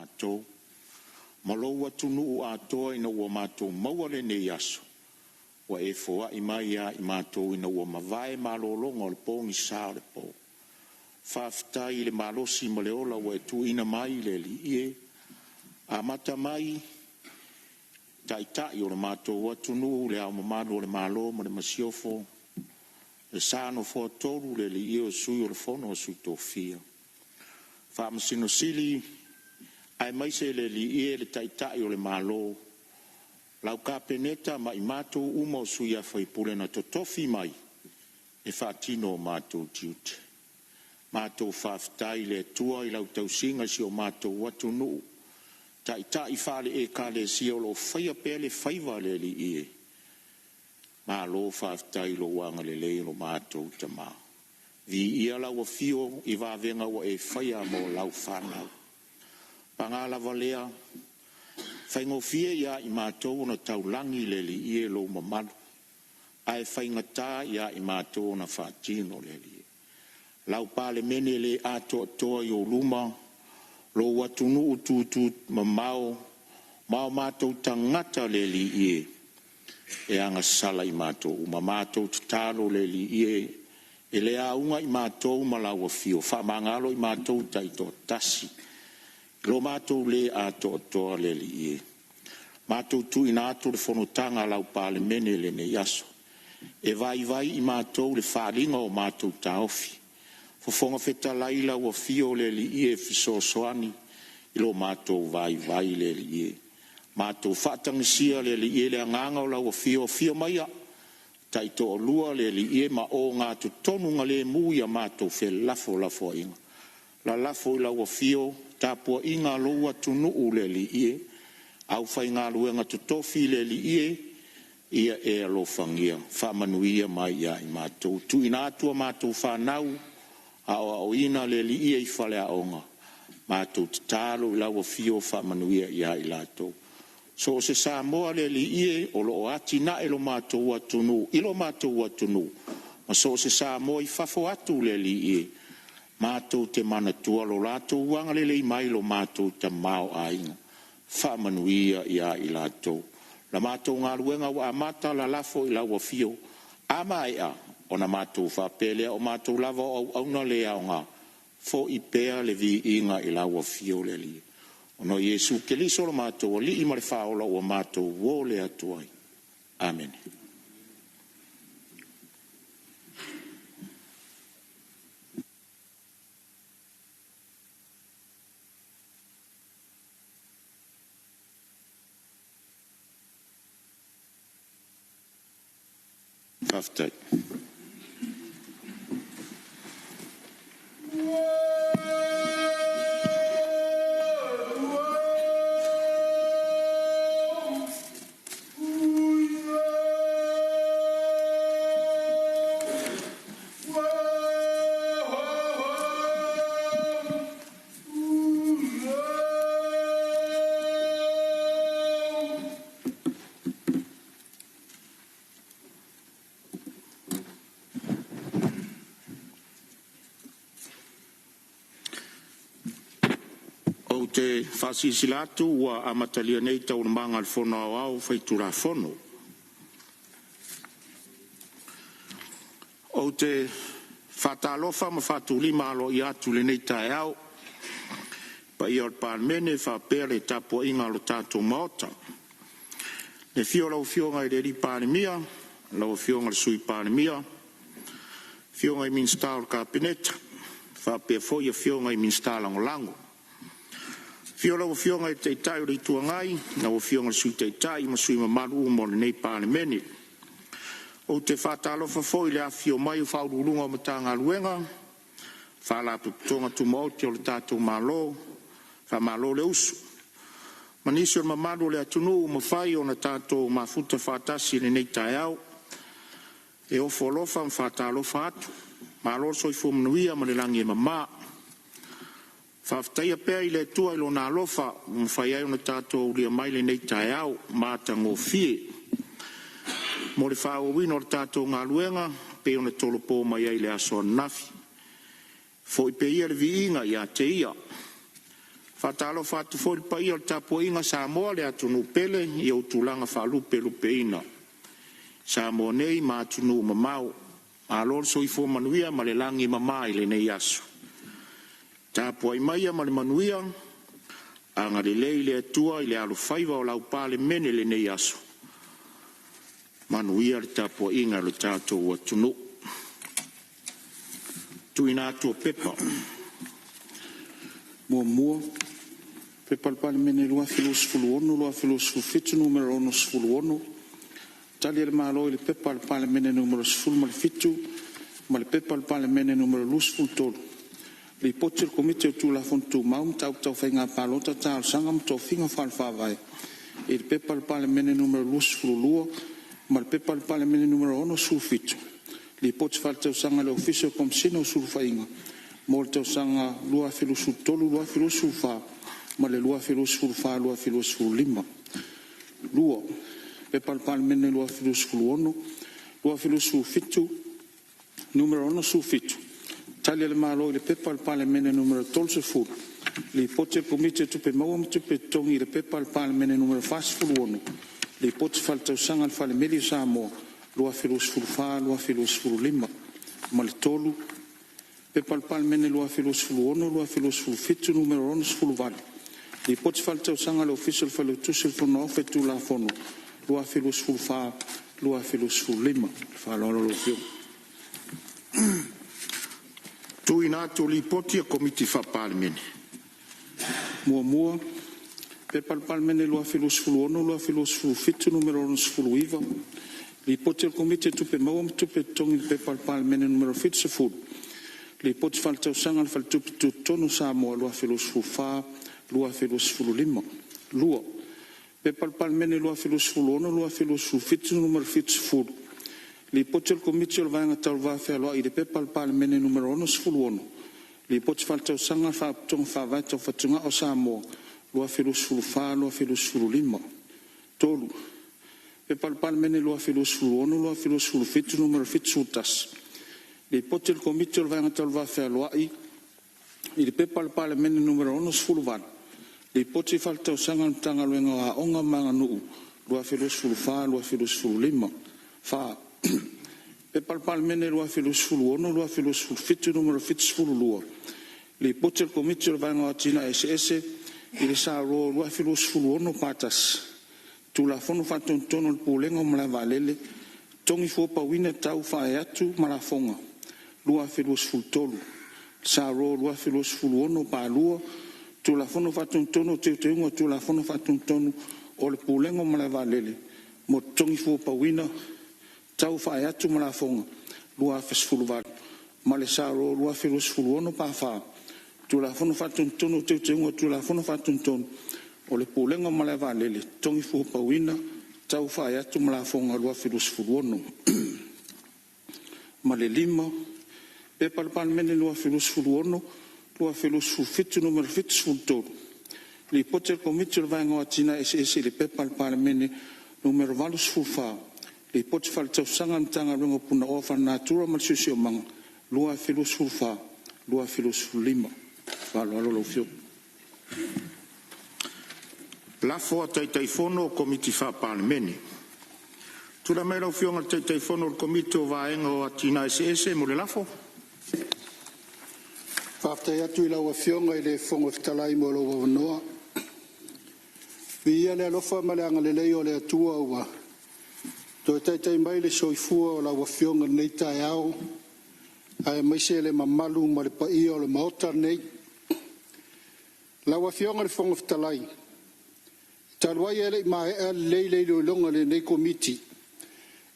ato malo atunu ato ina ua mato mawale ne yaso wa e foa i mai ia i mato ina ua mavae malolonga o le pongi sa le po whaftai le malosi ma le ola wa e tu ina mai le li ie a mata mai tai o le mato atunu le au mamalo le malo ma le masiofo le sano fo tolu le li ie o sui o le fono o sui tofia whamasino sili ai mai se le li ie le tai o le malo lau ka peneta ma i matou uma o sui a whaipule na totofi mai e whaatino o matou tiute matou whaftai le tua i lau tausinga si o matou watunu tai whale e ka le si o lo whaia pele whaiva le li ie ma lo whaftai lo wanga le lei lo matou tama vi ia lau a fio i wavenga wa e whaia mo lau whanau pangala valea whaingofie ia i mātou na taulangi le li ie lo mamalu. Ai whaingata ia i mātou na whaatino le li ie. Lau pale mene le ato atoa i o luma, lo watunu ututu mamao, mao mātou tangata le li ie. E anga sala i mātou, ma mātou tutalo le li ie. E le aunga i mātou malawa fio, whamangalo i mātou taito tasi. Lo mātou le ato atoa le li ie. Mātou tu ina ato le whanotanga lau pale mene le ne yaso. E vai i mātou le wharinga o mātou taofi. Fofonga feta laila wa fio le li ie fiso soani. Ilo mātou vai le li ie. Mātou whatangisia le li ie le anganga o lau fio maia. Taito o lua le li ie ma o ngā tu tonu nga le muia mātou fe lafo inga. La lafo i lau fio tapua inga loa tunu le li ie. Au whai ngā luenga tutofi le li ie. Ia e alo whangia. Whamanuia mai ia i mātou. Tu ina atua mātou whanau. Ao ina le li ie i whale a onga. Mātou tatalo i lau fio whamanuia ia i lātou. So se sa moa le li ie o lo ati na ilo mātou atunu. Ilo mātou atunu. Ma so se sa moa i whafo atu le li ie. Mātou te mana tua lo lātou wanga le lei mai lo mātou te mao a inga. Whamanuia ia i lātou. La mātou ngā ruenga wa amata la lafo i lau fio. Ama ea o na mātou whapelea o mātou lava au na lea o ngā. Fo i pēa le vi inga i lau fio le li. O no Yesu ke li solo mātou li i mare whaola o mātou wo le atuai. Amen. After. Te whasisilatu ua amatalia nei tau na manga al fono au whaitura fono. O te whatalofa ma whatulima alo i atu le nei tae au. Pa i al pārmene whapea le tapua inga alo tātou maota. Le fio lau fionga i reri pāremia, lau fionga le sui pāremia, fionga i minsta o kāpeneta, whapea foia fionga i minsta langolango. Fiola o fionga e teitai o reitua ngai, na o fionga sui teitai, ma sui mamaru mo le nei pāne mene. O te whatalofa foi le a fio mai o whaururunga o matanga luenga, whalapu tonga tumauti o le tātou malo, whamalo le usu. Manisi o mamaru le atunu o mawhai o na tātou mafuta whatasi le nei tai au, e o wholofa m whatalofa atu, malo soi fumanuia ma le langi e mamaa. Whaftaia pēr i le tua i lo nā lofa, mwhai au na tātou lia mai le nei tai au, māta ngō fie. Mo le whao wino le tātou ngā luenga, pe o na tolo pō mai ai le aso nafi. Fo i pe ia le vi inga i a te ia. Whatalo whatu fori pa ia o tapo inga Samoa le atunu pele i au tulanga whalupe lupe ina. Samoa nei ma atunu mamau. A lor so i fo manuia ma le langi mamai le nei asu. Tapo ai maia ma le manuia anga le lei le atua i le alu whaiva o lau pale mene le nei asu. Manuia le tapo inga le tato ua tunu. Tuina atua pepa. Mua. Pepa le pale mene lua filosofu ono, lua filosofu fitu numero ono sfulu ono. Tali le malo le pepa le pale mene numero sfulu ma le fitu, ma le pepa le pale mene numero lusfulu tolu. Le pote le komite o tu la fontu maum tau whainga palota tau sanga mto finga whalwhawai. E le pepa le pale mene numero lusfulu lua, ma le pepa le pale mene numero ono sfulu fitu. Le pote whal tau sanga le ofisio komsino sfulu whainga. Mo le tau sanga lua filosofu tolu, lua filosofu wha. Ma le lua filosofu fa lua filosofu lima lua pepa le pale mene lua filosofu ono lua filosofu fitu numero ono su fitu tali le malo le pepa le pale mene numero tolsefu le pote komite tupe maua tupe tongi le pepa le pale mene numero fasfulu ono le pote falta usanga le fale meli Samoa lua filosofu fa lua filosofu lima ma le tolu pepa le pale mene lua filosofu ono lua filosofu fitu numero ono sfulu vale Li pots falta usanga le official falo tusil fono fe tu la fono. Lua filosofo fa, lua filosofo lima. Fa lolo lo fio. Tu inato li poti a komiti fa palmene. Mua. Pe palmene lua filosofo ono, lua filosofo fitu numero ono sfulu iva. Li poti al komiti tu pe mawam tu pe tongi pe palmene numero fitu sfulu. Li pots falta usanga le falo tu tono Samoa lua filosofo fa. Lua filosofu lima. Lua. Pe palmene lua filosofu ono, lua filosofu fitu numero fitu sfulu. Li pote il comizio vanga talva fe aloa i le pe palmene numero ono sfulu ono. Li pote falta usanga fa tong fa vai to fatunga o Samoa. Lua filosofu fa, lua filosofu lima. Tolu. Pe palmene lua filosofu ono, lua filosofu fitu numero fitu sutas. Li pote il comizio vanga talva fe aloa i le pe palmene numero ono sfulu vana. Li poti falta usanga tanga luenga a onga manga nuu. Lua filosofu fa, lua filosofu lima. Fa. Pe palmene lua filosofu ono, lua filosofu fitu numero fitu sfulu lua. Li poti il comizio vanga a tina SS. Ili sa ro lua filosofu ono patas. Tu la fono fatun tono il pulenga mla valele. Tongi fo pa wina tau fa atu malafonga. Lua filosofu tolu. Sa ro lua filosofu ono pa lua. Tu la fono fatun tono te unga tu la fono fatun tono o le pulengo ma le valele mo tongi fo pa wina tau fa atu ma la fonga lua fesfulu val ma le saro lua filosofulu ono pa fa tu la fono fatun tono te unga tu la fono fatun tono o le pulengo ma le valele tongi fo pa wina tau fa atu ma la fonga lua filosofulu ono ma le lima pe palmene lua filosofulu ono lua filosofu fitu numero fitu sfulu. Li pote il comizio vanga a tina SS li pe palmene numero valu sfulu fa. Li pote falta usanga mtanga lunga puna ofa natura ma susio manga. Lua filosofu fa, lua filosofu lima. Valo lo fio. Lafo a taitaifono o komiti fa palmene. Tu la mera o fio ngal taitaifono o komiti o vaenga o a tina SS mo le lafo? Whaftai atu I laua fionga I le whonga whitalai mo lo wawanoa. Ia le alofa ma le anga le leo le atua ua. Toi taitai mai le soifua o laua fionga nei tai au. Ai maise le mamalu ma le pai o le maota nei. Laua fionga le whonga whitalai. Taluai ele mai le longa le nei komiti.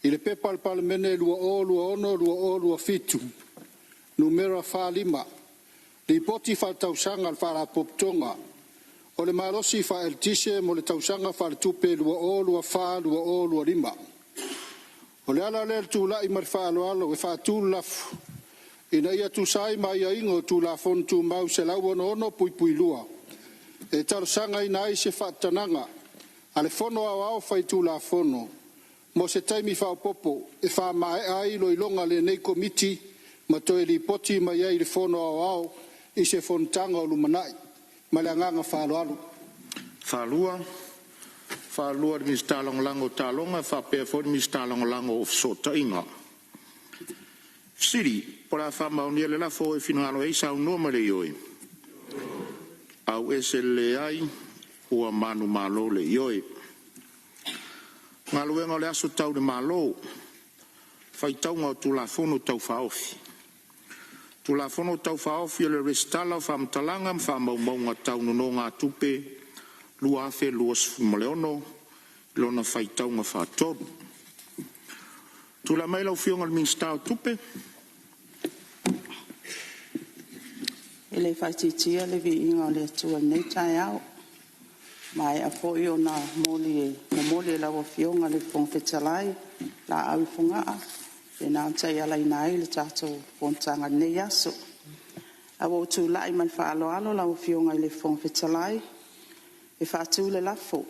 I le pepa le palemene lua o lua ono lua o lua fitu. Numera fa lima. Li poti fa tausanga al fara poptonga. O le malosi fa el tise mo le tausanga fa le tupe lua o lua fa lua o lua lima. O le ala le tu la I mar fa alo e fa tu lafu. Ina ia tu sai mai ia ingo tu la fon tu mau se lau ono pui lua. E tausanga ina I se fa tananga. Ale fono au fai tu la fono. Mo se taimi fa popo e fa mai ai lo ilonga le nei komiti ma toi li poti mai ai le fono au I se fontanga o lumanai. ma le agaga faloalo Whalua le Mr. Lango talonga, whapea fo le Mr. Lango of Sotainga. Siri, pora whamaunia le lafo e finalo e sa unoma le ioi. Au ese le ai, ua manu malo le ioi. Ngā luenga le aso tau le malo, whaitaunga o tulafono tau whaofi. Tulafono tau whaofi le restala whamtalanga, whamaumaunga tau nono ngā tupe, lua afe lua sfumaleono, lona whaitaunga whātoru. Tula mai lau whionga le minstau tupe. Ele whaititia le vi inga le atua nei tai au. Mai a fōi o nā mōli e lawa whionga le whongwhetalai, la au whongaa. E nā tai alai nai le tātou whontanga nei aso. A wō tū lai mai whaaloalo lawa whionga le whongwhetalai. E whātū le lafo.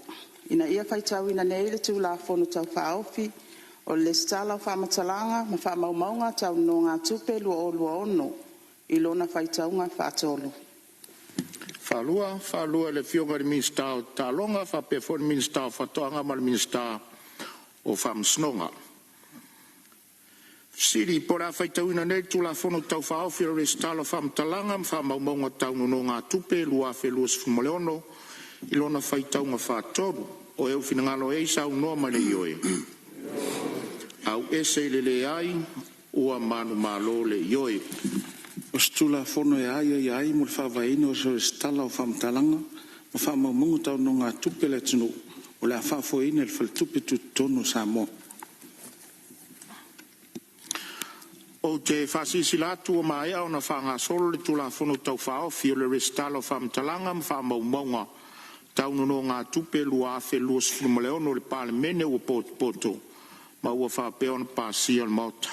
Ina ia whaitau ina nei le tū la whono tau whaofi, o le stala o whamatalanga, ma whamaumaunga tau no ngā tupe lua o ono, I lona whaitaunga whātolo. Whalua le whionga le minstau talonga, whapefo le minstau whatoanga ma le minstau o whamsnonga. Siri, pora whaitau ina nei tū la whono tau whaofi o le stala o whamtalanga, ma whamaumaunga tau no ngā tupe lua whelua sfumaleono, I lona whaitaunga whātoru, o eu whinangalo e sa unoa mai le ioi. Au ese le ai, ua manu malo le ioi. O stula fono e ai mo le whawaino o se stala o whamtalanga, ma whamaumungu tau no ngā tupe le tunu, o le a whafoina le whaltupe tu tono sa mo. O te whasisi latu o mai au na whanga solo le tula fono tau whaofi o le restala o whamtalanga, ma whamaumunga tau no ngā tupe lua afe lua sfumaleono le pale mene ua poto, ma ua whapeo na pāsia le mauta.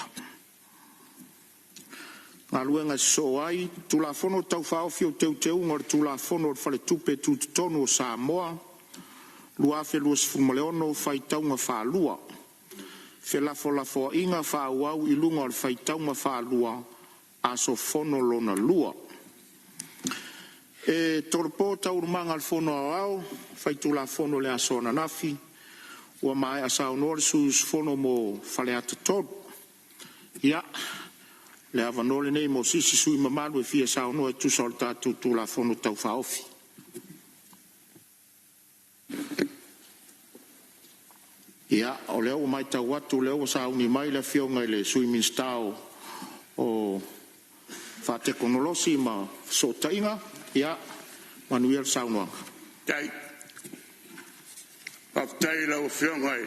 Ngā luenga so ai, tulafono tau whaofi o teu ngor tulafono o whale tupe tonu o Samoa, lua afe lua sfumaleono whaitaunga whalua. Whelafo inga whauau I lunga o le whaitaunga whalua, aso fono lona lua. E torpo tau rumanga al fono au, whaitula fono le asona nafi, ua mai asau norsus fono mo whale atatoru. Ia, le avanole nei mo sisi sui mamalu e fia sao no e tusol tatu tula fono tau whaofi. Ia, o leo mai tau watu leo sao ni mai le fionga le sui minstao o whatekonolosi ma sotainga. Ia, Manuel Saunoa. Tai. Paftai lau whiongai.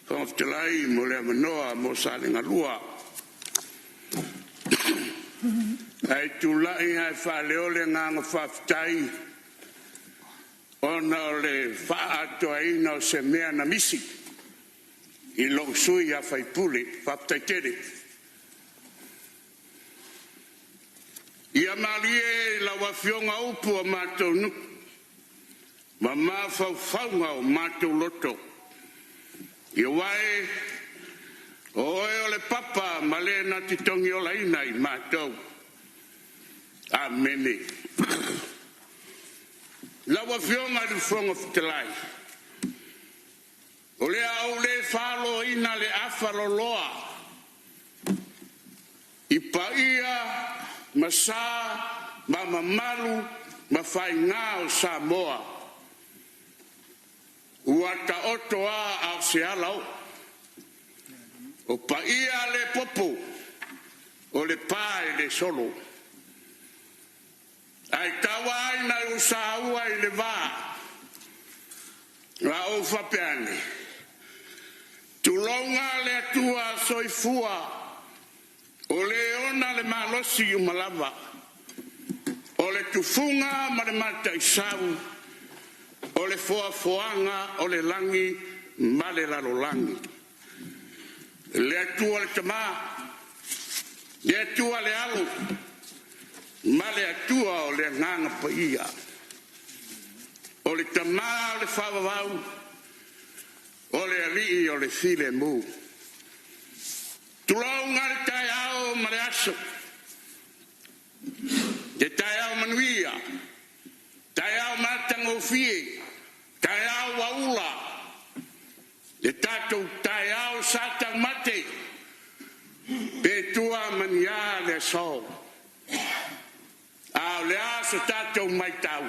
Whamaftelai mo lea manoa mo salinga lua. Ai tulai ai whaleo le nganga whaftai. Ona le whaatoa ina o se mea na misi. I long sui a whaipuli. Whaftai tere. Ia malie la wafionga upu o mātou nuku. Ma mawhauwhaunga o mātou loto. Ia wae, o le papa ma le na titongi o la ina I mātou. Amene. La wafionga du whonga whatelai. O le au le whalo ina le awhalo loa. I paia Masa, mama malu, mawhai ngā o Samoa. Ua ta otoa au se alau. O paia le popo, o le pae le solo. Ai tawa aina I usaua I le vā. Nga o whapeane. Tulonga le atua soifua. O le ona le malosi I malava. O le tufunga ma le mata I sau. O le foafoanga o le langi ma le lalolangi. Le atua le tamā. Le atua le alu. Ma le atua o le nganga paia. O le tamā o le whawawau. O le alii o le file mu. Tulaunga le tai au ma le aso. Te tai au manuia. tai au matango fie, tai au waula, le tatou tai au sata mate, pe tua mania le so. Au le aso tatou mai tau.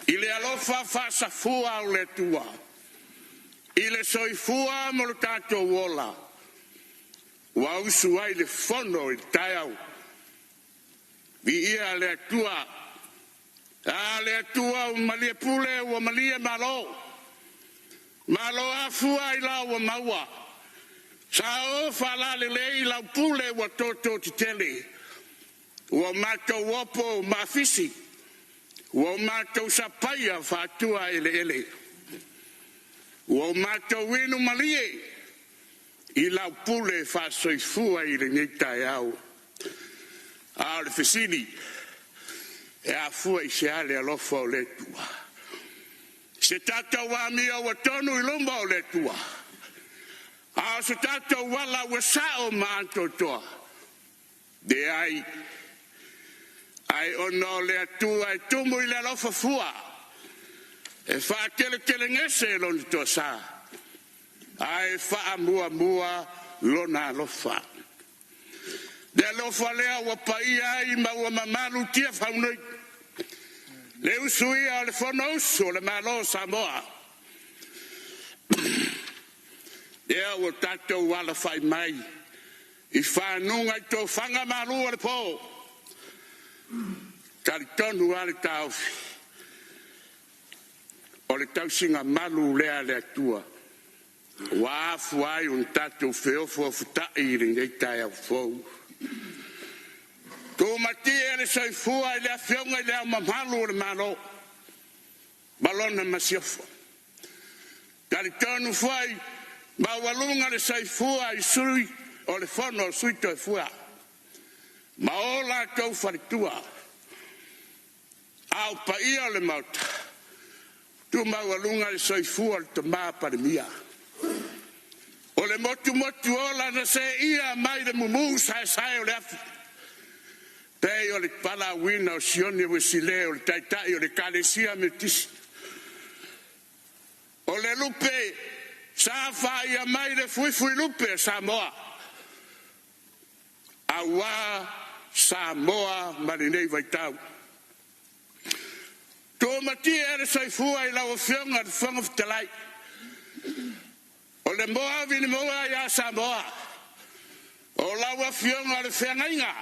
I le alofa fasa fua o le tua. I le soifua mo le tatou wola. Wa usu ai le fono i tai au. Vi ia le tua. A le tua o malia pule o malia malo. Malo a fua i la o maua. Sa o fala le lei la pule o toto titele. O mato wopo mafisi. O mato sapaya fatua ele. O mato winu malie. I la pule fa soifua i le nita iau. A le fesini. E a fua i se ale alofa o le tua. Se tata wa mia wa tonu i lomba o le tua. A se tata wala wa sao manto toa. De ai ono le atua e tumu i le alofa fua. E fa kele ngese loni toa sa. Ai fa mua lona alofa. De alofa lea wa paia i ma wa mamalu tia faunoi. Le usuia o le fono uso le malo Samoa. Ea o tatou wala fai mai. I whanunga i tō whanga malu le po. Taritonu ale tauwhi. O le tausinga malu lea le atua. Wa afu ai un tatou feofo futai i rinei tai au fou. Ko matia le soifua i le afionga i le au mamalu le malo. Balona masiofo. Taritonu fuai. Ma walunga le soifua i sui o le fono sui to fua. Ma ola kou faritua. Au pa ia le mauta. Tu ma walunga le soifua le tama parimia. O le motu ola na se ia mai le mumu sai o le afi. Pei o le pala wina o sione o sile o le taitai o le kalesia metisi. O le lupe sa faia mai le fui lupe Samoa. Awa Samoa marinei vai tau. Tō matia ere soifua i lau fionga whanga fitalai. O le moa vini moa ia Samoa. O lau fionga le whengainga.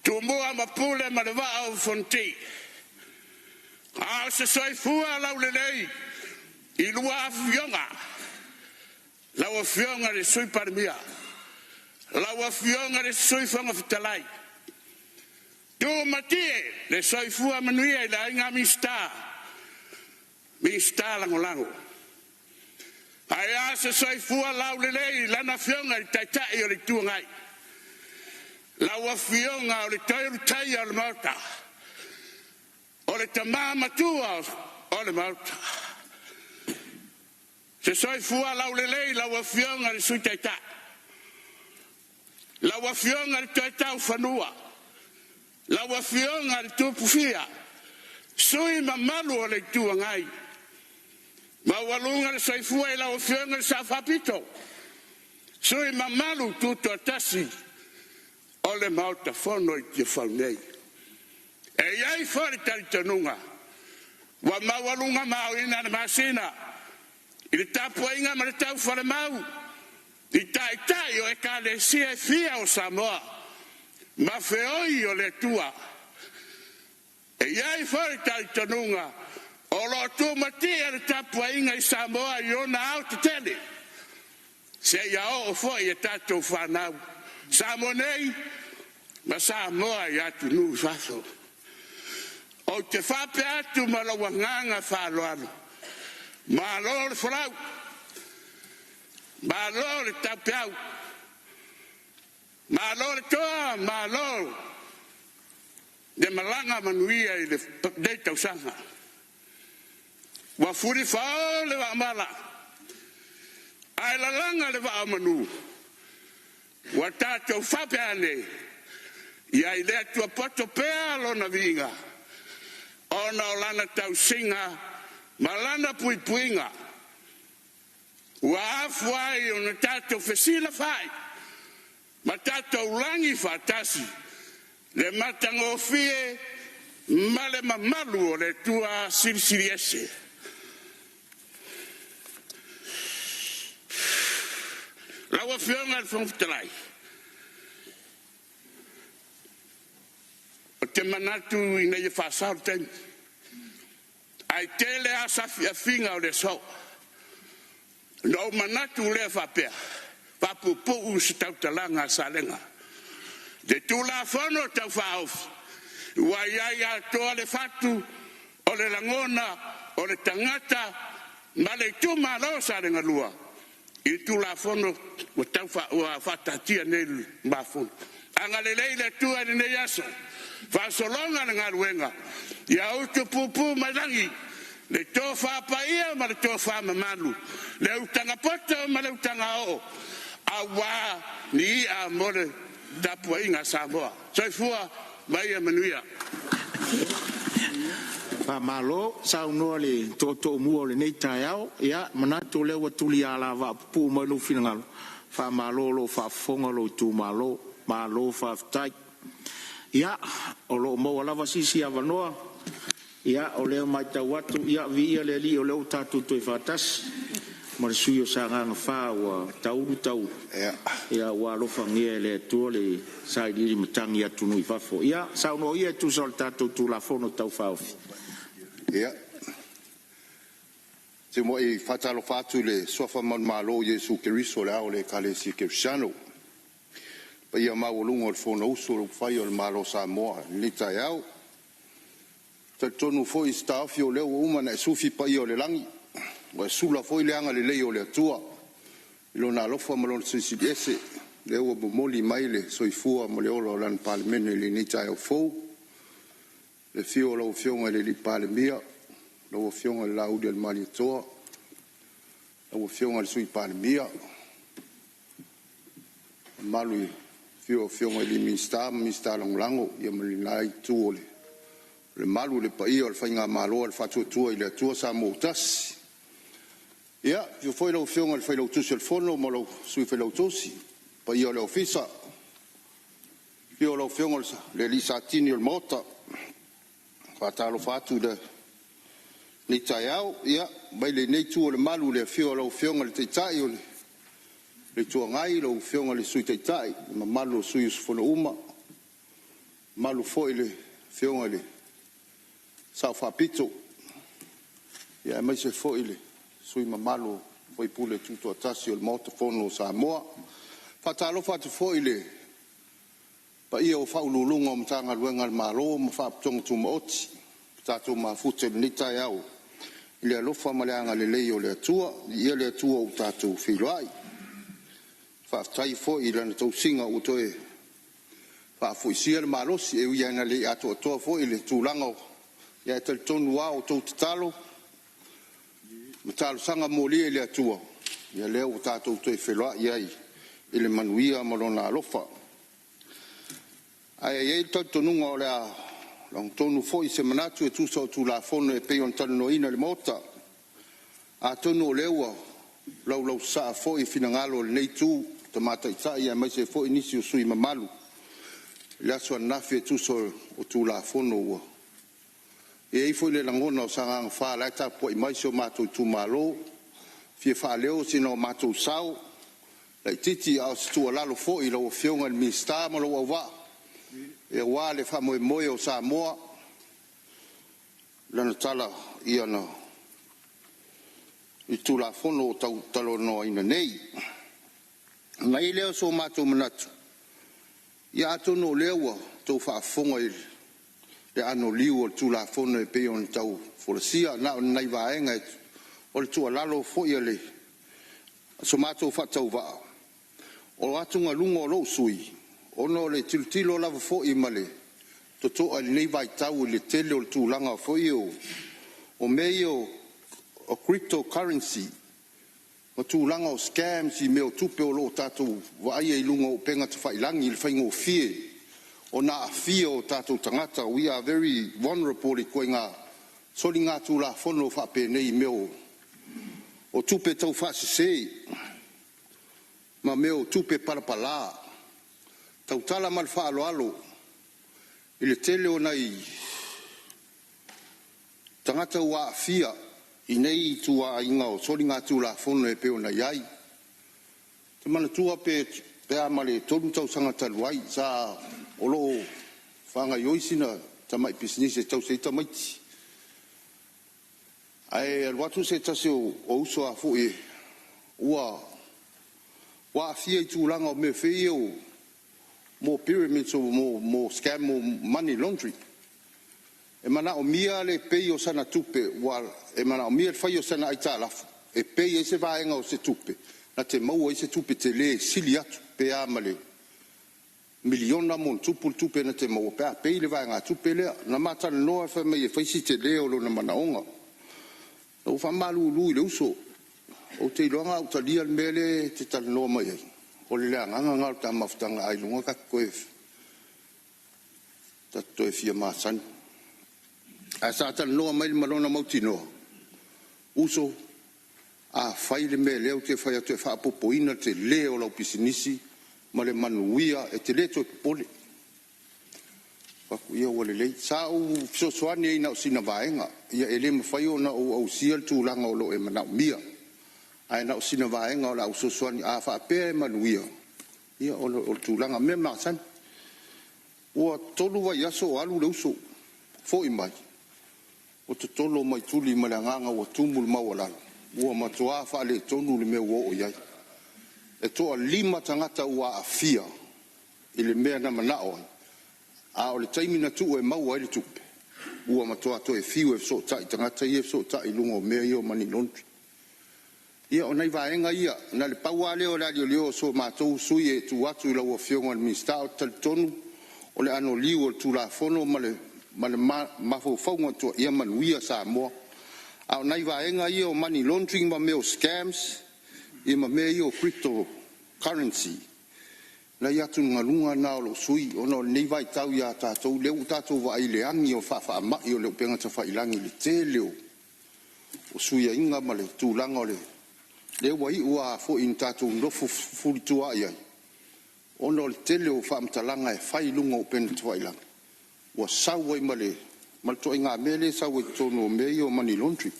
Tō moa mapule ma le waa o fonti. A se soifua lau le lei. I lua fionga. Lau fionga le sui parmia. Lau fionga le sui whanga fitalai. Tō matie le soifua manuia i la inga mista. Mista lango. Ai a se soifua lau le lei lana fionga i taitai o le tuangai. Lau fionga o le toiru tai o le mauta. O le tamama tua o le mauta. Se soifua lau le lei lau fionga le sui taitai. Lau fionga le taitai whanua. Lau fionga le tupufia. Sui mamalu o le tuangai. Ma walunga le soifua i lau fionga le safapito. Sui mamalu tuto atasi. O le mauta fono i te whaunei. E iai whare taritanunga. Wa mawalunga mau ina na masina. I le tapua inga ma le tau whare mau. I tai o e ka le sia fia o Samoa. Ma feoi o le tua. E iai whare taritanunga. O lo tu matia le tapua inga i Samoa i ona au te tele. Se ia o foi e tatou whanau. Samonei, ma Samoa i atu nu whafo. O te whape atu ma la wanganga whaloano. Ma lo le wharau. Ma lo le tapeau. Ma lo le toa, ma lo. De malanga manuia i le deitau sanga. Wa furi whao le wa amala. Ai la langa le wa amanu. Wa tātou whape ane. Ia i lea tua poto pēa lo na vinga. ona o lana tausinga ma lana puipuinga ua afu ai ona tatou fesila fai ma tatou langi fatasi le matagofie ma le mamalu o le tua sirisiri ese laua fioga le fagafetalai o te manatu ina ia fa'asaolo taimi ai tele a safiafiga o le so no manatu lea fa'apea fa'apu'upu'u se tautalaga a salega te tulafono tau fa'aofi ua iai atoa le fatu o le lagona o le tagata ma le itumālo salega lua i tulafono ua tau ua fa'atatia nei mafono aga lelei le atua i lenei aso fa'asologa le galuega ia utu pupu mai lagi le tō whāpaia ma le tō whāmamalu le utaga poto ma le utaga o awa ni a mo le tapuaiga Samoa soifua mai e manuia Malo saunoa le to'oto'omua o lenei taeao ia manatu o lea ua tuli a la va'apupu'u mai lou finagalo fa'amalo lo fa'afofoga lou itumālo malo fa'afetai ia o lo'o maua lava sisi avanoa ia o lea mai tau atu ia vi'ia le ali'i o lea o tatou toe fatasi ma le sui o sagaga fā ua taulu tau ia ua alofagia e le atua le sailili matagi atu nui fafo ia saunoa ia e tusa o le tatou tulafono tau fa'aofi ia te mo e fatalofa atu le soafa manamālo Iesu Keriso le ao le ekalesia kerisiano pa ia maualuga o le fonousu o le ufai o le malo Samoa lenei taeao tautonu fo'i se taofi o lea ua uma na e sufi paia o le lagi ua sula fo'i le aga lelei o le atua i lona alofa ma lona sisili ese lea ua momoli mai le soifua ma le ola o lana palemene lenei taeao fou le fio o lau fionga le li palemia lau fionga le laudi al mali toa lau fionga le sui palemia malu fio fionga li minsta lango ia malinai tu le malu le paia o le fainga malo le fatu tua i le atua sa motas ia fio foi lau fionga le failau tusi al fono ma lau sui failau tusi paia o le ofisa fio lau fionga le lisatini o le mota fatalo fatu de ni taiao ia mai le nei tu o le malu le fio lau fionga le teitai o le tuagai lau fionga le sui teitai ma malu sui usfono uma malu foi le fionga le sao fapito ia mai se foi le sui ma malu foi pule tuto atasi o le motofono Samoa fatalo fatu foi le pa ia o faululunga o mtanga luenga le malo ma fa'apotoga tumaoti tatou mafute lenei taeao i le alofa ma le aga lelei o le atua ia le atua o tatou filoai fa'afetai fo'i i lana tausiga ua toe fa'afo'isia le malosi e uia ina le'i ato'atoa fo'i le tulaga ia e talitonu ā o tou tatalo ma talosaga molia i le atua ia lea ua tatou toe feloa'i ai i le manuia ma lona alofa ai ai tautonuga o le a tonu fo'i se manatu e tusa o tulafono e pei ona talanoina le mota atonu o le ua laulau sa'a fo'i finagalo o lenei tu tamataʻitaʻi ia mai se fo'i nisi o sui mamalu le aso ananafi e tusa o tulafono ua e ai fo'i le lagona o sagaga fā lae tapua'i mai se o matou itumālō fia fa'aleo sina o matou sao laʻitiiti a o se tualalo fo'i lau afioga i le minista ma lou auva'a e wā le whamoemoe o Samoa lana tala ia na i tulafono o tau talonoa ina nei ngai leo so mātou manatu ia atono lea ua tau whaafonga i le ano liu o le tulafono e pei on tau folasia na o nei vaenga o le tualalo fo'i le so mātou whatau vaa o atunga lunga o lo sui ono le tiltilo lava fo'i male toto'a nei vaitau i le tele o le tulaga fo'i o mei o cryptocurrency o tulaga o scams i mea o tupe o lo'o tatou va'aia i luga o pega tafa'ilagi i le faigofie o na afia o tātou tangata. We are very vulnerable i koe ngā sori ngā tū la whono whapēnei meo o tupe tau whaasesei ma meo tupe parapala tau tala mal whaaloalo i le tele o nei tangata ua afia i nei tua inga o sori ngā tū la whono e peo na iai. Te mana tua pe amale tonu tau sanga taluai sa o loo whanga ioisina tamai business e tau seita maiti. Ai alwatu se tase o uso a fo e ua afia i tūlanga o me whee o mo pyramids o mo scam o money laundry. E mana o mia le pei o sana tupe e mana o mia whai o sana aita alafu e pei e se vaenga o se tupe na te maua i se tupe te le sili atu pe amale miliona mon tupe na te maua pe a pei le vaenga tupe lea na matana noa wha mai e whaisi te leo lo na manaonga o wha malu lui le uso o te iloanga o talia le mele te tala noa mai ai o le lea nganga ngau ta mafutanga ai lunga ka koe ta toe fia maasani a sa tala noa mai le malona mauti noa uso a fai le mele o te fai atu e wha apopoina te leo lau pisinisi ma le manuia e te le toi pole Paku ia wale lei. Sa u sosoani e na o sina vaenga. Ia ele mawhai o na o sia le tūlanga o lo e manau mia. Ai na o sina vaenga o la u sosoani a wha apea e manuia. Ia o le tūlanga me maasan. Ua tolu wa iaso o alu le uso. Fo i mai. O te tolo mai tuli ma le anganga o tumul mawalala. Ua matua wha le tonu le mea o iai. E toa 5 tangata ua a fia. I le mea na manao ai. A o le taimina tu e mau ai le tupe. Ua matoa to e fiu e so tai tangata i e so tai lunga o mea i o mani lontri. Ia o nei vaenga ia, na le paua leo la leo so matou sui e tu atu i lau a fionga le minsta o tal tonu o le ano liu o tu la fono ma le mafaufaunga to ia manuia sa moa. A o nei vaenga ia o mani laundering ma meo scams i ma mea i o cryptocurrency. Na ia tu ngalunga na o lo sui o no nei vai tau ia tātou leu tātou wa i le angi o wha mai o leo penga ta wha ilangi le te leo o sui a inga ma le tūlanga o le leo wai ua fo in tātou nofo furi tua iai o no le te leo wha amtalanga e whai lunga o penga ta wha ilangi ua sau ai ma le malto inga mele sau ai tono o mei o mani laundry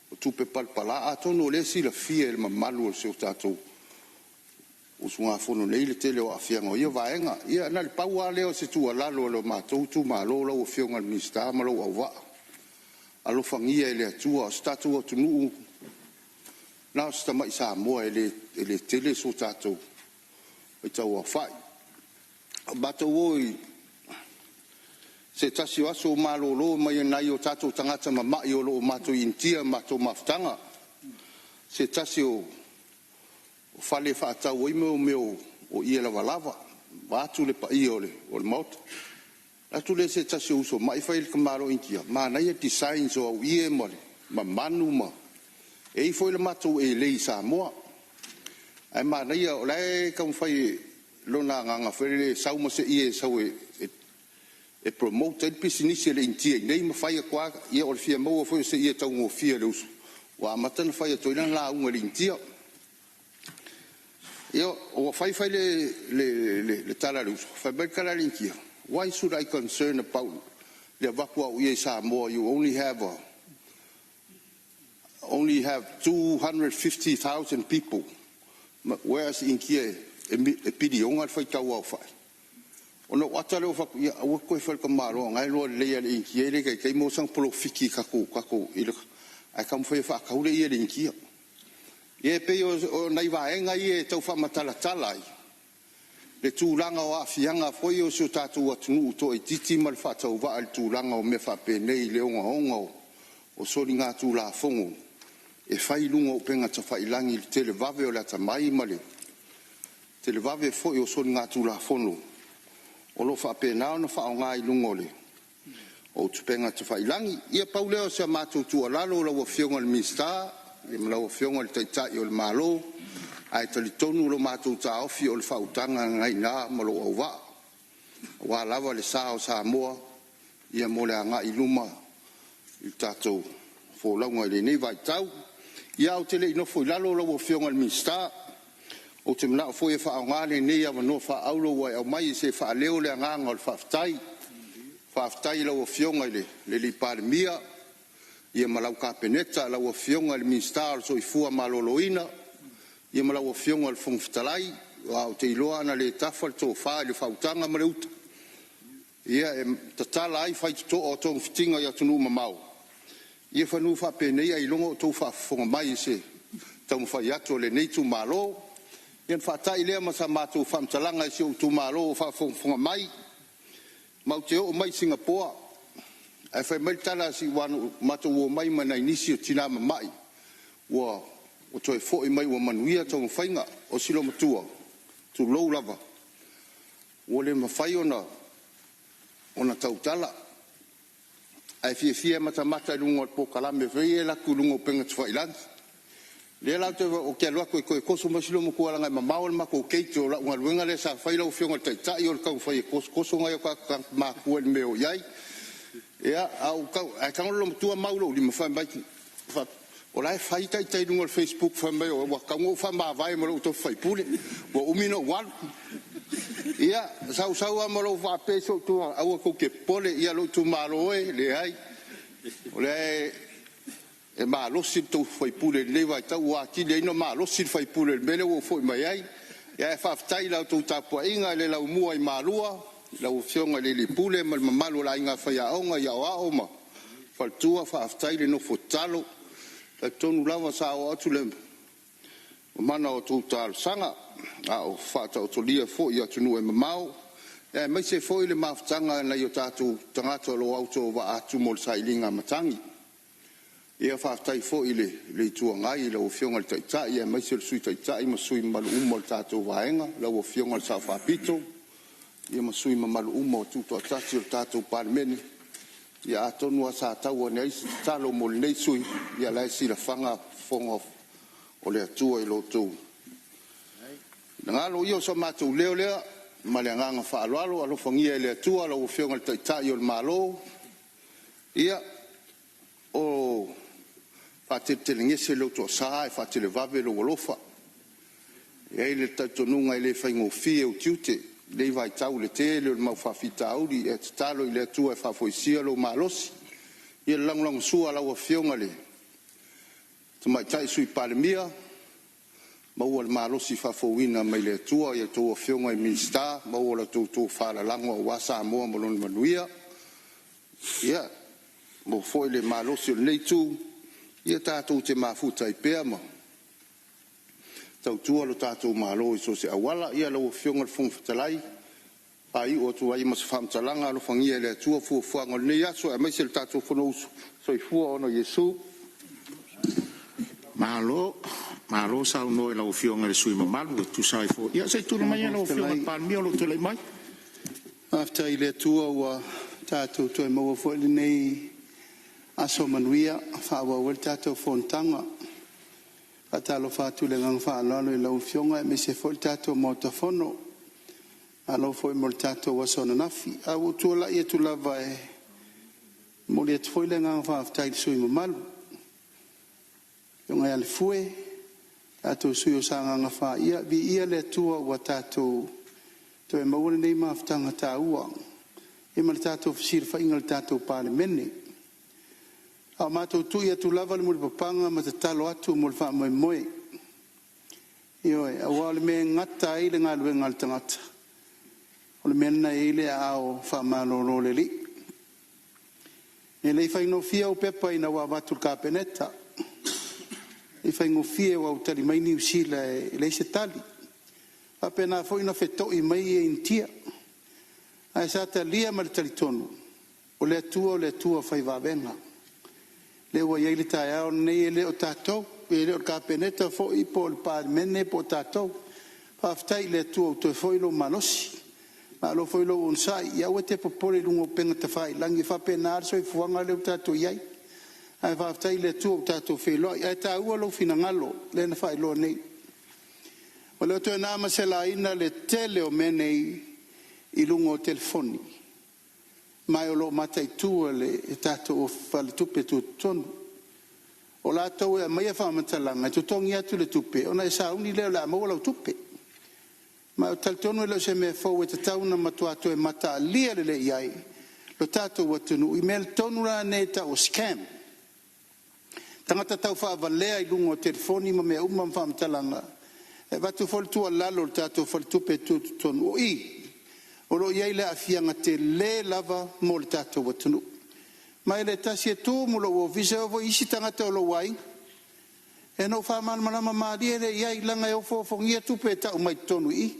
o tupe palpala a tono le si la fia e mamalu o seo tātou o sunga fono nei le tele o afianga o ia vaenga ia na le paua leo se tu alalo lo matou tu malo lo o fionga minsta malo o va alo fangia ele atua statu o tunu na sta mai sa mo ele tele so tatou e tau a fai bato oi se tasi aso malo lo mai nai o tatou tangata ma i o lo matou intia matou maftanga se tasi o fale whaatau o imeo meo o ia lava lava watu le pa i o le maut atu le se tasi uso mai whaile kamaro inkia ma naia designs o au ie mole ma manu ma e i foile matou e lei sa moa ai ma naia o lai kam whai lona nganga where sau ma se ie sau e promote el pisinisi le intia nei ma whai a kwa ia o le fia maua foi se ie tau ngō fia le uso wa matana whai a toina la unga le intia Yo, o fai le tala le uso. Fai bai kala linkia. Why should I concern about le vapua o ie Samoa? You only have 250,000 people. Whereas in kia e pidi onga fai tau au fai. Ono wata leo faku ia awa koe fai kamaro ngai loa leia le inkia ele kai mo sang polo fiki kako ila. Ai kam fai fa kaule ia le inkia. Ie pe o nei vaenga ie tau whamatala ai. Le tūlanga o afianga foi o sio tātou atunu to e titi mal whatau wa al tūlanga o me whapenei le onga o sori ngā tūla fongo. E whai lunga o penga ta whailangi le tele vave o la tamai male. Tele vave foi o sori ngā tūla fono. O lo whapenao na whao ngā i lunga le. O tupenga ta whailangi. Ia pauleo se mātou tua lalo la wa fionga le mista. Le malau fionga le taitai o le malo ai tali tonu lo matou ta ofi o le fautanga ngai na malo au wa Wa lava le sa o Samoa ia mo le anga I luma I tātou fōlaunga I le nei vai tau. Ia o te le ino foi lalo lau o whionga le minsta. O te mna o foi e wha ngāne nei a manoa wha aulo wai au mai se wha leo le nganga o le whaftai. Whaftai lau o whionga le li pāremia. Ia malau kapeneta lau o whionga le minsta so I fua maloloina. Ia malau o whionga le whongfitalai. O te iloa ana le tafal tō wha le whautanga mareuta. Ia e tatala ai whai to o tōng fitinga ia tunu mamau. Ia whanu whapenei ai longo tō whafonga mai se tau mwhai ato le nei tu malo. Ia whatai lea masa mātou whamtalanga se o tu malo o whafonga mai. Mau te o mai Singapore. Ai whai mai tala si wanu mātou o mai mana inisi o tina mai. Ua o toi fo I mai o manuia tō mwhainga o silo matua. Tu lou lava. Ua le mawhai ona tautala. Ai fia mata I lungo po kalame vei e laku lungo penga tuwailansi. Le lau te o kia lua koe koso masilo mo kualanga ma maol ma ko keiti o la unga luenga le sa whaila o whionga taitai o le kau whai koso ngai o ka ma kua ni meo iai. Ea au kau ai kangolo matua maulo li ma whai mai o lai whai taitai lungo le Facebook whai mai o wa kaungo whai ma vai mo lo to whai pule wa umino walu. Ia sau amalo va peso tu au ko ke pole ia lo tu malo le ai ole e malo si tu foi pule le vai ta wa ki le no malo si foi pule mele o foi mai ai ia fa tai la tu ta po inga le la mu ai malua la o fionga le pule mal malo la inga fa ya onga ya o ma fa tu fa tai le no fotalo la tonu lava sa o tu le mana o tu tal sanga au fata o tolia fo ia tunu e mamau e mai se foi le maftanga na yo tatu tangato lo auto va atu mol sailinga matangi ia fatai fo le tu ngai lo fionga taita ia mai se sui taita i masui malu mol tatu vaenga lo fionga sa fa pito ia masui malu mo tu to tatu parmeni ia atonu sa tau nei talo mol nei sui ia lai si la fanga fongo o le atua I lo tu. Ngalo io so matu leo ma le nganga whaaloalo alo whangia le atua lo whionga taitai o le malo. Ia o whatetele ngese lo to saa e whatele vave lo walofa. Ia le taitonunga I le whaingo fie o tiute le vai tau le te le mau whawhita auri e talo I le atua e whafoisia lo malosi. Ia lang sua lau a whionga le. Tamaitai sui palemia, maua le malosi whafouina mai le atua ia tō whionga I minsta, maua la tō whalalango o wasa moa maloni manuia. Ia, mo foi le malosi o nei tū, ia tātou te mafuta I pēa ma. Tau tua lo tātou malo I so se awala, ia lau whionga le whongwhatalai, ai o tu ai mas whamtalanga lo whangia le atua fuafuanga nei aso, e mai se le tātou whanousu, so I fua ono Yesu. Malo sa no la ofionga le sui mamalu tu sai fo ia sai tu mai la ofionga pan mio lo te le mai after ile tua wa tatu to mo fo le nei aso manuia fa wa wel tatu fontanga atalo fa tu le ngang fa la la ofionga me se fo tatu mo to fono alo fo mo tatu wa sona nafi a o tu la ia tu la vai mo le fo le ngang fa after sui mamalu yung ay alfue ato suyo sanga nga fa ia bi ia le tua wa tato to e maule nei maftanga taua e mal tato fsir fa ingal tato pale menne a mato tu ia tu lava le mul papanga ma talo atu mul fa moi moi io e awal me ngata ile ngal ngal tangata o le menna ile ao fa malo lo le li e le fa no fia o pepa ina wa vatul kapeneta e fai ngofie wa utali mai ni usila le se tali apena foi na feto I mai e intia ai sa talia mal talitonu o le tua fai va venga le wa ye le taia o nei le o tato e le o kapeneta foi po il par menne po tato fa ftai le tua to foi lo malosi malo foi lo un sai ia o te popole lungo penga te fai langi fa penar so I fuanga le tato iai ai va tai le tu tato felo ai ta u lo finangalo le na fai lo nei o le to na ma se la ina le tele o menei i lunga o telefoni. Mai o lo matai tua le tato o faltupe tu tonu. O la tau e mai whamatalanga, tu tongi atu le tupe, ona e sauni leo la maua lau tupe. Ma o taltono e leo se me fau e te tauna matuato e mata lia le iai, lo tato watunu, i mel tonu la ne ta o scam. Tangata tau whaavalea i lunga o telefoni ma mea umam whamatalanga. E watu foltua lalo o tato faltupe tu tonu o i. O lo iai le afianga te le lava mo le tato watunu. Mai le tasi e tō mulo o visa o isi tangata o lo wai. E no whaman manama maari e iai langa e o fōfongia tupe e tau mai tonu i.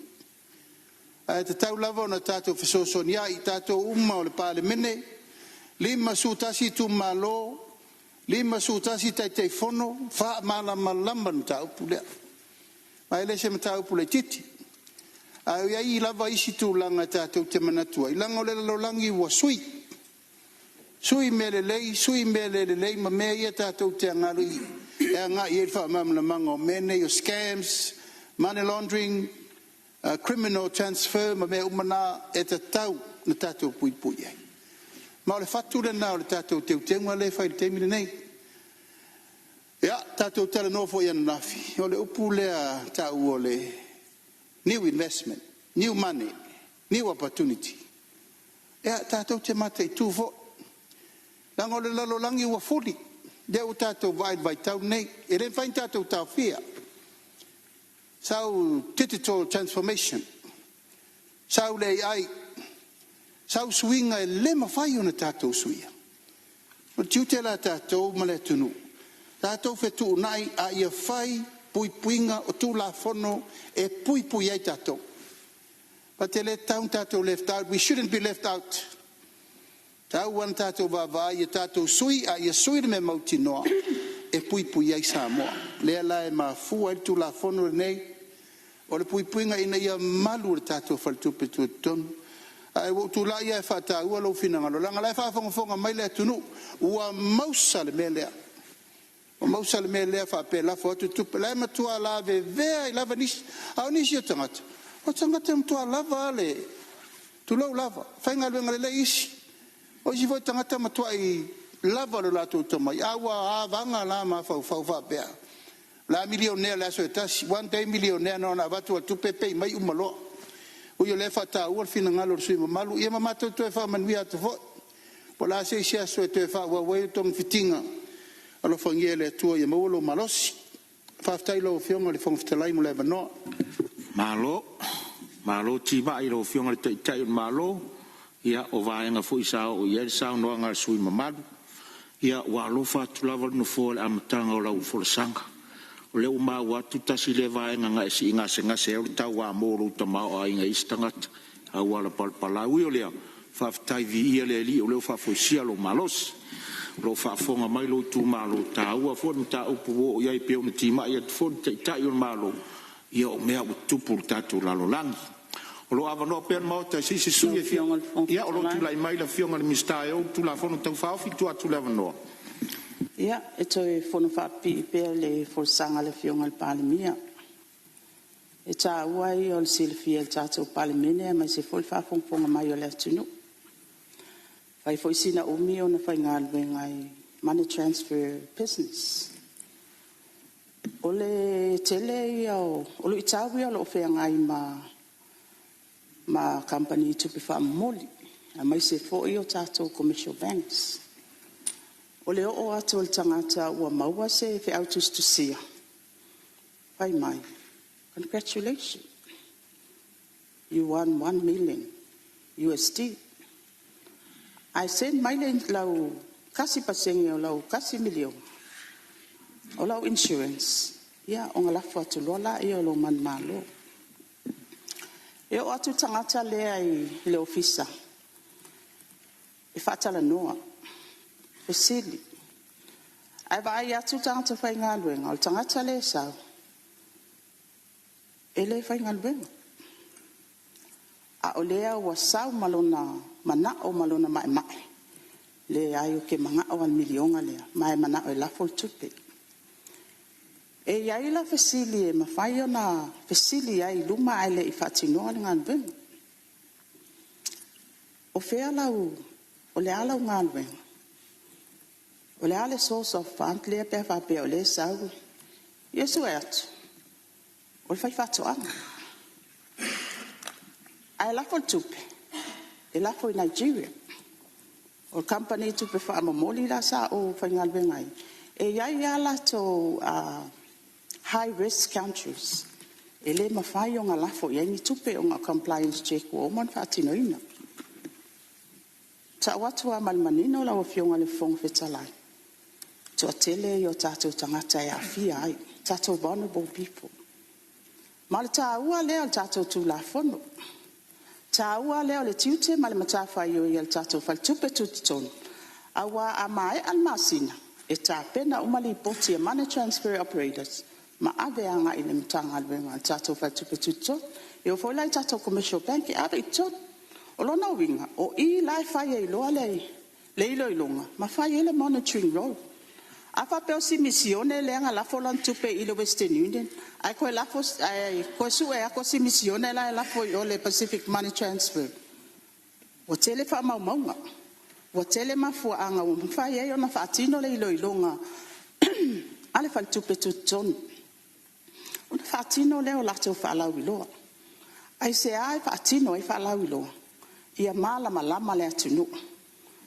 A te tau lava o na tātou whasosonia i tātou umma o le pāle mene. Lima sūtasi tu malo, lima sūtasi tai te whono, wha mana malamba na tāu pulea. Mai le se ma tāu pule titi. A iai lava isi tu langa tātou te manatua. I langa o le lolangi wa sui. Sui mele lei, ma mea ia tātou te angaru i. E anga i e wha mamla manga o mene o scams, money laundering, criminal transfer, ma mea umana e te tau na tātou pui pui ai. Ma o le whatu le nā o le tātou te utengua le whai le teimile nei. Ia, tātou tala nofo i ananafi. O le upu lea tāu o le new investment, new money, new opportunity. Ia, tātou te mata i tūfo. Lango le lalo langi ua fuli. De o tātou vai tau nei. E ren whain tātou tau fia. Sau digital transformation. Sau le ai. Sau suinga e lema whai ona tātou suia. O tiute la tātou ma le tunu. Tātou whetu nai a ia whai pui puinga o tū la whono e pui pui ai tātou. But te le taun tātou left out. We shouldn't be left out. Tau wan tātou wawai e tātou sui a ia sui me mauti noa e pui pui ai Samoa. Lea la e maa fua i tu la whono nei o le pui puinga ina ia malu le tātou whaltupe tu tonu. Ai wo tu la ia e whata ua lo finanga lo langa lai whafonga mai lea tunu ua mausa le mea lea. O mausa le mea lea whape la whatu tupe lai matua la ve vea i lava nisi. Au nisi o tangata. O tangata matua lava le. Tu lau lava. Whainga luenga le isi. O si voi tangata matua i lava lo lato utamai. Awa a vanga la ma fau whapea. La milionea la so etasi. One day milionea no na watu al tupepe mai umaloa. Uyo le whata ua fina ngalo sui mamalu. Ia mamata tu e wha manuia atu fo. Po la se sia so e tu e wha ua wei tong fitinga. Alo whangia le atua ia maulo malosi. Whaftai lo fionga le whangfitalai mo le vanoa. Malo tiba i lo fionga le taitai o malo. Ia o vaenga fu isa o ia sa no nga sui mamalu. Ia wa lo fa tu lava no fo le amatanga o la fo sanga. O le uma wa tu tasi le vaenga nga si nga se o ta wa mo lo ta ma o inga istangat. A wa la palpala wi o le fa tai vi ia le li o le fa fo sia lo malos. Lo fa fonga mai lo tu malo ta wa fo ta o pu o ia pe o tima ia fo ta o malo. Ia o mea o tu pu ta tu la lo langi. O lo avano per mota si sui ia o lo tu lai mai la fionga le mistai o tu la fono tau fa fi tu atu le avano ia e toi fono fa pi pe le forsanga le fionga le palemia e ta uai o le silfia le tatou palemene mai se foi fa fonga mai o le atunu fai foi sina umi o na fai ngalwe ngai money transfer business o le tele ia o lo itawi o lo fea ngai ma company to be fa moli mai se fo io tato commercial banks o le o ato le tangata ua maua se fe autos to see pai mai congratulations you won $1 million USD I send my lau kasi pasengi o lau kasi million o lau insurance ia o ngalafu atu lola ia lo man malo e o atu tangata lea i le ofisa e whatala noa e sili ai vai atu tangata whai ngā luenga o tangata le sau e le whai ngā luenga a o lea ua sau malona mana o malona mai le ai o ke manga o al milionga lea mai mana o e lafo tupe e iai la fesili e mawhai o na fesili ai luma ai le i whatinoa le ngā luenga o fea lau, o le ala ngā luenga. O le ale source of fund lea pia whapea o le sau. Iesu e atu. O le whai whatoanga. Ai lafo tupe. E lafo I Nigeria. O company tupe whaamamoli la sa o whai ngā luenga ai. E iai ala to high risk countries. E le mawhai o ngā lafo iai ni tupe o ngā compliance check o man whaatino ina. Ta watua malmanino la o fionga le fong fetalai. To tele yo tato tangata ya fia ai. Tato vulnerable people. Male ta ua leo tato tu la fono. Ta ua leo le tiute male matafa yo yel tato fal tupe tutton. Awa amae almasina. E ta pena umali poti e money transfer operators. Ma ave anga I le mtanga alwenga tato fal tupe tutton. E o foilai tato commercial bank e ave iton. O lona winga, o I lai whaia I loa le ilo ilonga, ma whaia le monitoring role. A whapeo si misione le anga lafo lan tupe I le Western Union, ai koe lafo, koe su e ako si misione la lafo I o le Pacific Money Transfer. O tele wha maunga, o tele mafua anga, o mwhaia I ona whaatino le ilo ilonga, ale whal tupe tutonu. Ona whaatino leo lato whaalau iloa. Ai se ai whaatino ai whaalau iloa. Ia malama le atunu.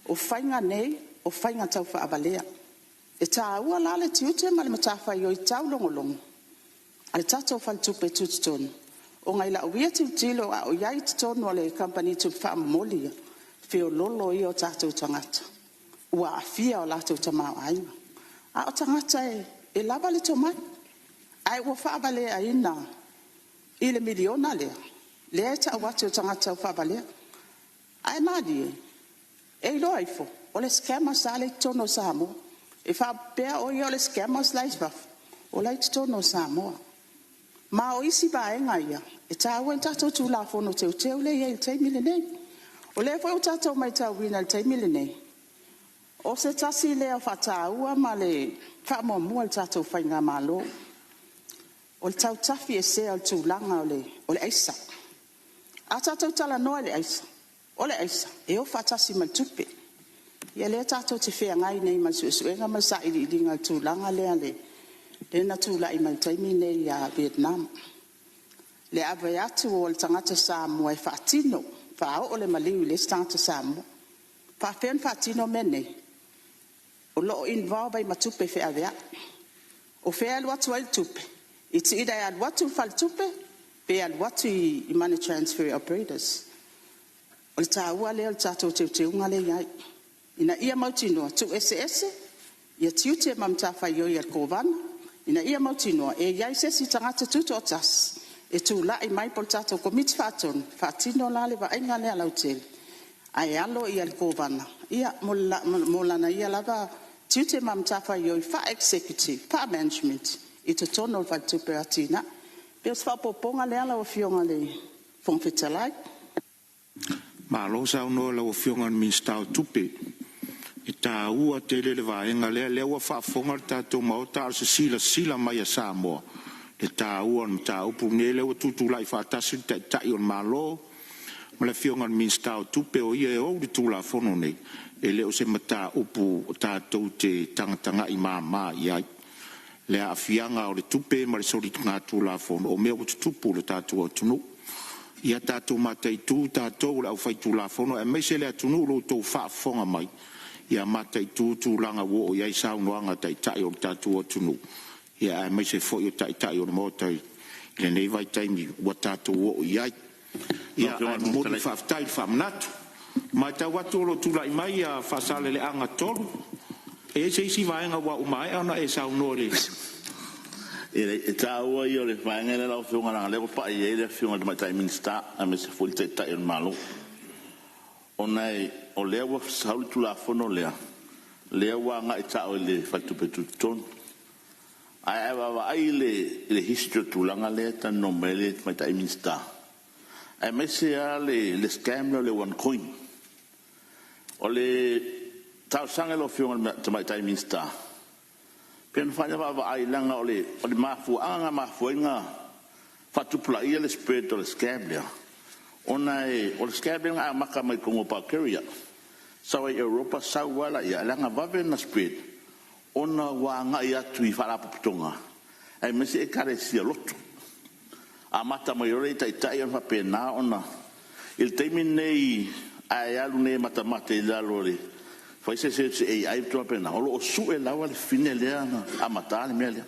O whainga nei, o whainga tau whaabalea. E tā ua la le tiute ma le matawha I o I tau longolongo. Ale tatou whal tupe tututonu. O ngai la uia tiutilo a o iai tutonu o le company tu whaamolia. Whio lolo I o tatou tangata. Ua a fia o latou tamau ainga. A o tangata e lava le tomai. Ai ua whaabalea ina I le miliona lea. Lea ta watu o tangata o whaabalea. Ai madi e lo aifo o le scammers ale tono Samoa e fa pea o le scammers lai fa o lai tono Samoa ma o isi ba enga ia e ta wen tato tu la fono te le ye te milene o le fo tato mai ta wina te milene o se tasi le o fata ua ma le fa mo mo tato fa nga malo o tau tafi e se al tu langa o le aisa a tato tala no le aisa Ole aisa, e o fatasi mal tupe. Ia le tato te whea ngai nei mal suesuenga mal sa I ringa tūlanga lea le. Le na tūla I mal taimi nei a Vietnam. Le awe atu o le tangata Samoa e whaatino. Whao o le maliu le tangata Samoa. Whawhen whaatino mene. O loo involve ai matupe whea wea. O whea luatu ai tupe. I te ida e aluatu whal tupe. Pe aluatu I money transfer operators. O le tāua leo le tātou teuteunga le iai. Ina ia mautinoa tu ese, ia tiute mamtawhai o ia kovana. Ina ia mautinoa e iai sesi tangata tuto o tas. E tu la I mai pol tātou komiti whaatonu. Whaatino la le wa ainga lea lautele. Ai alo ia le kovana. Ia molana ia lava tiute mamtawhai o I wha executive, wha management. I to tono wha tupe atina. Peos whapoponga lea la o fionga le fongwhetalai. Malo sa no la o fionga minstau tupe. I tā ua te le vaenga le ua whaafonga tātou maota se sila mai a Samoa. Le tā ua na tā upu ne le ua tutulai whaatasi tai on malo. Ma le fionga minstau tupe o ia e o di tula fono nei. E leo se mata upu tātou te tangatanga I māma iai. Le a fianga o le tupe ma le sori ngā tula fono. O mea utu tupu le tātou o tunu. Ia tātou matai tū tātou le au whai tū la fono e mai se le atunu lo tō whaafonga mai ia matai tū langa wo o iai saunoanga tai tai o tātou atunu ia mai se fo o tai o motai le nei vai taimi wa tātou wo o iai ia mo le whaftai whamnatu mai tau watu lo tū lai mai a whasale le anga tolu e se isi vaenga wa umai ana e saunoa le e tāua I o le whaenga le lau whiunga ranga leo pa I e le whiunga le mai minsta a me se fuli te tai on malo. O nei o lea wa sauli tu la fono lea. Lea wa nga I tāo le whatupe tuton. Ai wa ai le history tu langa lea ta no mele mai minsta. Ai me se a le scam le OneCoin. O le tāo sanga lo whiunga le mai minsta. Pen fanya va ai langa ole mafu anga mafu inga fatupla ia le spread o le scam lea ona o le scabbing a maka mai kongo pa carrier sawa Europa sawala ia langa vave na speed ona wa nga ia tui fala putonga ai mesi e kare sia lotu a mata mai ore tai on fa pena ona il temi nei ai alu nei mata la lori fa se ai to pena o su e la wale fine le ana a mata le mele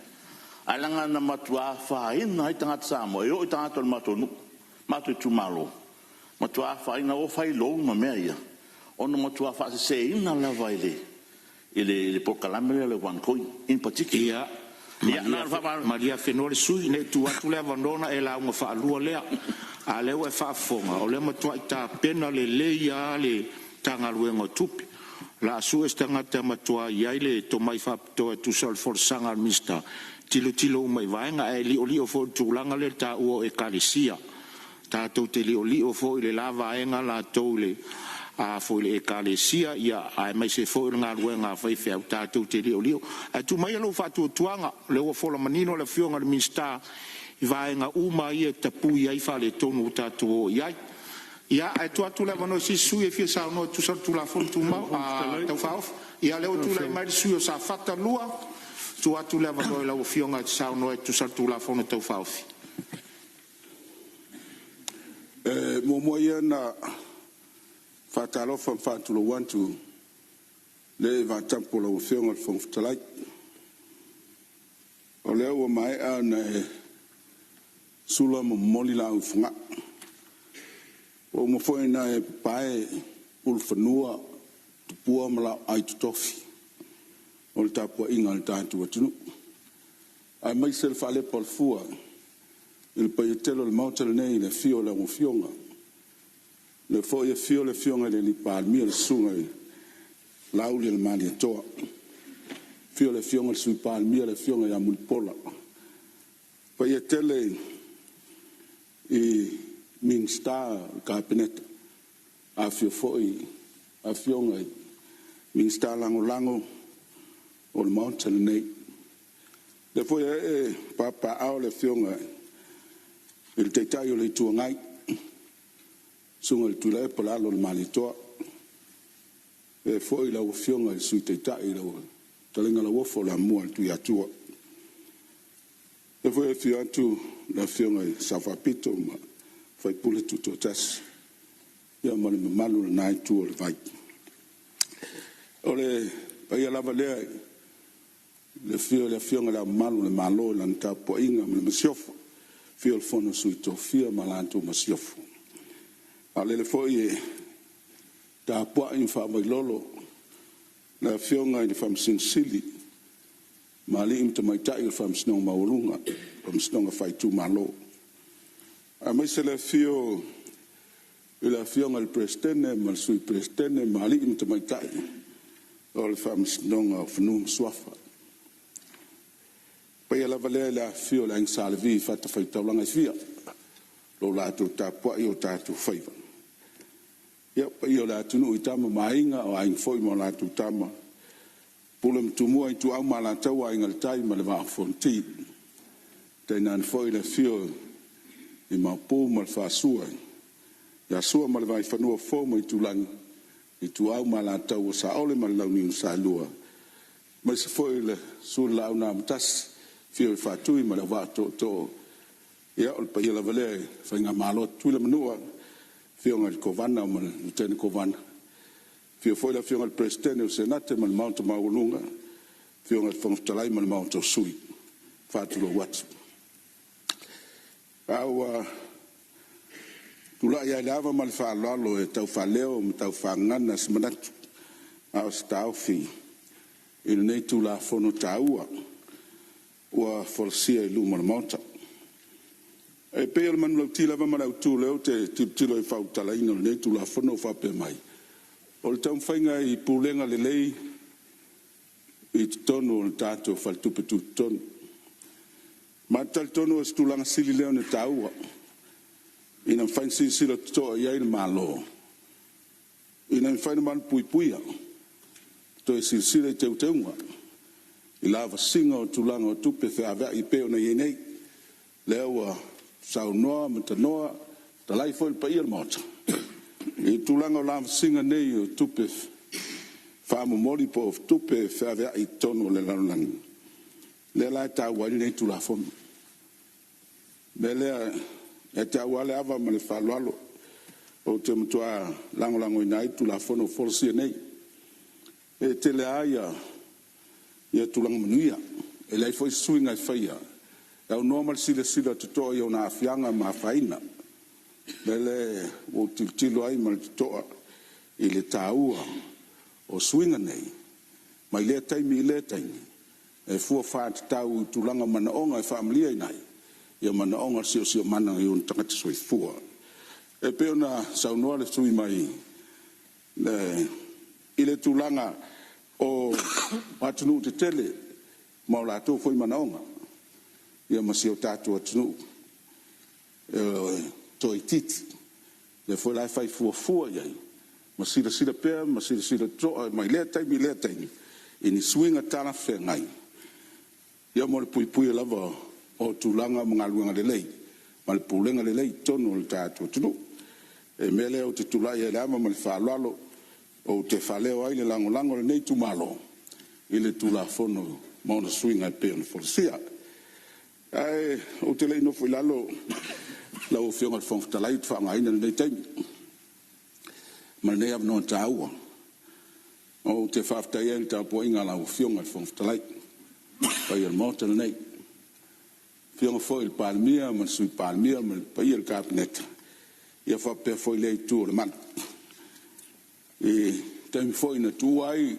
alanga na matua fa ina ai tanga samo e o tanga to matonu matu tu malo matua fa ina o fa lo ma meia ono matua fa se ina la vaile ele pokalame le one coin in particular ia na fa Maria Fenore sui ne tu atu le vandona e la uma fa lua le a le e fa fonga o le matua ta pena le ia le tanga luengo tupi la su estanga te matua ia le to mai fa to tu sol for sanga mista tilo mai vaenga e li o fo tulanga le ta o e kalisia ta to te li o fo le lava enga la to le a fo le kalisia ia ai mai se fo nga ruenga fa fe ta to te li o a tu mai lo fa tu tuanga le o fo la manino le fionga le mista vaenga uma ia tapu ia fa le tonu ta to ia ia ai tu le vano si su e fi sa no tu sa tu la fo tu ma a ta fa ia le o tu le mai su sa fata lua tu atu le vano la o fionga sa no tu sa tu la fo no ta fa mo ia na fatalo from fatulo want to le va tampo lo fionga from talai o le o mai ana sula mo moli la ufunga o mo foi na pai ul fanua tu pua mala ai tu tofi o le tapo inga le tatu atunu ai mai sel fale por fua il paietelo le mountain nei le fio la mo fionga le foi e fio le fionga le li palmi le sunga lauli le mali toa fio le fionga sui palmi le fionga ya mulpola paietele i Mingstar cabinet a fio foi a fionga Mingstar lango o le mountain nei le foi e papa ao le fionga il te taio le tuangai sunga le tula e palalo le malitoa e foi la o fionga sui te tai la talinga la wofo la mua tu ya tua e foi fio atu la fionga safapito ma fai pule tuto tas ia mani malu na nai tu le vai ole pai la vale le fionga la malu le malo la nta po inga me msiofu fio il fono sui to fio malanto msiofu ale le foi ta po in fa mai lolo la fionga in fam sinsili mali im to mai ta il fam sno maulunga fam sno fai tu malo a mai se le fio la fionga il prestene mal sui prestene mali im to mai ta o le fam sno fnum swafa poi la vale la fio la in salvi fatta fai taulanga fia lo la tu ta po io ta tu fai io la tunu itama mainga o ai foi mo la tu tama pulum tumu ai tu au mala tau ai ngal tai ma le va fonti te nan foi la fio i ma po mal fa sua ya sua mal vai fa no fo mo tu lang i tu au mala tau sa ole mal la ni sa lua ma se foi le su la una mtas fio fa tu i ma le va to ya ol pa la vale fa nga malo tu le menua fio ngal kovana mal ten kovana fio foi la fio ngal presidente o senate mal mount maulunga fio ngal fong talai mal mount sui fatu lo wat awa tula ya lava mal fa lalo e tau fa leo tau fa ngana smanat a stau fi il nei tu la fono taua wa forsia lu mal mount e pe il man lo tila va mana tu leo te tilo e fa tala ino ne tu la fono fa pe mai o le fainga i pulenga le lei i tono o tato fa tu pe tu ton ma tal tono stu lang sili leo ne taua ina fain si sila to ia il malo ina fain man pui puia to e sila te utenga i lava singa o tu lang o tu pe fa ava i pe ona yenei leo sau noa mata noa talai foi pa ia mota e tulanga la singa nei o tupe fa mo moli po tupe fa ve I tono le lang le la ta wali nei tu la fom bele e ta wale ava ma le fa lalo o te mtua lango inai tu la fono forsi nei e te le aia ia tulang manuia e lei foi suinga faia e o normal sila tuto ia na afianga ma faina bele o tilo ai ma tutoa i le taua o suinga nei mai le taimi e fua fat tau tulanga manaonga e familia inai ia manaonga sio mana i un tangata soi fua e peona saunoa le sui mai le ile tulanga o atunu te tele ma la to foi manaonga ia masio tatu atunu toi tit le foi la fai fua ia masira pe masira tro mai le tai ini swinga tala fe ngai ia mo pui lava o tulanga mangaluanga le lei mal pulenga le lei tono le tatu tunu e mele o te tulai e lama mal falalo o te faleo ai le lango le nei tumalo ile tula fono mo na swinga pe on forsia ai o te lei no foi lalo la o fionga fong talai fa ngai na nei tai ma nei av no taua o te fafta ia ta poinga la o fionga fong talai pa ia mota nei fionga foi il palmia ma sui palmia ma pa ia cabinet ia fa pe foi lei tu le man e tem foi na tu ai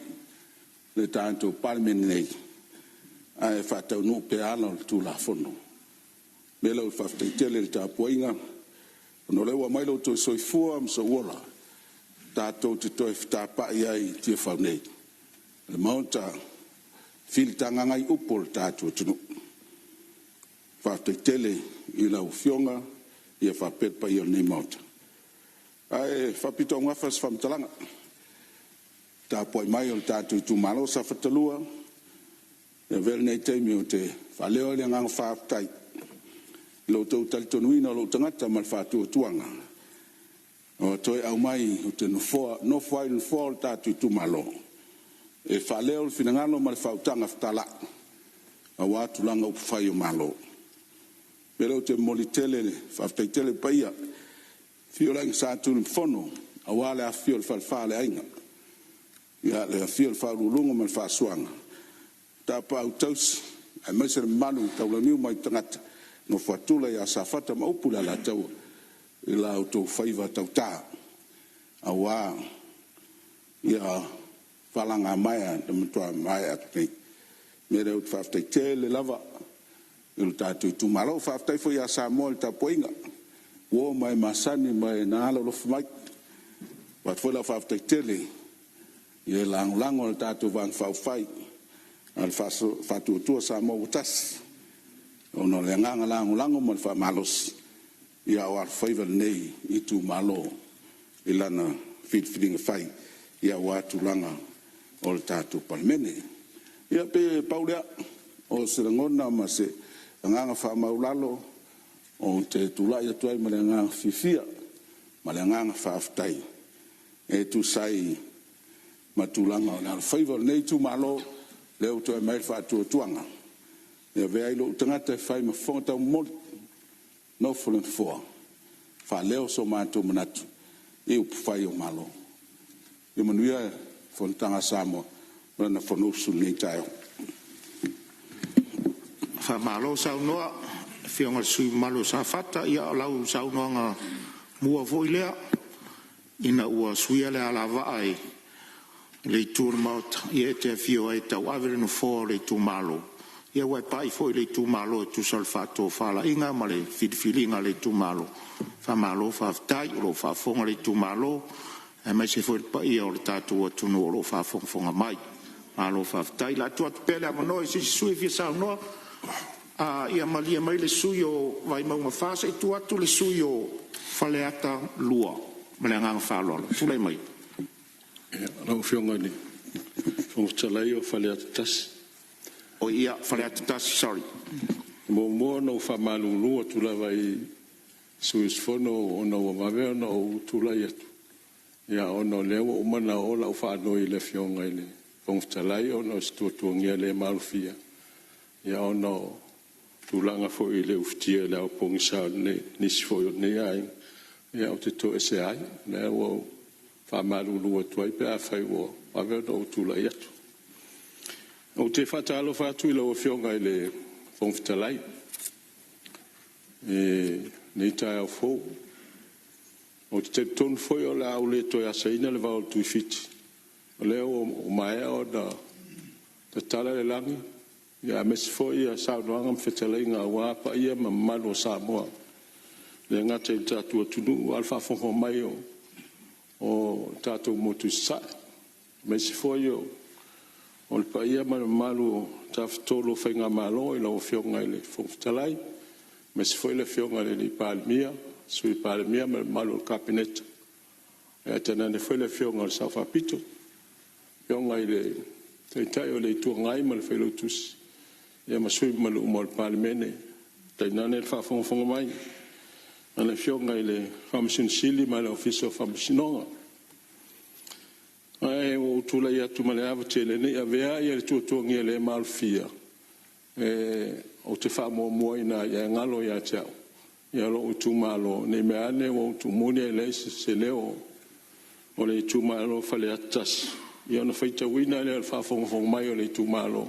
le tanto palmen nei ai fa tau no pe ala tu la fono melo fa tele ta poinga no le wa mai lo to soi fua am so wala ta to te ta pa ai ti fa nei le monta fil tanga ngai upol ta tu fa tele I la fionga ia fa pet pa ia nei monta ai fa pito nga fa fam talanga ta poi mai o ta tu malo sa fatalua e vel nei te mi o te fa leo le ngang fa tai lo to tal tonuina lo tangata mal fa tu tuanga o toi au mai o te no fo ta tu malo e fa leo finangalo mal fa utanga ftala a watu langa u fa yo malo pero te molitele fa tele paia fiola in sa tu fono a wala a fiol fa le ainga ia le fiol fa lungo mal fa suanga ta pa utos ai mai ser malu ta la niu mai tangata no fatula ia sa fata ma upula la tau ila auto faiva tau ta awa ia falanga mai de mtua mai akni mere ut fa tele lava il tatu tu malo fa foi ia sa mol ta poinga wo mai masani mai na lo mai wat foi la fa tele ia lango il tatu van fa fai al fa tu sa mo utas ono le nganga lango mo fa malos ia war favor nei I tu malo ilana feeding fai ia wa tu langa ol tatu palmene ia pe paulia o se ngona ma se nganga fa maulalo o te tula ia tu ai malanga fifia malanga fa aftai e tu sai matulanga na favor nei tu malo le to mai fa tu tuanga e vei lo tangata fai ma fonta mo no fulen for fa leo so manto manatu e u fai o malo e manuia fontanga samo na fonu su nei tai fa malo sa no fionga sui malo sa fata ia lau sa no nga mua voilea ina ua suia le ala vai le tur maut ia te fio ai tau avere no fo le tu malo ia wai pai foi le tu malo tu salfato fala inga male feelinga le tu malo fa malo fa tai lo fa fonga le tu malo e mai se foi pai o tatu tu no lo fa fonga mai malo fa tai la tu pele a noi si sui fi sa no a ia malia mai le suio vai ma fase tu atu le suio faleata lua malanga fa lo tu le mai Rau fionga ni. Fionga talai o faleata tas. O ia faleata tas, sorry. Mo no fa malulu tu la vai suisfono ona ua mave ona o tulai atu ia ona lea ua umana o lau whaanoi le fionga i le fongtalai ona o situatuangia le malufia ia ona o tulanga fo i le uftia le au pongisa le nisi fo i nei ai ia o te to ese ai lea ua whamarulu atu ai pe a whai ua mave ona o tulai atu o te whatalo whatu i lau fionga i le fongtalai nei tai au fo o te ton foi o la au le to ya saina le va o tu fit o le o mai o da te tala le langi ya mes foi ya sa no ngam fetele nga wa pa ia ma malo sa mo le nga te tu tu alfa fo mai o tato motu sa mes foi o le pa ia ma malo taftolo fenga malo i lo fionga le fo talai mes foi le fionga le palmia sui palmia ma malo cabinet e tena ne foi le fionga le safa pito fionga ile tai o le tu ngai ma le felo tus e ma sui ma lo mal palmene tena ne fa fon mai ana fionga ile famsin sili ma le office of famsinonga ai o tu la ya tu ma le avtele ne avea ia le tu ngi le malfia o te wha mo ina ia ngalo ia tau ia lo utu malo ne me ane o utu muni ele se leo o le utu malo fale atas ia no feita wina le fa fong mai o le utu malo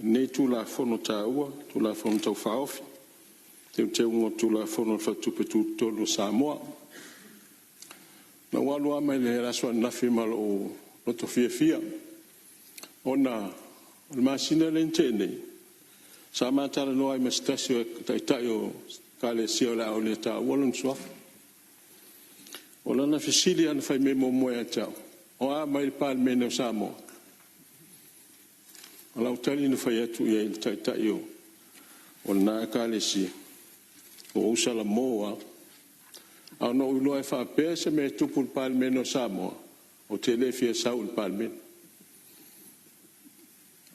ne tu la fono taua tu la fono tau faofi te un tu la fono fa tu pe tu tolo Samoa na walu ama le raso na firma o to fia ona o masina lentene sa matala no ai mestasio tai o kale sio la o le ta wolon sof ona na fisili an fai me mo moya tau o a mai pal meno samo ala utali no fai atu ia tai o ona kale si o usala moa a no ulo e fa pese me tupul pal meno samo o telefia saul pal meno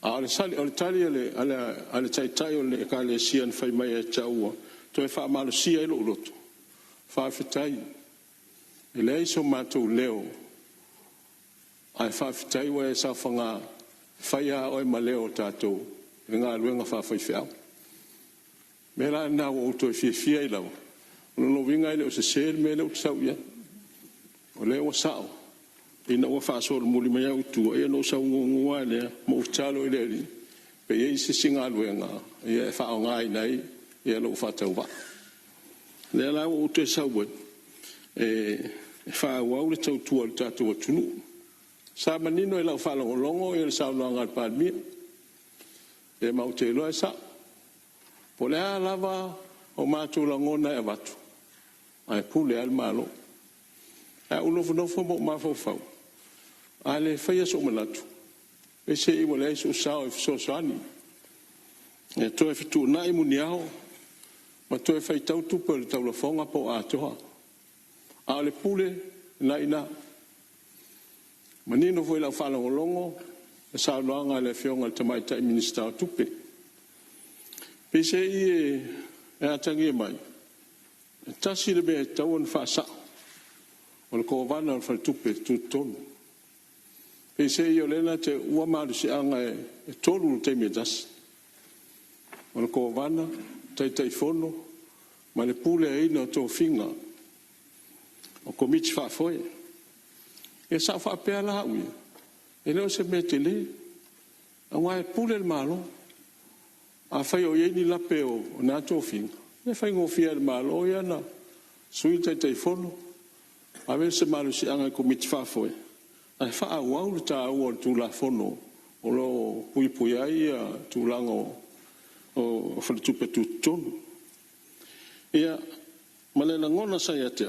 ale sali ale tali ale tai o le kale sian fai mai e tau to e fa malo sia e loto fa fitai ele so mato leo ai fa fitai wa sa fanga fai a o maleo tato nga luenga fa fai fiao mela na o to fia i lawa no vinga ile o se ser mele o sau ia o le o sao ina o fa so muli mai au tu e no sa ngua le mo talo ile pe e se singa luenga e fa ngai nei e lo fa tau va le la o te sa wo e fa wa le tau tu al tatu tunu sa manino e la fa longo e sa lo ngal pa mi e ma o te lo sa po le lava o ma tu la ngona e vatu ai pule al malo a ulo fo ma fo fa ale fa so malatu e se i wala so sa o so sani e to e fitu na i muniao ma to e fai tau tu per tau la fonga po a toha ale pule na ina manino foi la fala longo e sa loanga le fionga te mai tai minister tupe pe se i e atangi mai tasi le be tau on fa sa o ko vana fa tupe tu tonu pe se i olena te ua maru si anga e tolu te medas o ko vana tai fono ma le pule e ina to finga o komiti fa foi e sa fa pe ala ui e leo se metele a wa pule le malo a fai o yeni la pe o na to finga e fai ngo fia le malo ya na sui tai fono a ver se malu si anga komiti fa foi ai fa wa u ta o tu la fono o lo pui ai tu lango o fa tu pe tu tonu ia malena ngona sa ia te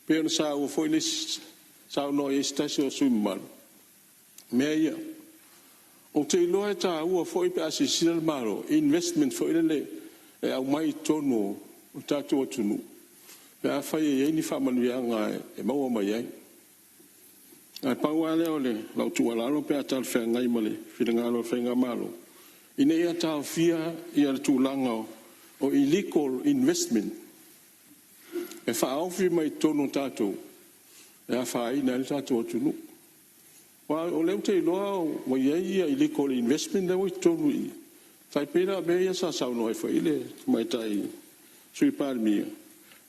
pe sa o foi lis sa no e stasio summal me ia o te loe ta o foi pe asisil maro investment foi le e au mai tonu o tatu o tunu pe a fai e ni fa manuanga e mau mai ai ai pa wale ole la tu ala lo pe atal fe ngai male filinga lo fe ngamalo ine ia ta fia ia tu langa o illegal investment e whaawhi mai tono tātou, e a whaina le tātou atunu. Wa o leo te iloa wa iei i liko le investment lewa i tonu i. Tai pera me ia sa sauno e whaile mai tai sui Palmia.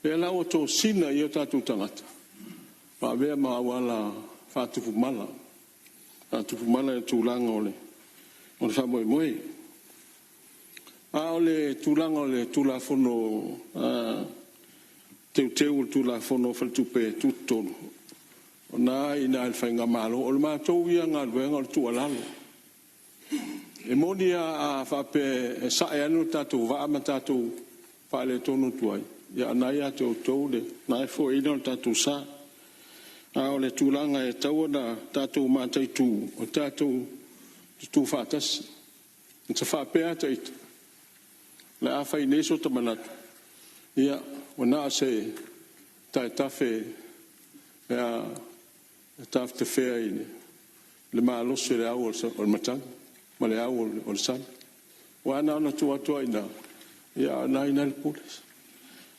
E la o tō sina i o tātou tangata. Pa vea maa wala whātupu mala. Whātupu mala e tūlanga ole. O le whamoe moe. A ole tūlanga ole tūlafono teu tūlafono whaltupe tūtonu. O nā i nā whainga mālo, o le mātou ia ngā luenga o le tualalo. E moni a whape e sae anu tātou waama tātou whaile tonu tuai. Ia anai a te o tau le, nā e fo ina o tātou sā. A o le tūlanga e taua na tātou mātai tū, o tātou tū whātasi. I ta whapea taita. Le a whai neso ta manatu. Ia, o nā se tai tawhe ea taf te whea ine. Le maa loso le au o le matanga. Ma le au o le sana. Wa ana ona tua ina. Ia ana ina le polis.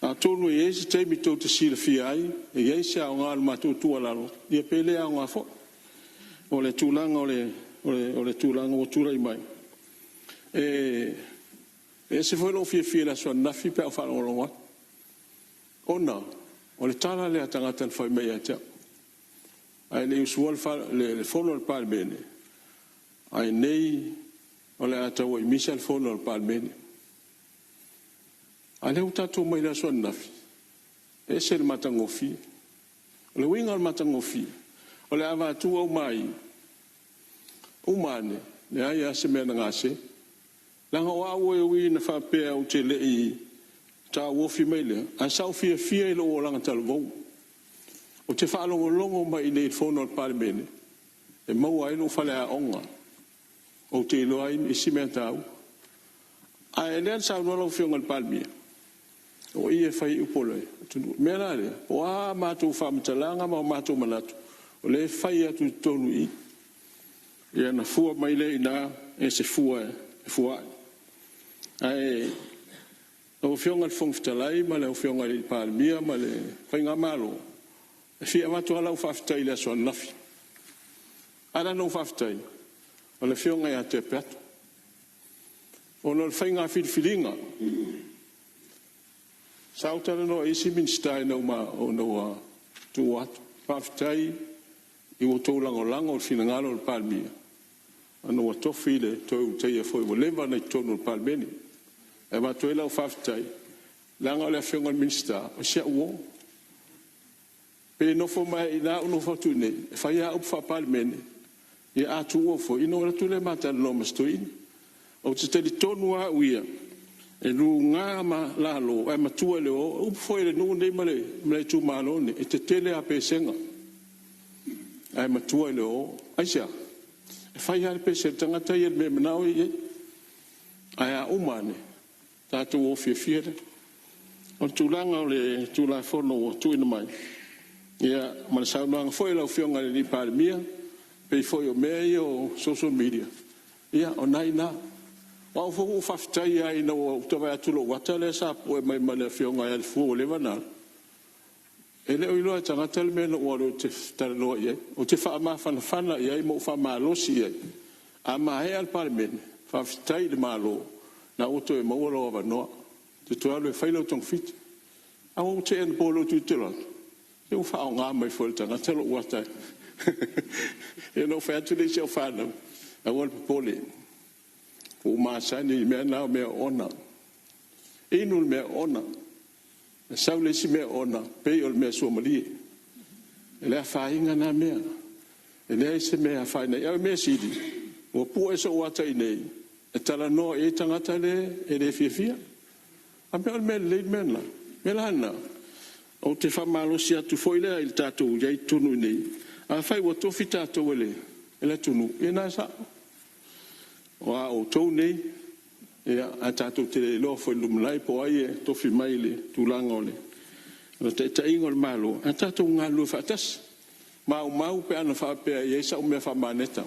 A tonu e ese teimi tau te sila fia ai. E eise au ngā le matou tua lalo. Ia pele au ngā fo. O le tūlanga o le tūlanga o tūra i mai. E se foi lo fia la sua nafi pe au whanonga. Ona. O le tala le atangata le whai mea te. Ai le usual le fono le palmene. Ai nei o le atau i misa le fono le palmene. Ai le utatou mai la sua nafi. E se le matangofi. O le winga le matangofi. O le avatu au mai. Umane. Le ai a se mea na ngase. Langa o au e ui na whapea o te le i ta wofi mai le. Ai sau fia i lo o langa talavou. O te whaalongo mai nei fono al palmene. E mau ai no whale a onga. O te ilo ai i si mea tau. A e lean sa unolo fionga al palmia. O i e whai upolo e. Mea nare. O a mātou whamatalanga ma o mātou manatu. O le whai atu tonu i. I ana fua mai le i nā. E se fua e fua. A e o fionga al fongfitalai ma le o fionga al palmia ma le whainga malo. E fia matu ala u whaftai le aso nafi. Ana no whaftai. O le fionga ia te peatu. O le whainga whiriwhiringa. Sautara no isi minstai nau ma o nau tu atu. Whaftai i o tau lango o fina ngalo o palmia. Ano wa tofi le tau teia foi o lewa nei tonu o palmeni. E matu ela u whaftai. Langa o le fionga minstai. O sia uo. Pe no fo mai ina uno fo tu ne fa ia up fa palmene ia atu o fo ino la tu le mata no mastoin o te te tonu a uia e lu nga ma la lo e ma tu le o up fo le no ne male tu malo ne e te tele a pesenga ai ma tu le o aisia e fa ia le pesen tanga tai e me na o e ai a umane ta tu o fie o tu langa le tu la fo no tu ina mai. Ia, ma sa nang foi la fionga ni palmia, pe foi o mei o social media. Ia, o nai na. Wa fo faftai ai no to va tu lo wata le sa po mai ma le fionga al fu le vanal. Ele o ilo tanga tel me no o te tar lo ye. O te fa ma fana ye mo fa ma lo si ye. A ma he al palmen, faftai le malo. Na o to e mo lo va no. Te to alo fa lo tong fit. A o te en polo tu te lo. Eu falo ngā mai whaitanga, telo wata. E no whaatu nei se o whanau. A wala pole. O māsani mea nao mea ona. Inu mea ona. E saule si mea ona. Pei o mea Somalia. E lea whainga nā mea. E lea se mea whaina. Ia mea sidi. O pua e so wata i nei. E tala noa e tangata le e le fia. A mea mea leid mea na. Mea lana. O te whamalosi atu foile il tātou iai tunu nei. A whai wa tofi tātou ele. Ele tunu. E nā sa. O a o tau nei. E a tātou te le loa foi lumlai po ai e tofi mai le tūlanga ole. O te ingo le malo. A tātou ngā lua whatas. Mau pe ana whapea i eisa o mea whamaneta.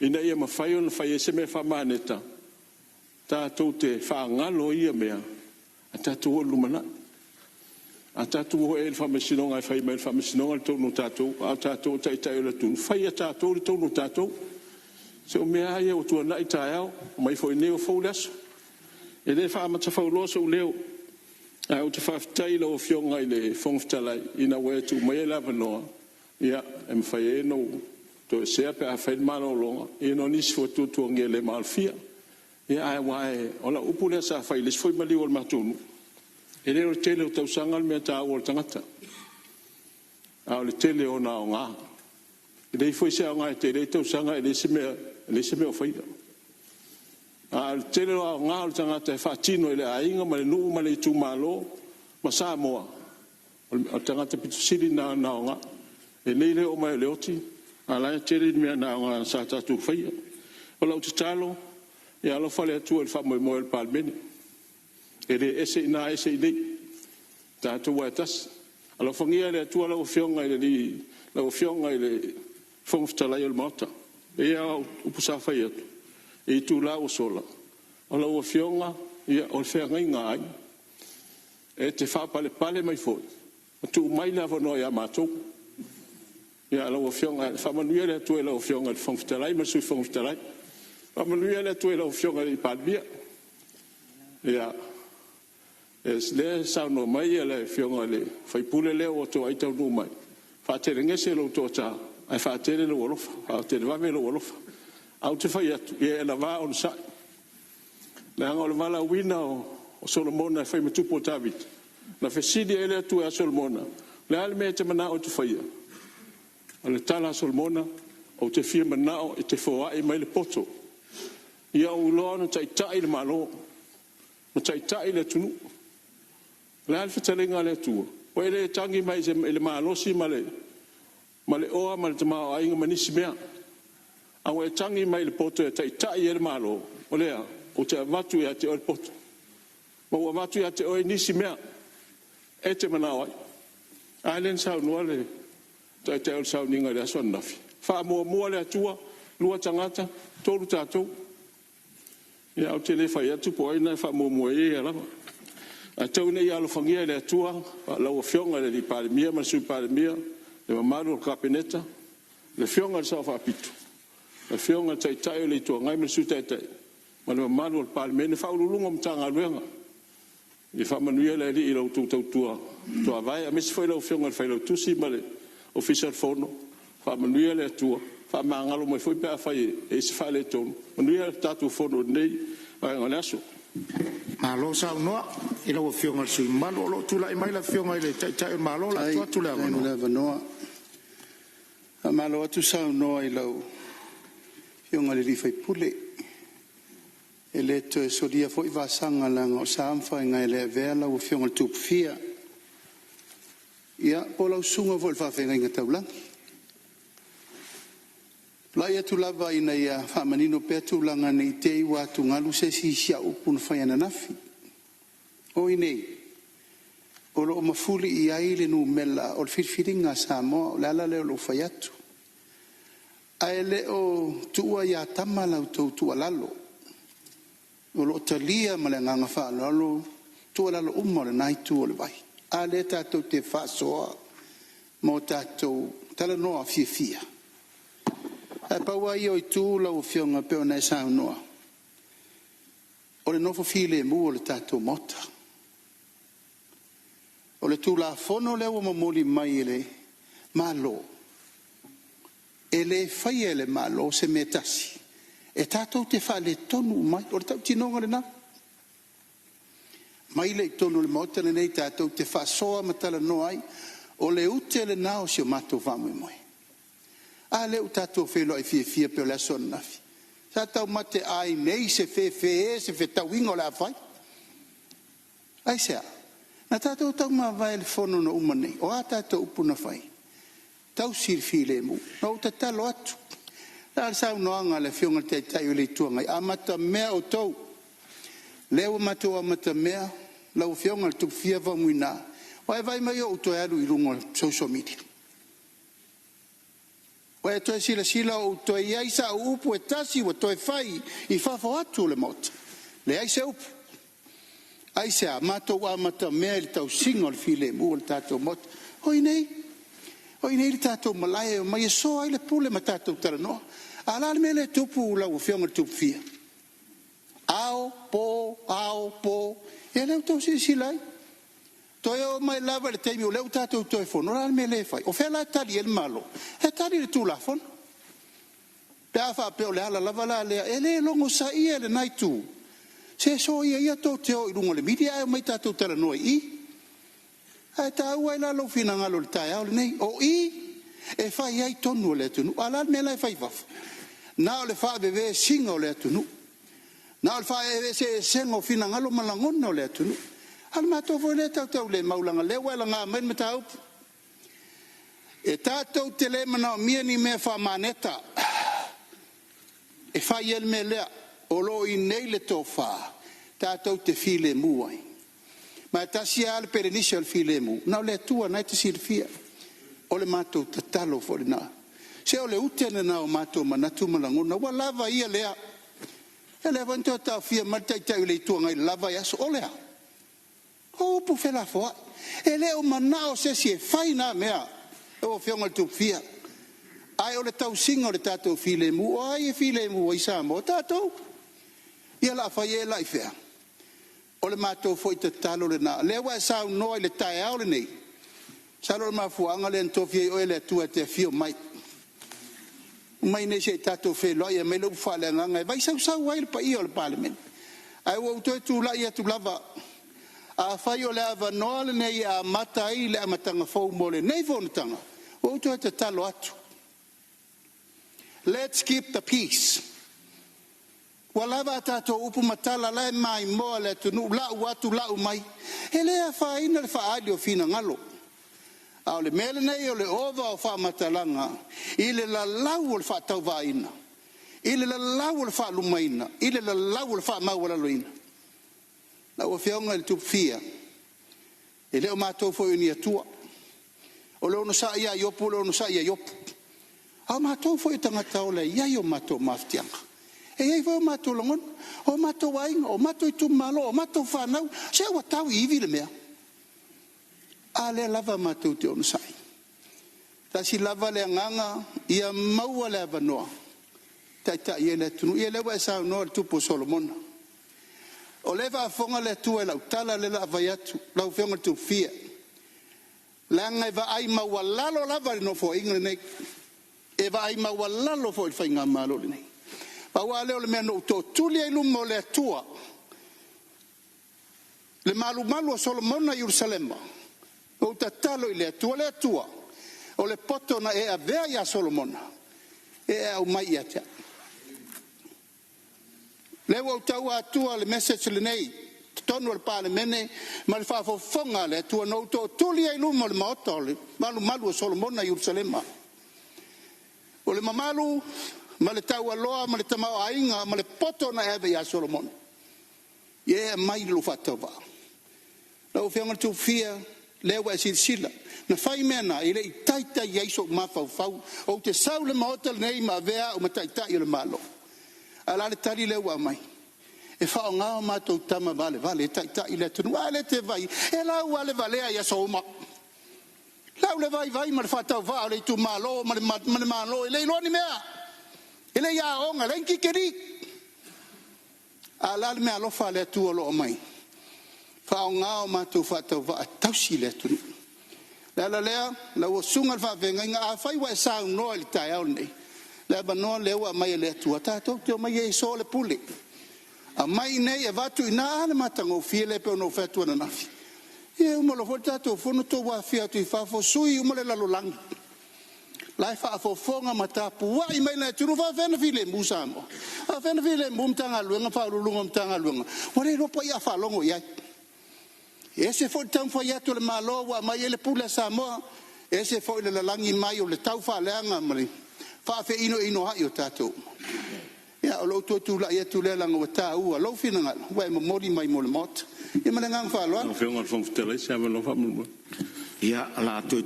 Ina ia ma whai o na whai e se mea whamaneta. Tātou te whaangalo ia mea. A tātou o lumana. a tātou e le whamasinonga e whai mai le whamasinonga le tōnu tātou, a tātou tai o le tūnu, whai a tātou le tōnu tātou, se o mea ai o tua nai tai au, mai fo i neo fau leso, e le whamata fau loa so leo, a o te whaftai la o fionga i le whongwhtalai, ina wea tu mai e lava noa, ia, e mwhai e no, to e sea pe a whai mano longa, e no nisi fo tutua nge le maalfia, ia ai wae, o la upu lea sa whai, les foi mali o le matunu, e leo tele o tausanga le mea tā o le tangata. A o le tele o nā o ngā. E lei foi se o ngā e te lei tausanga e le se mea o whaia. A le tele o ngā o le tangata e whaatino e le ainga ma le nuu ma le tū mālo ma sā moa. O tangata pitu siri nā o ngā. E lei le o mai le oti. A lai tele mea nā o ngā sā tātou whaia. O lau te talo e alo whale atua le whamoe moe le palmene. E le ese ina ese idei tātou waitas alo whangia le atua lau whionga i le lau whionga i le whongwhtalai o le mata e au upusa whai atu e i tū lau sola o lau whionga i o le whengai ngāi e te whapale pale mai fōi o tū mai la whanau i a mātou i a lau whionga whamanuia le atua i lau whionga i whongwhtalai ma sui whongwhtalai whamanuia le atua i lau whionga i palmia i a es le sa no mai ele fionga le fai pule le o to ai tau no mai fa te ngese lo to ta ai fa te le lo fa te va me lo fa au te fai e la va on sa le angol vala wina o Solomona fai me tupo David na fesidi ele tu a Solomona le alme te mana o te fai ale tala Solomona o te fia mana o te foa e mai le poto ia o lo no tai tai le malo no tai tai le tunu le alfa talenga le tua o ele tangi mai se le malosi male oa male te mao ainga manisi mea au e tangi mai le poto e tai tai e le malo o lea o te avatu e te o le poto ma o avatu e te o e nisi mea e te manao ai ailen sau nua le tai te o sau ninga le aso nafi wha mua le atua lua tangata tolu tātou ia o te le whai atu po aina wha mua e alama a tau nei alo whangia le atua, lau o whionga le li palemia, ma sui palemia, le mamaru o kapeneta, le whionga le sao whapitu. Le whionga tai tai o le tua ngai ma sui tai tai, ma le mamaru o palemene, whaurulunga mtanga aluenga. I whamanuia le li i lau tūtau tua vai, a mesi whai lau whionga le whai lau tusi ma le official fono, whamanuia le atua, whamangalo mai whai pēa whai e se whai le tonu, manuia le tātou fono nei, vai ngane aso. Malo sa noa i lo fionga sui malo lo tu lai mai la fionga ile tai malo la tu la noa malo tu sa noa i lo fionga le fai pule ele to so dia foi va sanga la ngo sam fa ngai le vela o fionga tu fia ia po lo sunga vol fa fe ngai taulang Laia tu lava ina ia whamanino petu langa nei te iwa tu ngalu se si sia upun whaiana nafi. O inei, o lo mafuli i aile nu mela o whirwhiringa sa moa o lala leo lo whaiatu. Ae leo tua ia tamala o tau tua lalo. O lo talia ma le nganga wha lalo, tua lalo umore nai tu o le vai. A le tātou te whasoa, mo tātou tala noa fia fia. E paua i o i tū lau whionga peo nei sao noa. O le nofo file mu o le tātou mota. O le tū la fono leo mamoli mai ele malo. E le whai ele malo se me tasi. E tātou te wha le tonu mai. O le tau tinonga le nā. Mai le tonu le mota le nei tātou te wha soa matala noai. O le ute le nā o si o mātou whamui moi. A leo tātou whelo ai fia peo le aso nafi. Sa tau mate ai nei se se tau ingo le awhai. Ai sea. Na tātou tau maa vai le whono na umanei. O a tātou upuna whai. Tau sir file mu. Na o ta talo atu. Na al sau noanga le whionga te tai o le tuangai. A mata mea o tau. Leo mato a mata mea. Lau whionga le tuk fia vamuina. O e vai mai o to alu i rungo social media. O e toi sila o toi aisa upu e tasi o toi fai i fafo atu le mota. Le aisa upu. ai se a mātou a mata mea le tau singa le file mu le tātou mot. Hoi nei le tātou malai o mai e so ai le pule ma tātou tara noa. A la me le tupu lau whionga le tupu fia. Ao, po, e leu tau si lai. Toi o mai lava le teimi o leu tātou toi fono, la me le fai. O whela tali e le malo, e tali le tū la fono. Pea wha peo le ala lava la lea, e le longo sa ia le nai tū. Se so ia tō te o i runga le midi, ai o mai tātou tara noi i. Ai tā ua i la lo fina ngalo le tai au le nei, o i, e whai ai tonu o le tunu, ala me lai whai wafu. Nā o le wha bebe singa o le tunu. Nā o le wha e se sengo fina ngalo malangona o le tunu. Al mātou fo le tau le maulanga le wala ngā men me tau. E tātou te le mana o mia ni mea wha maneta. E whai el me lea. O lo i nei le tō wha. Tātou te file muai. Ma tasi ale perenisi al file mu. Nau le tua nai te sir fia. O le mātou te talo fo le nā. Se o le utene na o mātou manatu malangona. Wa lava ia lea. E le vantua tau fia martai tau le tua ngai lava yaso o lea. O pu fela foa. E leo manao se si e whaina mea. E o whionga tu fia. Ai o le tau singa o le tātou file mu. O ai e file mu o isa mo tātou. Ia la whai e lai whea. O le mātou foi te talo le nā. Lewa e sao noa i le tae au le nei. Salo le mafuanga le antofia i oe le atua te fio mai. Mai nei se tātou whe loa ia mai lau whale nganga. Vai sau wai le pa i o le parliament. Ai o utoe tu la ia tu lava. A whai o le ava noa le nei a mata i le amatanga fau mo le nei whonatanga. O utoe te talo atu. Let's keep the peace. Wa lava tātou upu matala lai mai moa le tunu lau atu lau mai. He lea whaina le whaali o fina ngalo. Au le mele nei o le ova o wha matalanga. I le la lau o le wha tau vaina. I le la lau o le wha lumaina. I le la lau o le wha mawala loina. La ua whiaunga le tupu fia. E leo mātou fo ni atua. O leo no sa ia iopu, leo no sa ia iopu. Au mātou fo i tangata o le iai o mātou maftianga. E iai fo o mātou langon, o mātou wainga, o mātou i tumalo, o mātou whanau, se awa tau i iwi le mea. A le lava mātou te ono sai. Ta si lava le anganga, ia maua le avanoa. Ta ia le tunu, ia lewa e sao noa le tupo Solomona. O lewa a fonga le tua e lau tala le la avayatu, lau whionga tu fia. Langa e va ai maua lalo lava le no fo inga nei. E va ai maua lalo fo il whainga malo le nei. Pa wa leo le mea no to tuli ai lumo le tua. Le malu o Solomona Jerusalema. O ta talo i le tua. O le poto na e a vea ia Solomona. E au mai ia tia. Lewa o tau atua le message le nei. Tonu al pale mene. Ma le whafofonga le tua no to tuli ai lumo le maota. Le malu o Solomona Jerusalema. O le mamalu. Ma le tau aloa, ma le tamau ainga, ma le poto na eve ia Solomon. Ie mai lo fatava. Lau whianga tu fia, lewa e sila. Na whai mena, i le i taita i eiso mawhau fau, o te sau le maota nei ma vea o ma taita i le malo. A la le tari lewa mai. E whao ngā mātou tama vale, e taita i le tunu, a le te vai, e lau ale valea ia souma. Lau le vai, ma le whatau vaa, le tu malo, ma le malo, i le iloni mea. Ele ia onga lenki keri. Ala me alofa le tu lo mai. Fa nga o matu fa to va tausi le tu. La la o sunga fa venga nga fa wa sa no le tai au nei. La ba no le wa mai le tu ta to te mai e so le puli. A mai nei e va tu ina le matango fiele pe no fa tu na nafi. E mo lo volta to fo no to wa fia tu fa fo sui mo le la lo lang. Lai fa fo fonga matapu wa I mai na turu fa fena file musa mo a fena file mum tanga luenga fa lulunga tanga luenga wa le ropa ia fa longo ia ese fo tang fo ia to le malo wa mai le pula sa mo ese fo le langi mai o le tau fa leanga mari fa fe ino ha yo tato ya o lo tu la ia tu le langa wa ta u lo fina wa mo mori mai mo le mot ia malenga fa lo no fe ngal fo tele sa lo fa mo Ia la tu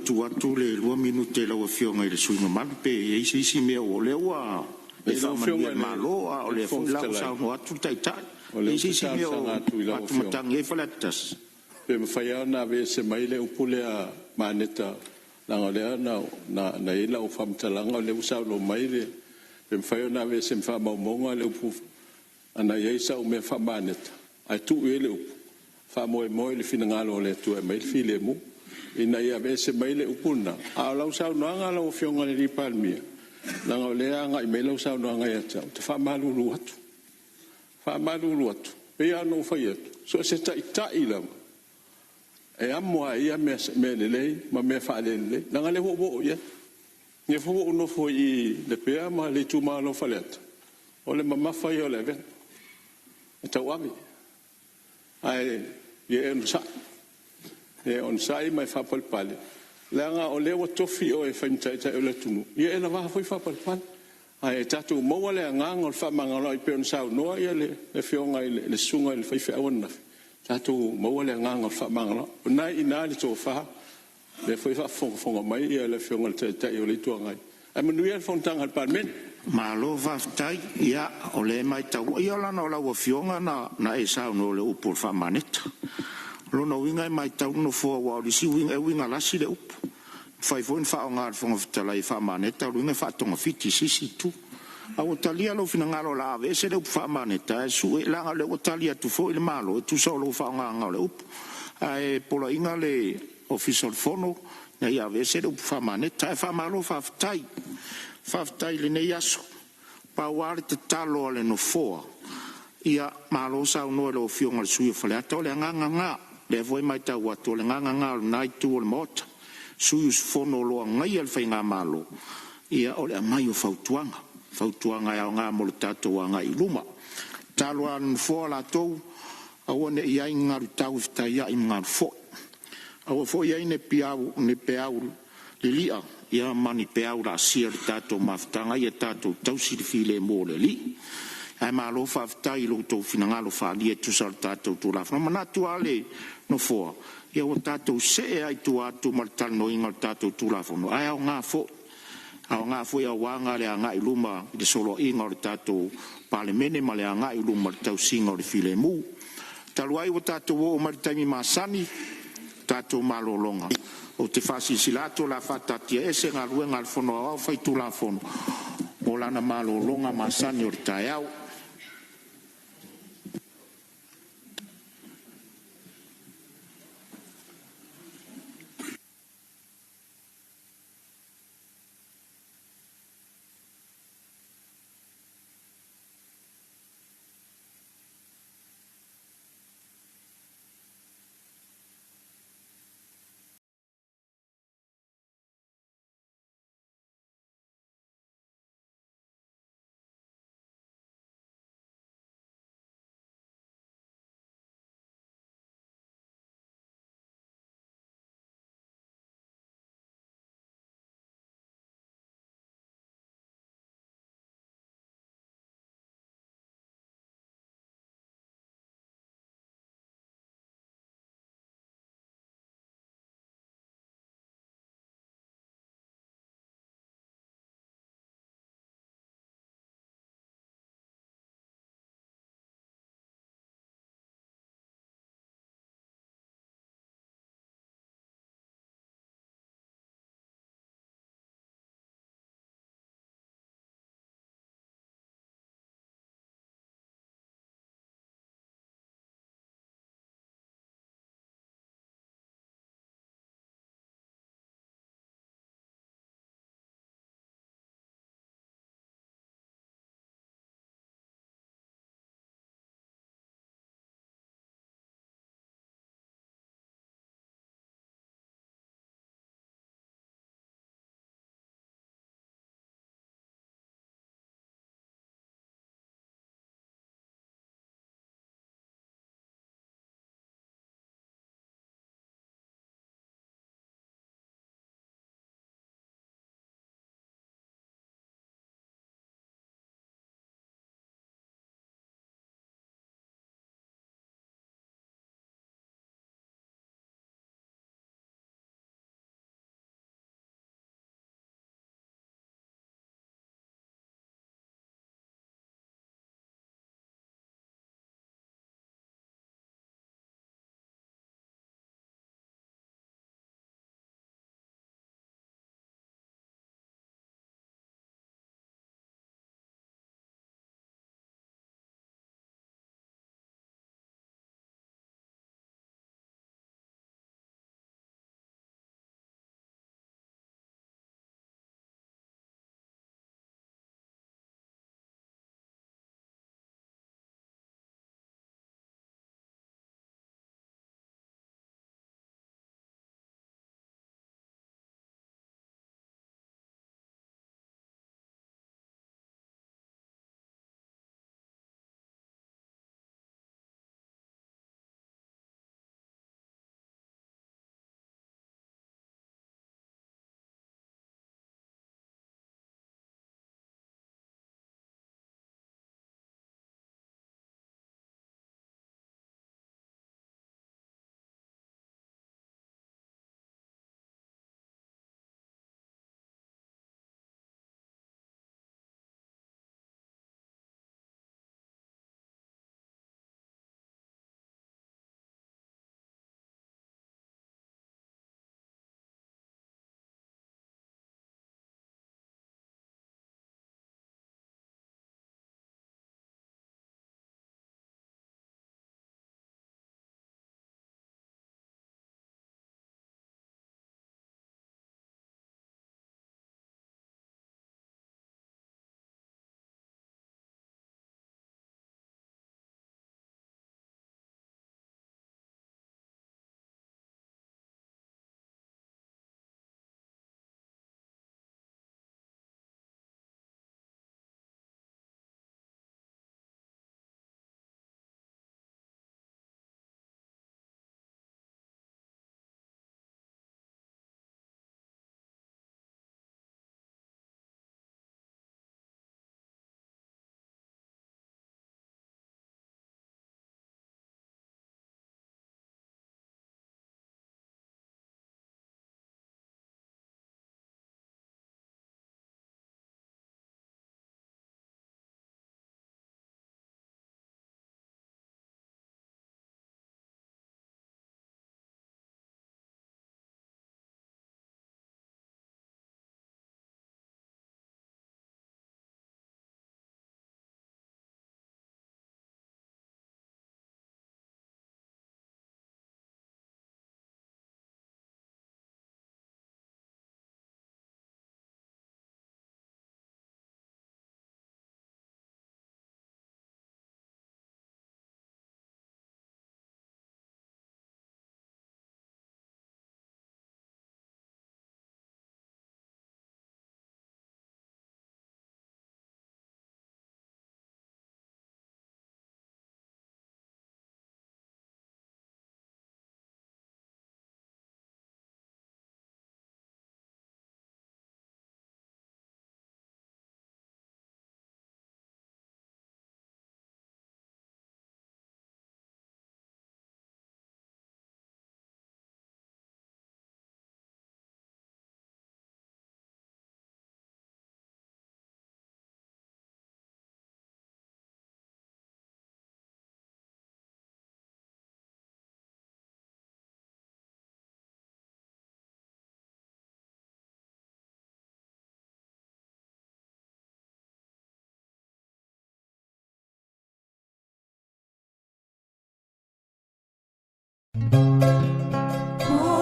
le 2 minute la o fionga i le suinga malu pe e isi mea o le wa e fa ma malo o le fo la sa no atu tai tai e si si o atu matangi e fala tas pe me fai ana ve se mai le upule a maneta langa le na ila o famtalanga le usa lo mai le pe me fai ana ve se fa monga le upu ana yeisa o me fa maneta ai tu ele upu fa mo le fina ngalo le tu e mai file mu ina ia ve se mai le upuna a la usa no anga lo fionga le palmia langa le anga i mai lo usa no anga ia te fa malulu atu pe ano fai atu so se tai la e amo ia me le ma me fa le langa le ho ia ne fo no fo i le pe ma le tu ma lo falet o le mama fa yo le ven ta wami ai ye on sai mai fa pal pal langa o le o tofi o e fa tai o le tunu ye na va fa pal pal ai tatu mo le nganga fa manga lo i pe on sa no ia le fionga le sunga le fa ona tatu mo le nganga fa manga na ina le to fa le foi fa fonga mai ia le fionga te o le tuanga ai manu ia fontanga al parmen ma lo va tai ia o le mai tau ia la no la o fionga na e sa no le upo fa maneta lo no winga mai tau no fo wa di si winga la si le upo fai foi fa nga fonga tala i fa maneta winga fa tonga fiti si tu a o talia lo fina ngalo la ve se le fa maneta su e la le o talia tu fo il malo tu solo fa nga le upo ai pola inga le official fono na ia ve se le fa maneta fa malo fa tai le nei aso pa wale te talo le no fo ia malo sa no le fionga le sui fa le ato le nga le voi mai ta watu le nga nai tu le mot sui fono lo ngai al fa nga malo ia o le mai o fautuanga ia nga mo le tato wa nga iluma talo an fo la to a one ia nga tau sta ia nga fo a fo ia ne piau lia ia mani peau la sia tato maftanga ia tato tau si file mo le li ai malo fa tai lo to finangalo fa li tu sal tato tu la fa manatu ale no fo ia o tato se ai tu atu martal no inga tato tu la fo no ai nga fo ia wanga le nga iluma de solo inga tato parlemene ma le nga iluma tau singa le file mu taluai o tato o maritami masani tato malolonga o te fasisilato la fatati ese nga ruenga al fono au fai tu la fono o lana malolonga masani o taiau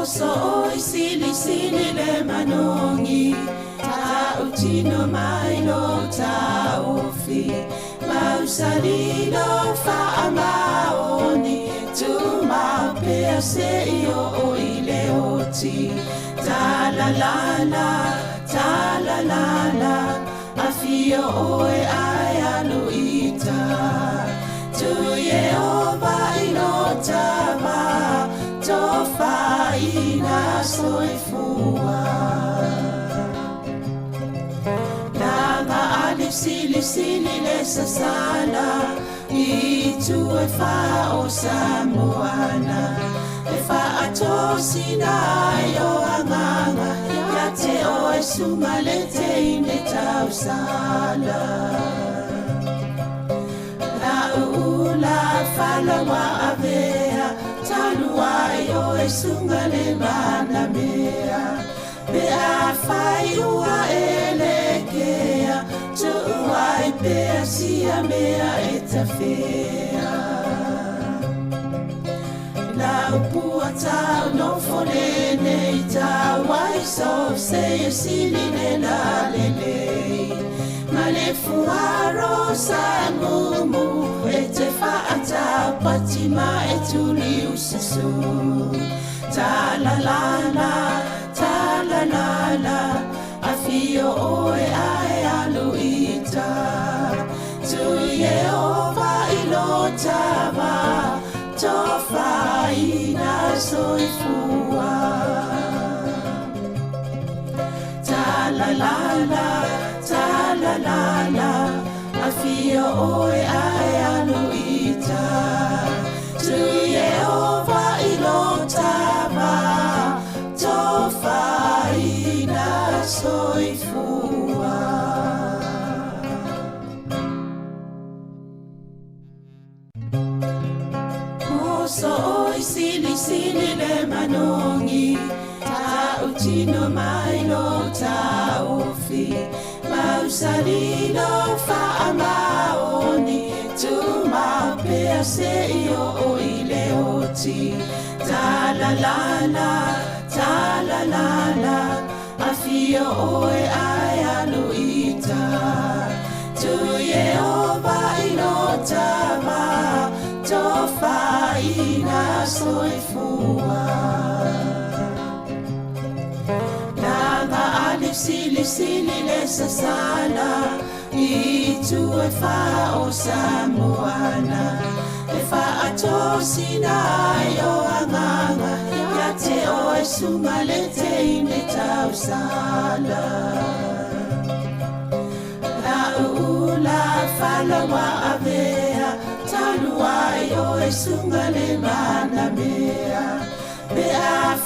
Moso oi sili sili le manongi, ta utino mai lo ta ofi, mausalilo fa amaoni, tu ma pe se io o ile oti, ta la la, afio oe ai aluita, tu Yehova ilotama, tofa ina soifua. Lama alif sili le sasana, itu e fa o samoana, e fa atosina yo anganga, ya te o e sumalete ine tausala. La ula fala wa avea, talua yo e sungale mana mea, be a fai ua elekea, tu ua e pea sia mea e tafea. La upua tau no fonene i tau ai so se e sili ne la lelei, ma le fuaro sa mumu e te whaata patima e tuli usisu. Ta la la, a fio oe ai aluita, tu Yehova ilotama, tofa ina soifua. Ta la la, a fio oe ai aluita, tu Yehova ilotama, tofa ina soifua. Moso oi sili le manongi, ta utino mai lo ta ofi, mausalilo fa amaoni, tu ma pe se io o ile oti, ta la la, a fio oe ai aluita, tu Yehova ilotama, tofa ina soifua. Lama alif sili le sasana, itu e fa o samoana, e fa atosina yo anganga, ya te o e sumalete ine tausala. La ula fala wa avea, talua yo e sungale mana mea, be a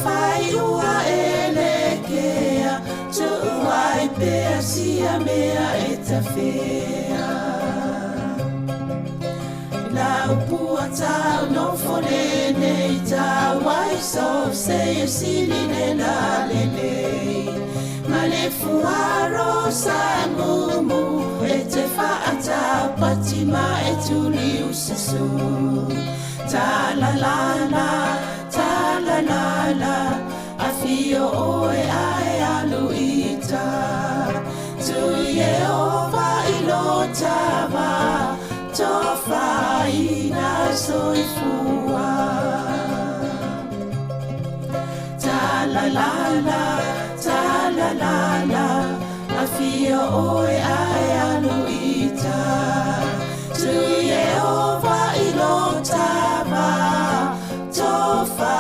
fai ua elekea, tu ua e pea sia mea e tafea. La upua tau no fonene i tau ai so se e sili ne la lelei, ma le fuaro sa mumu e te whaata patima e tuli usisu. Ta la la, a fio oe ai aluita, tu Yehova ilotama, tofa ina soifua. Ta la la, a fio oe ai aluita, tu Yehova ilotama, tofa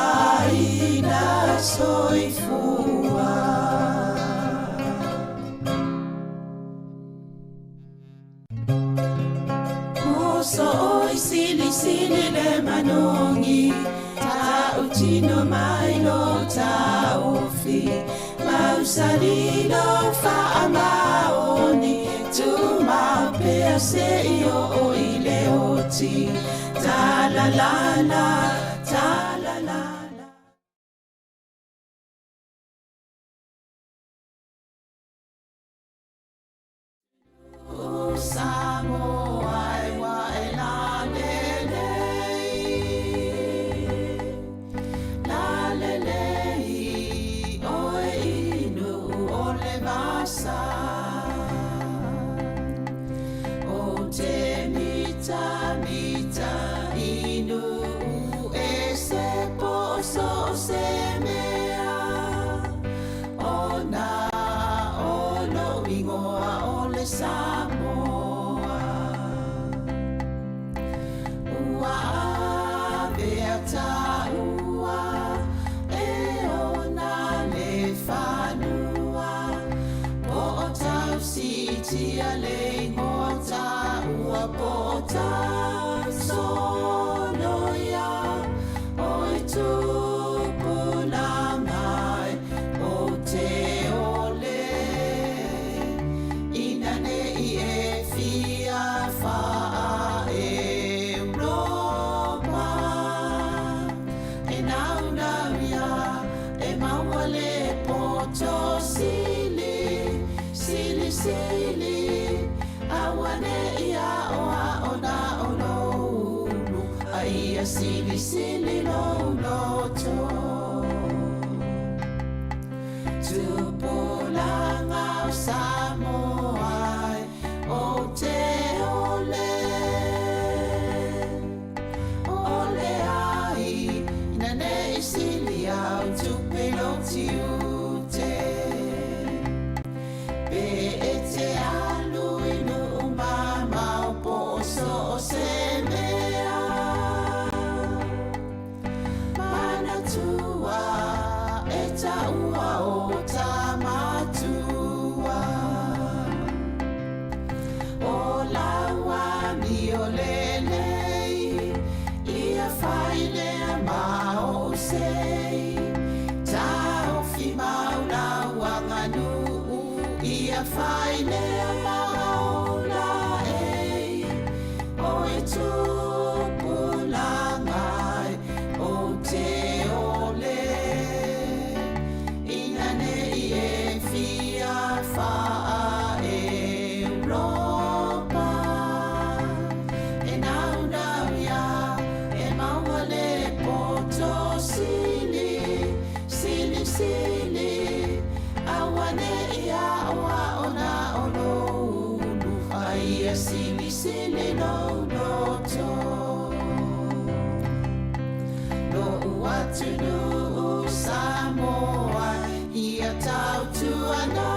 ina soifua. Moso oi sili le manongi, ta utino mai lo ta ofi, mausalilo fa amaoni, tu ma pe se io o ile oti, ta la la. La ingoa o le Samoa. Ua ave ata ua e ona le whanua. Po o tau siti a le ingoa ta ua po o tau sono ia. O i tupuna mai o te ole. Ina ne i e fia wha Europa. E nau nau ia e maua le poto sili. Sili sili. Awane ia o a ona o no ulu. A ia sili sili no loto. Tupulanga o Samoa o te ole. Ole ai, ina ne i sili au tupelo ti ute. Pe e te alu inu umama o poso o se mea. Mana tua e taua o tamatua. O laua mi o lelei, ia whaile a mao sei. Tau fi mauna wanganu, ia whaile a mauna ei. O e tupulangai o te ole. Ina ne i e fia wha Europa. E nau nau ia e maua le poto sili. Sili sili. Awane ia oa ona o no ulu. Aia sili sili no loto. No uatu nu Samoa ia tau tuana.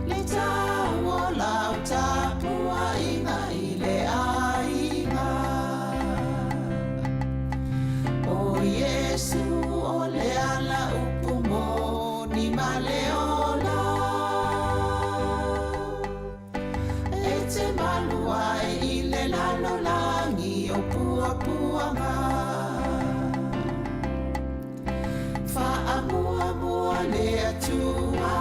Le tau o lau tapua inga i le ainga. O Yesu o le ala upumo ni maleola. E te maluai i le lalo langi o pua puanga. Whaamua mua le atua.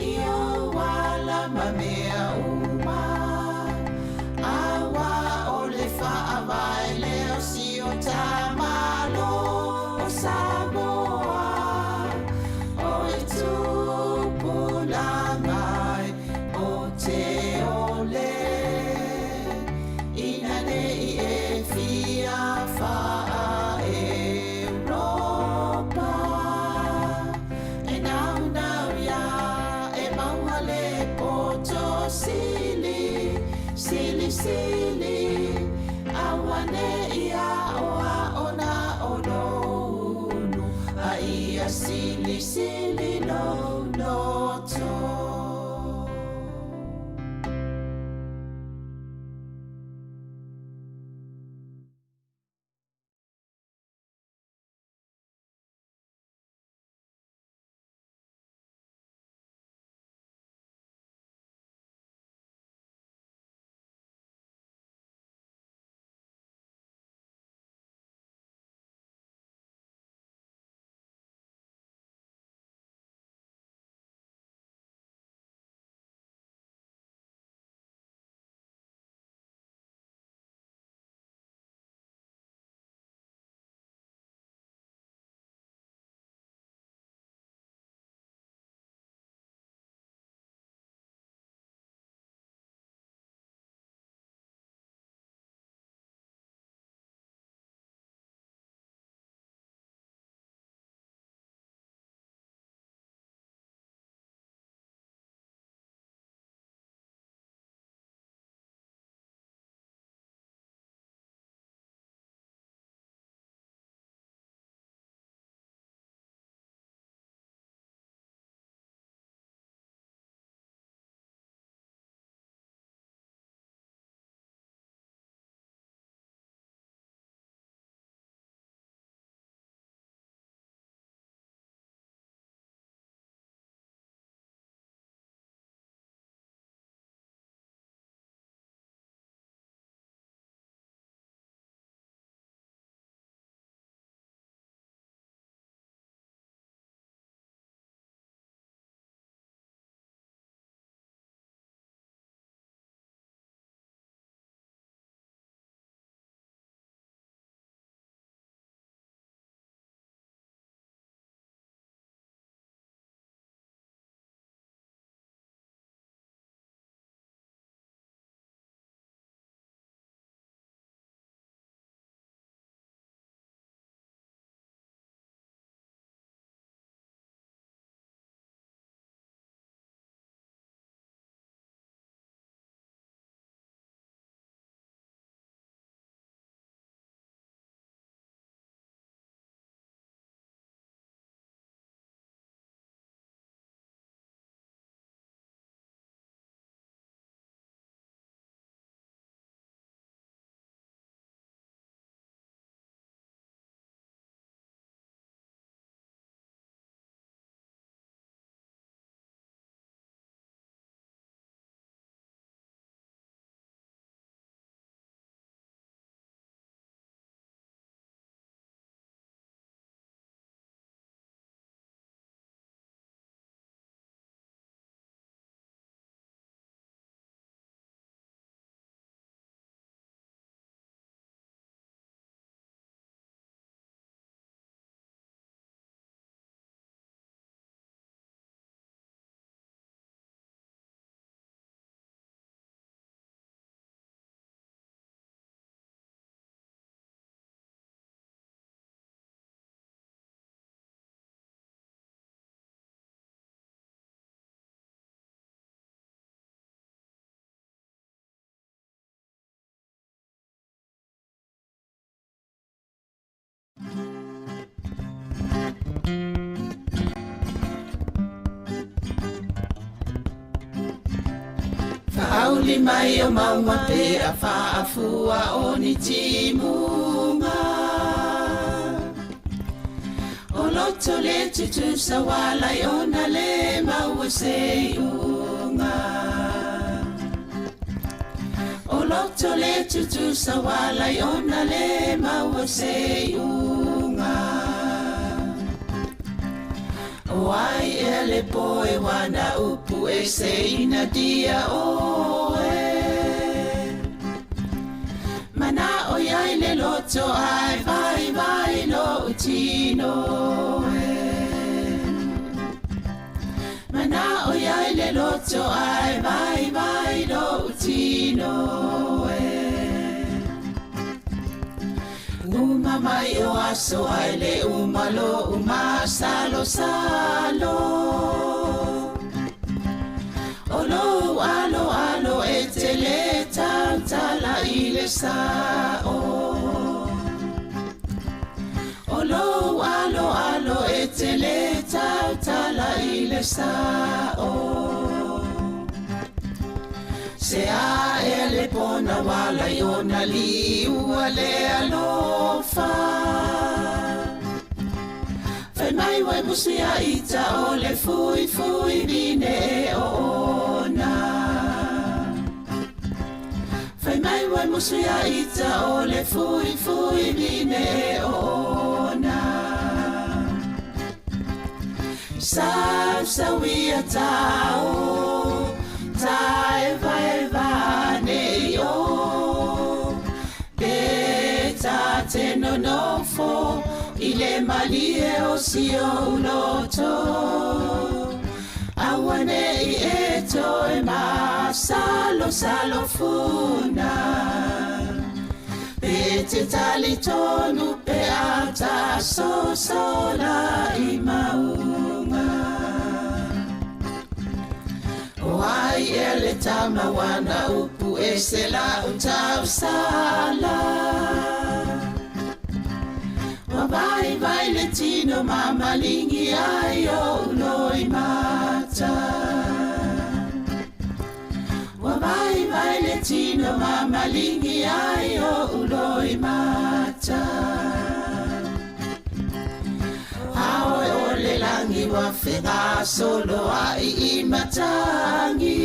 I o wala ma mea uma. Awa o le whaawai leo si o tamalo o Samoa. O e tupulangai o te ole. Ina ne i e fia wha Europa. E nau nau ia e maua le poto sili. Sili sili. Awane ia oa ona o no ulu. A ia sili sili no loto. mauli mai o maunga pe a whaafua o ni timunga. O loto le tutu sa wala i ona le maua se unga. O loto le tutu sa wala i ona le maua se unga. O ai e le poe wana upu e se ina dia o e. Mana o iai le loto ai vai vai lo utino e. Mana o iai le loto ai vai vai lo utino e. Uma mai o aso ai le umalo uma salo salo. Olo alo alo e te le tala i le sao. Olo alo alo e te le tala i le sao. Se a e le pona wala i ona li ua le alofa. Fai mai wai musi a ita o le fui fui vine e ona. Fai mai wai musi a ita o le fui fui vine e ona. Sau sawia tau tae vai vane yo. Beta te no nofo ile malie o si o loto. Awane I eto e ma salo salo funa. Bete tali tonu pe ata so sola I maunga. Wai ele tama wana upu e se la utau sala. Wabai vai le tino mama lingi ai o loi mata. Wabai vai le tino mama lingi ai o loi mata. Aoe o le langi wa whenga solo ai I matangi.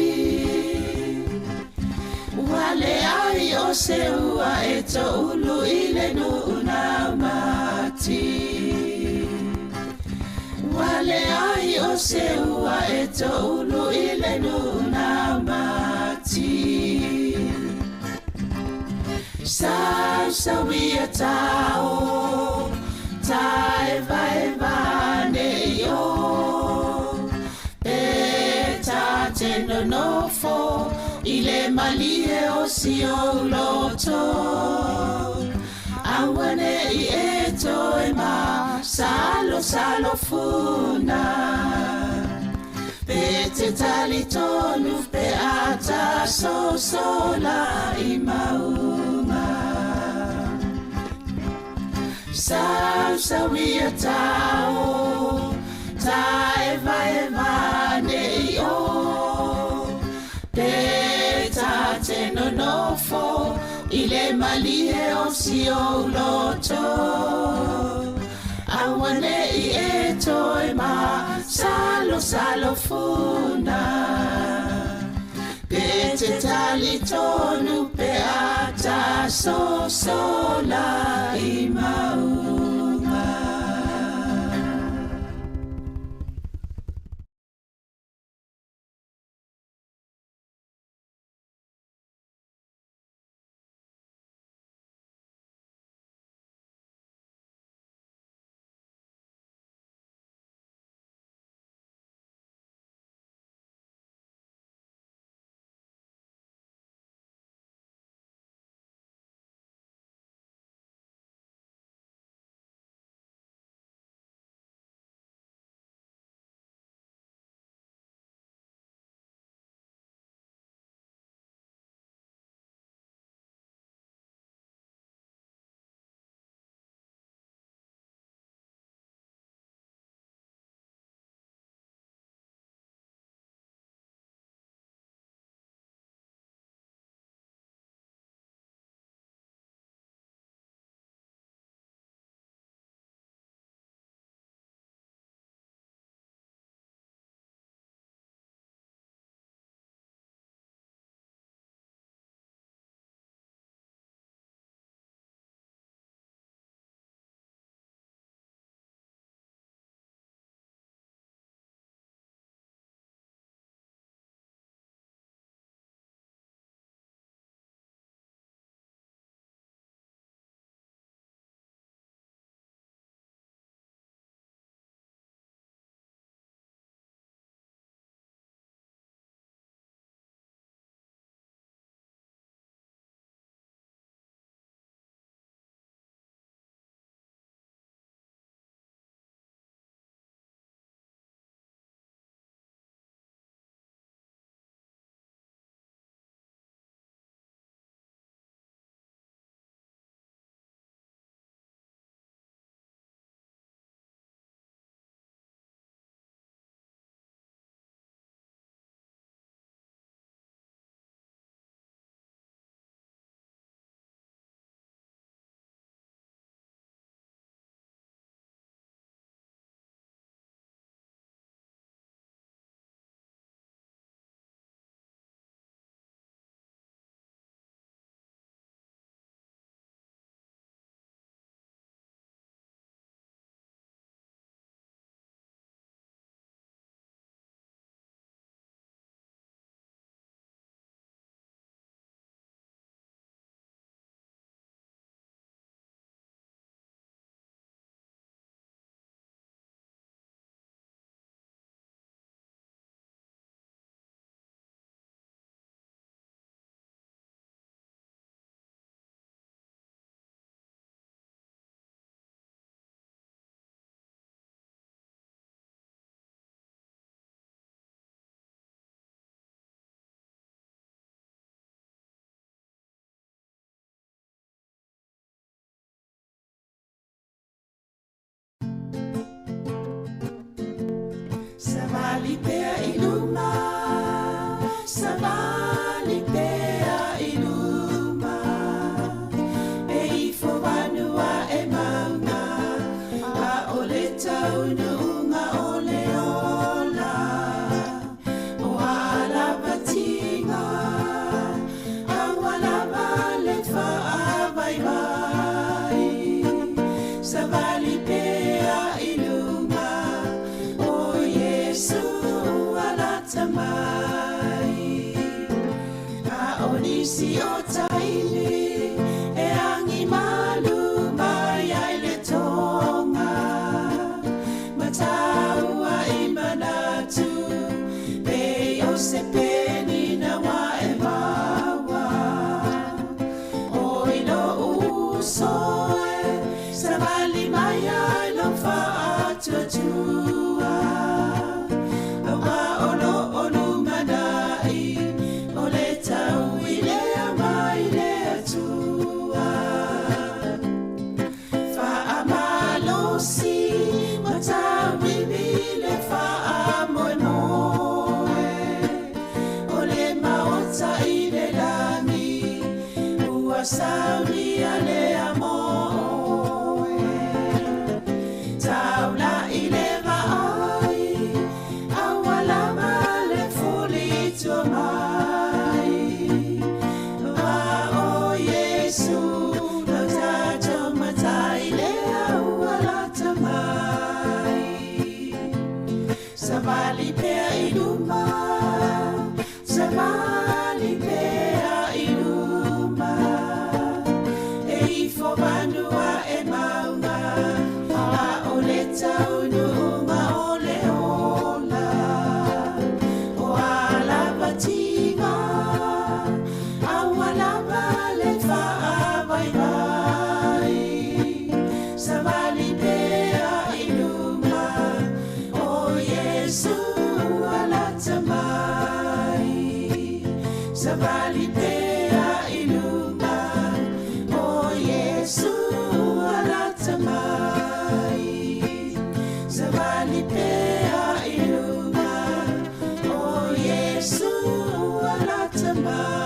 Wale ai o se ua e to ulu I le nuna mati. Wale ai o se ua e to ulu I le nuna mati. Sau sawia tau tae vai vane yo. Beta te no nofo ile malie o si o loto. Awane I eto e ma salo salo funa. Bete tali tonu pe ata so sola I maunga. Sau sawia tau tae vai vane yo. Beta te no nofo ile malie o si o loto. Awane I eto e ma salo salo funa. Bete tali tonu pe ata so sola I maunga. Yesu alatamai a onisi o taimi e angi malu mai ai le tonga mataua i manatu pe o se peni na wa e mawa o ilo usoe savali mai ai lo fa atua awa olo olu manai o le tau i le amai le atua fa amalosi matawi mi le fa amoe moe o le maota i le lami ua sauri a le amoe taula i le vaai awalama le fuli tua mai wa o Yesu no tato matai le awalata mai savali pea i luma savali pea i luma e i fobanua e maunga a o le taununga o le ola o alava tinga awalava le vai vai savali pea i luma o Yesu alata mai savali pea i luma o Yesu alata mai savali pea i luma o Yesu alata mai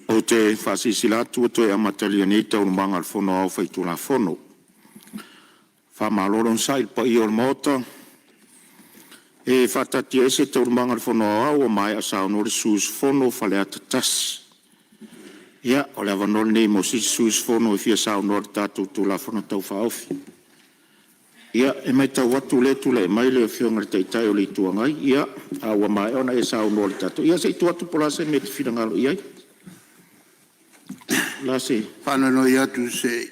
O te whasisila tua toi amatalia ni tau manga al fono au whaitu la fono. Whamaloron sail pa i o mota. E whatati ese tau manga al fono au o mai asao nore sus fono whale atatas. Ia, o le avanol nei mo si sus fono e fia sao nore tatu tu la fono tau whaofi. Ia, e mai tau watu le tu le mai le o fionga le teitai o le tuangai. Ia, au o mai ona e sao nore tatu. Ia, se i tuatu pola se me te whirangalo iai. Lasi. Whanano i atu se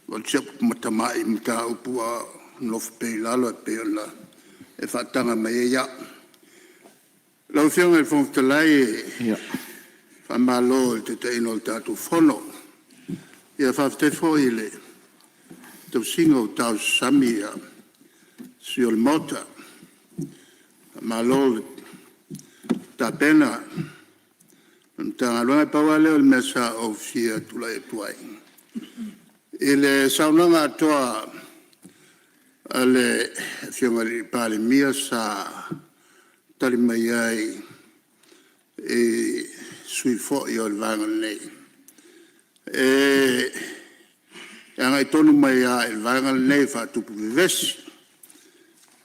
walsep matamai mta upua nof pe lalo pe ona e whatanga mai e ia. Lau whianga i whongtalai e whamalo te te ino tatu whono. Ia whafte fo i le tau singo tau sami a si o le mota. Whamalo ta pena Tanga loa pawa leo le mesa o fia tula e tuai. Ile saunanga atoa ale fionga li pale mia sa tali mai ai e sui fo i o le vanga nei. E anga i tonu mai a il vanga nei fa tupu vivesi.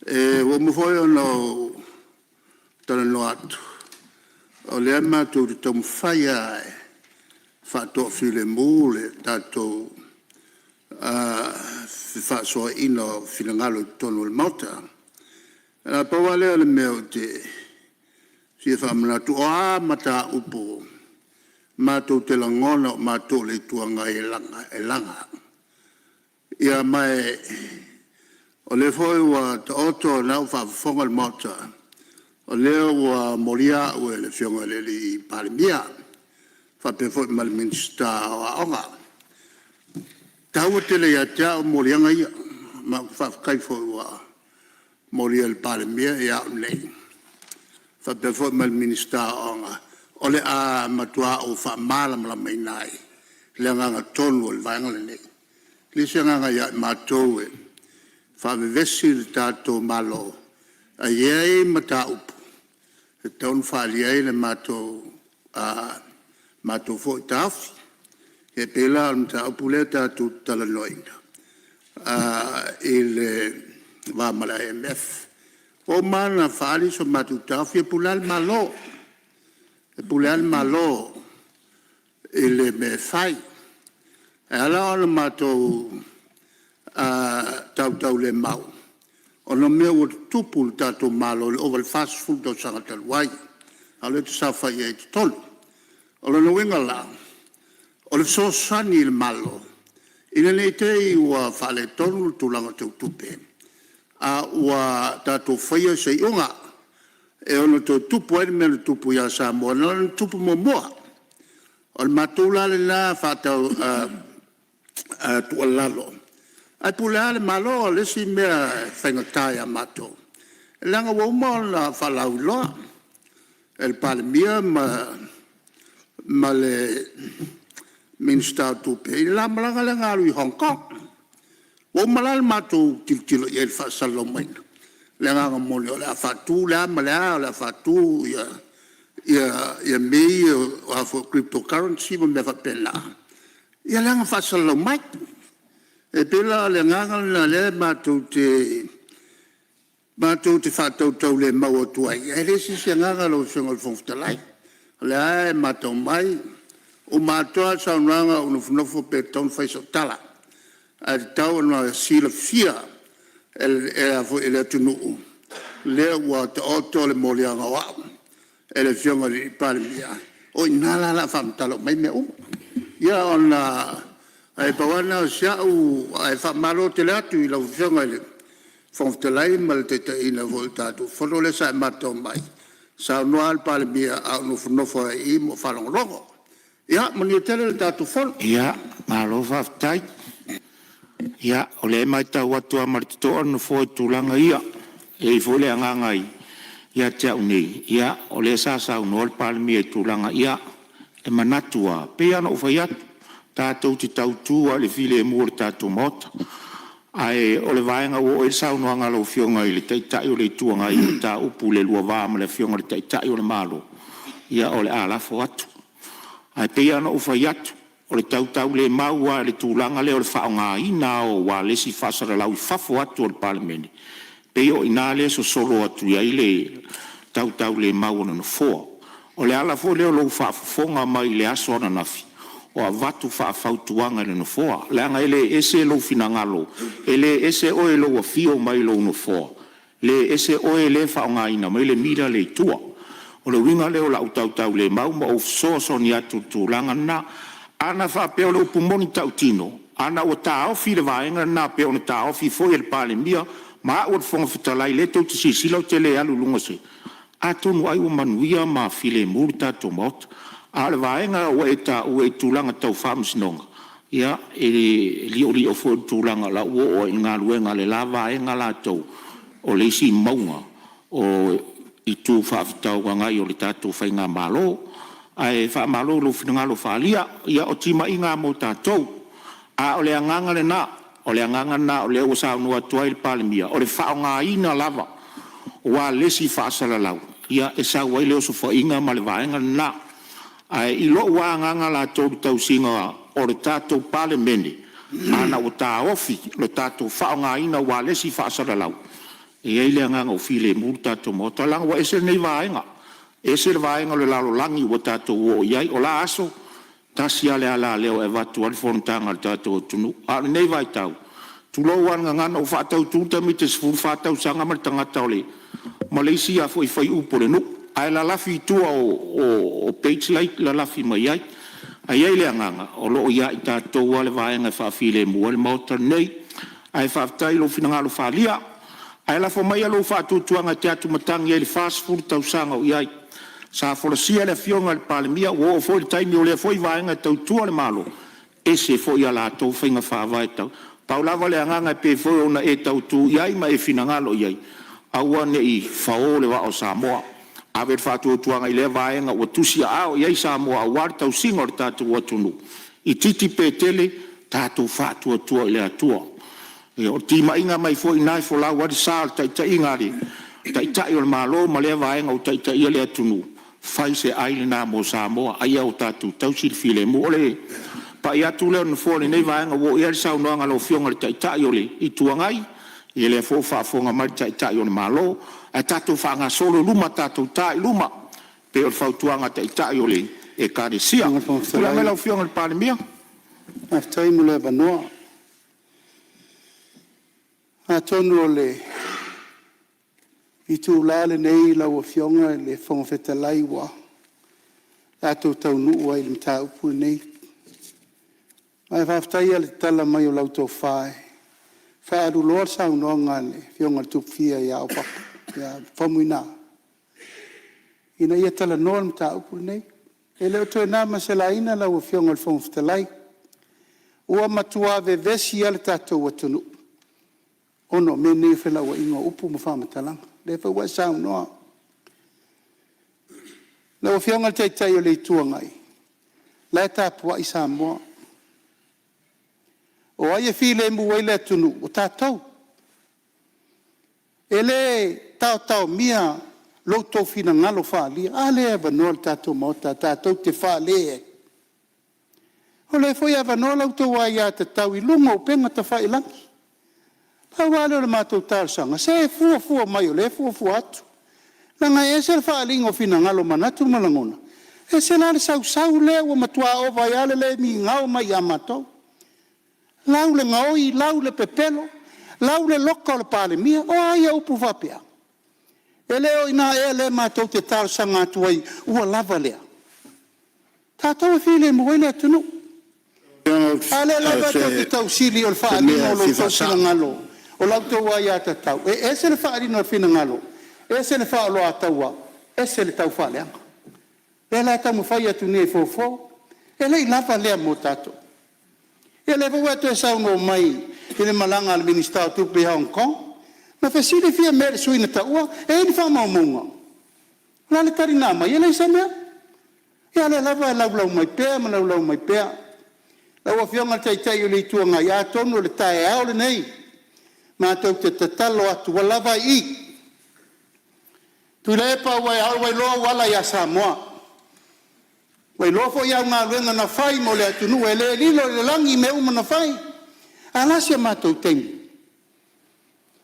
E wo mo foi o no tala no atu. O le ama tu te mwhaya e whato while mule tato whasoa ino while ngalo tonu le mauta. Nā paua leo le meo te si whamana tu o a mata upo mātou te langona mātou le tuanga e langa. Ia mai o le foi wa ta oto nau whawhonga le mauta. O leo wa moria ue le fionga le li palimia. Whape fo mal minsta o aonga. Tau te le atea o morianga ia. Ma whawkai fo wa moria le palimia ia o nei. Whape fo mal minsta o aonga. O le a matua o wha malam la mai nai. Le nganga tonu o le vaenga le nei. Lisi nganga ia matou e. Whawe vesi le tato malo. A iei mata upu. E taun whaali ei le matou fo i tawhi. E pela al mta upu le tatu tala noina. I le wamala MF. O mana whaali so matou tawhi e pulal malo. E pulal malo. I le me whai. E ala o le matou tau le mau. Ona mea o tupu le tatou malo le oval fast food o sanga taluai. A le te sawhai e te tolu. O le nuinga la. O le sosani le malo. Ina nei te i ua whale tonu tulanga tau tupe. A ua tatou whaia se iunga. E ona tau tupu ene mea le tupu ia sa mua. Na le tupu mo mua. O le matula le la whatau tua lalo. Ai pula le malo le si mea whaingatai a mato. E langa wau la whalau loa. El palemia ma le minsta tupe. I la malanga le ngalu i Hong Kong. Wau malal mato tiltilo i el whasalo maina. Le nganga moni o le a whatu, le a malea o le a whatu ia mei o hafo cryptocurrency mo me whapena. Ia langa whasalo maina. E pela le nganga na le mātou te whātau tau le maua tuai. E resi se nganga lau sunga le whongtalai. Le ae mātou mai. O mātua saunanga o nufunofo pe taun whaiso tala. A te tau anua sila fia e afo e le tunuu. Le ua te oto le molianga wau. E le fionga li palimia. O inala la whamtalo mai mea uma. Ia ona ai pawana siau ai whamalo te leatu i lau whionga le whongtalai ma le te ina voltatu. Whono le sa mato mai. sa noa al pale mia a no fo I mo falongo ia mo ni tele tatu fol ia malo faftai ia ole mai tau atu amarito no fo tulanga ia e fo le ngangai ia te uni ia ole sa no al pale mia tulanga ia e manatua pe ana ufaiat tatou te tautua le file mo tatou mota ai ole vaenga o e sau no ngalo fionga ile tai o le tuanga I ta upu le lua va ma le fionga le tai o le malo ia ole ala fo atu ai pe ana ufaiat ole tau le maua le tulanga le ole faonga ina o wa le si fasara lau fafo atu o parliament pe o ina le so solo atu ia ile tau le maua no fo ole ala fo le lo fa fonga mai le aso na nafi o avatu fa fautuanga le no foa langa ele ese lo finangalo ele ese o lo fio mai lo no foa le ese o le fa nga ina mai le mira le tua o le winga le o la tau le mau ma o so ni atu tu langa na ana fa pe o lo pumoni tautino ana o ta o fi le vaenga na pe o ta o fi foi el pale mia ma o fon fitalai le to si silo tele alu lunga se atu no ai o manuia ma file multa to mot ale vaenga o eta o tulanga tau famsnonga ia li o fo tulanga la o nga luenga le lava enga la tau o le si maunga o I tu fa tau nga I o le tatu fa nga malo ai fa malo lo finga lo falia ia o tima inga mo tatu a o le nganga le na o le nganga na o le o sa no atu il palmia o le fa nga ina lava wa le si fa sala lau ia esa wa le o so fa inga ma le vaenga na ai I lo wa nganga la tau singa o le tatou parliament ana o ta ofi le tatou fa nga ina wa le si fa sala lau e ile nganga o file multa to mota lang wa ese nei vaenga ese vaenga le lalo langi o tatou o iai o la aso tasia le ala leo e vatu al fontanga tatou tunu a nei vai tau tu lo wan nganga o fa tau tu ta mites fu fa tau sanga mal tanga tole Malaysia foi upo le no ai la lafi tua o page like la lafi mai ai ai le nganga o lo ia ta to wale vaenga fa file mo le motor nei ai fa tai lo finanga lo falia ai la fo mai lo fa tu tuanga teatu matangi le fast food tau sanga o ia sa fo sia le fionga le palmia o fo le time o le foi vaenga tau tua le malo ese fo ia la to finga fa vai tau paula vale nganga pe fo ona e tau tu ia mai finanga lo ia aua nei fa o le wa o Samoa ave fatu tuanga I le vaenga o tusia ao ia Samoa war tau singa o tatu o tunu I titi pe tele tatu fatu tua I le atua e o tima inga mai fo inai fo la wadi sal ta inga ri ta o malo ma le vaenga o ta ia le atunu fai se ai na mo Samoa ai o tatu tau sil file mo le pa ia tu le no fo le nei vaenga o ia sa no nga lo fionga ta o le I tuangai I le fo fa fonga mai ta o malo a tatu fanga solo luma tatu tai luma pe o fautuanga ta o le e karesia la mela fionga le palmia a tai mo le vanoa a tonu le I tu lale nei la o fionga le fonga fetalai wa a tu tau nu wa I mta upu nei mai faftai le tala mai o lauto fai fa adu lor sa no ngale fionga tu fia ya opa ya famuina ina ia tala no mta upu nei ele to na masela ina la o fionga le fonga fetalai o matua ve vesi al tato watunu ono me ne fela wa ingo upu mo fa matalang le fa wa sa no la o fionga tai o le tuangai la ta po I Samoa o ai file mu wai le tunu o tatou ele tau mia lo to fina ngalo fa li ale va no tatou mota tatou te fa le o le foi ava no lo to wa ya te tau I lungo penga te fa ilang pa wale le matou tal sanga se fu mai o le fu atu langa ese fa lingo fina ngalo manatu malangona ese la sau le o matua o vai ale le mi ngao mai amato lau le ngoi, lau le pepelo, lau le loka o le pale mia, o ai au puvapea. E leo ina e le mātou te tāru sanga tuai, ua lava lea. Tātou e while mo wele atunu. A le lava tau te tau sili o le whaalino o lo tau sila ngalo, o lau tau ai a tatau. E se le whaalino o fina ngalo, e se le whaalo a taua, se le tau whaleanga. E la tau mawhai atu ne fōfō, e lei lava lea mo tātou. E le vau atu e sauno mai, i le malanga al Ministau tupe Hong Kong, ma whesiri fia mere suina taua, e ni whamau munga. La le tarina mai, e lei sa mea. E ale lava e laulau mai pēa, ma laulau mai pēa. Lau a whionga taitai o le itua ngai a tonu, le tae ao le nei. Ma tau te tatalo atu, wa lava i. Tu le pa wai au wai loa wala ia Samoa. Wai loa fo iau ngā ruenga na whai mo le atunu, e le lilo le langi me uma na whai. Alasia mātou tengi.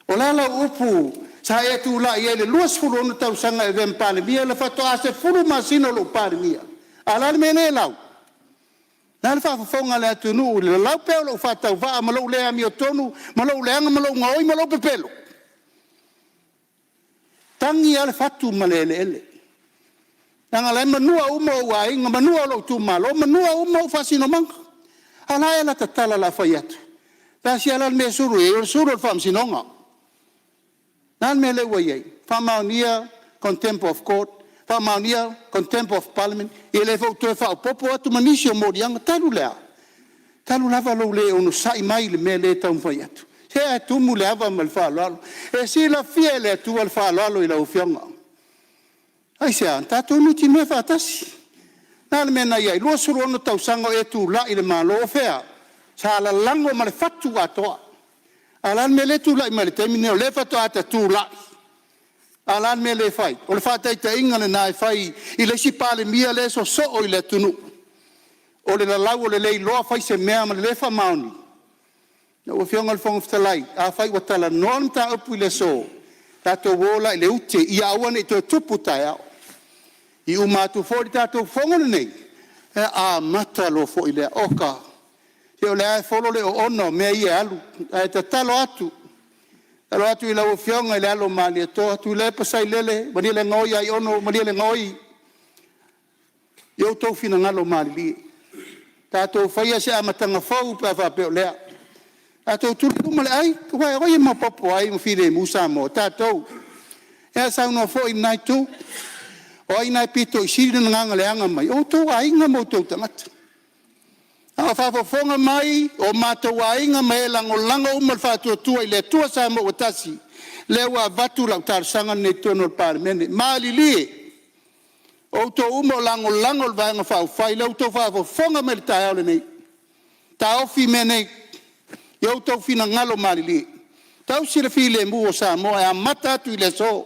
O lala upu, sa e tu la i ele luas furu onu tau sanga e vem pāne mia, le whatoa se furu masino lo pāne mia. Alale mene lau. Nā le whawhawhonga le atunu, le lau peo lo whatau wha, ma lau lea mi o tonu, ma lau leanga, ma lau ngaoi, ma lau pepelo. Tangi ale whatu ma le ele ele. Nanga lai manua uma o wainga, manua lo tu malo, manua uma o whasino manga. Ala e la tatala la whai atu. Pasi ala me suru e, o suru o whamsinonga. Nā me le waiei, whamaunia, contempt of court, whamaunia, contempt of parliament, e le fautu e whao popo atu manisi o morianga, talu lea. Talu lava lo le onu sai mai le me le tau whai atu. Se e tumu le ava ma le whaaloalo. E si la fia le atu al whaaloalo i la ufionga. Ai sea, tātou nuti me whaatasi. Nā le mena iai, lua suru ono tau sango e tu la i le malo o whea. Sa ala lango ma le whatu atoa. Alan me le tu la i ma le temine o le whatu ata tu la. Alan me le whai. O le whatai ta inga le nai whai i le si pāle mia le so so o i le tunu. O le la lau o le lei loa whai se mea ma le lefa mauni. Na ua whionga le whonga whatalai. A whai wa tala non ta upu i le so. Tātou wola i le ute i awane i tō tupu tai au. I umatu fōri tātou whongone nei. E a mata lo fō i lea oka. Se o lea e wholo le o ono mea i e alu. E ta talo atu. Talo atu i lau whionga i le alo mali e tō atu i le pasai lele. Mani le ngoi ai ono, mani le ngoi. Iau tō whina ngalo mali li. Tātou whaia se amatanga whau pa whapeo lea. Tātou turi kumale ai, kawai oi ma popo ai mo whire musa mo. Tātou. E sauno fō i nai tū. O ai nai pito i siri na nganga le anga mai. O tō ainga mo tō tangata. A whawhawhonga mai, o mātou ainga mai lango umal whātua tua i le tua sa mo watasi. Lewa vatu lau tārsanga nei tono pārmene. Māli lie. O tō umo lango le vanga whawhai. Lau tō whawhawhonga mai le tāi aule nei. Tā ofi me nei. Iau tau whina ngalo māli lie. Tau sira while mu o sa mo. E a mata atu i le so.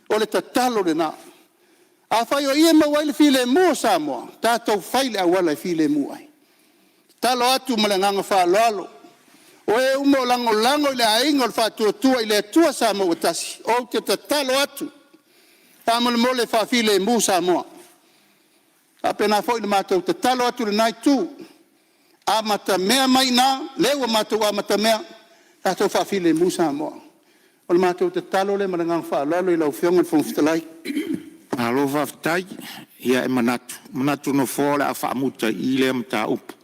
O le tatalo le nā. A whai o ia mawai le while mu o sa mo. Tātou whaile a wala i while mu ai. Talo atu ma le nganga whaaloalo. O e umo lango i le ainga o le whātua tua i le tua sa mo watasi. O te talo atu. Tā mole mole whawhile mu sa mo. A pena fo i le mātou te talo atu le nai tū. A mata mea mai nā, lewa mātou a mata mea. Tātou whawhile mu sa mo. O le mātou te talo le ma le nganga whaaloalo i lau whionga le whongfitalai. Alo whaftai, ia e manatu. Manatu no fōle a whaamuta i le amta upu.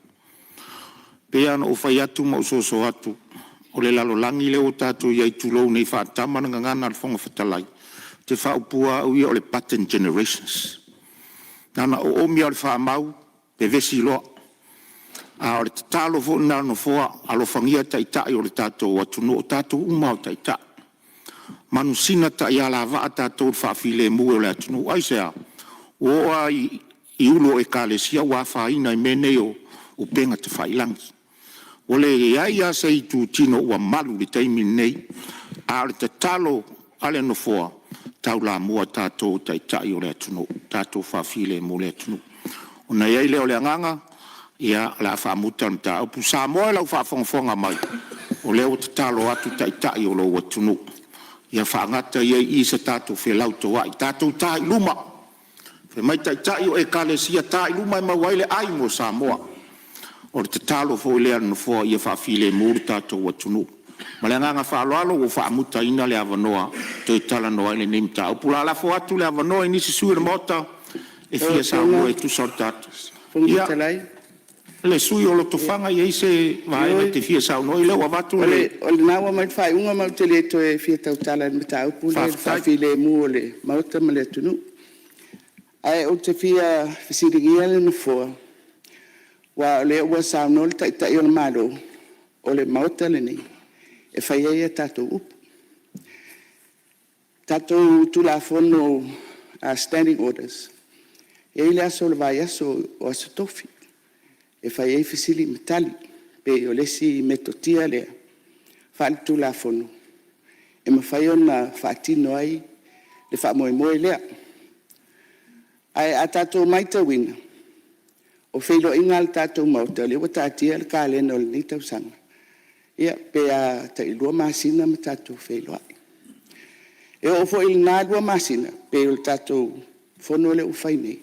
Pea no whai atu ma usoso atu. O le lalo langi le o tātou iai tūlou nei whātama na ngana al whonga whatalai. Te whaupua au ia o le pattern generations. Nana o omi o le whaamau, pe vesi loa. A o le tatalo fo nana no foa, alo whangia taitai o le tātou atu no o tātou umau taitai. Manu sina ta ia la va tātou whaafile mu o le atu no. Aisea, o ai i ulo e kālesia wa whaina i menei o penga te whailangi. O le iai a se i tū tino ua malu le teimi nei, a le te talo ale no foa, tau la mua tātou taitai o le atunu, tātou whawhile mo le atunu. O na iai leo le anganga, ia la whamuta na tā upu sa moe lau whawhonga mai, o leo te talo atu taitai o lo atunu. Ia whangata iai i sa tātou whelau toa, i tātou tai luma. Whe mai taitai o e kālesia tai luma i mawaile ai mo sa moa. O te talo fo lea no fo ia whaafile mōru tātou atunu. Ma le nganga whaaloalo o whaamuta ina le avanoa toi tala noa ile neim tā. Upula la fo atu le avanoa i nisi sui mota e fia sa ua e tu sor tātou. Ia, le sui o loto whanga i eise vaena te fia sa unoi leo avatu. O le nawa mai whai unga mau te le to e fia tau tala ni tā upule whaafile mō le mauta ma le atunu. Ai o te fia fisiringia le no fo. Wa le ua sa no le tai o le malo. O le mauta le ni. E fai e tato up. Tato tu la fono standing orders. E ile aso le vai aso o aso tofi. E fai e fisili metali. Pe o lesi metotia lea. Fai tu la fono. E ma fai ona fatino ai. Le fa moe moe lea. Ai a tato maita winga. O feilo inga al tato mauta. Le wata tia le ka lena o le ni tau sanga. Ia pe a ta ilua masina ma tato feilo ai. E o fo il na lua masina. Pe o tato fono le ufai nei.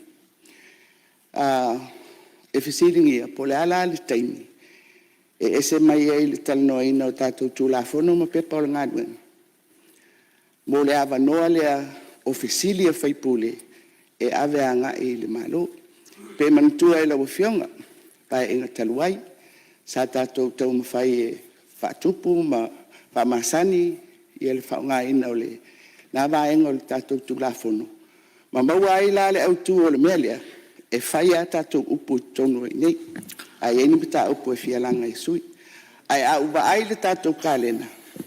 E fisiringia po le ala le taimi. E ese mai e le talanoa ina o tato tu la fono ma pepa o le ngadwen. Mo le ava noa lea o fisili e faipule. E ave anga e le malo. Pe mantua e la wafionga. Pai inga taluai. Sa tato tau mawhai e whatupu ma whamasani. I le whaunga ina o le. Nā vaenga o le tato tu la fono. Ma maua ai la le au tu o le melia. E whai a tato upu tonu e nei. Ai eni pita upu e fialanga e sui. Ai a uba ai le tato kalena.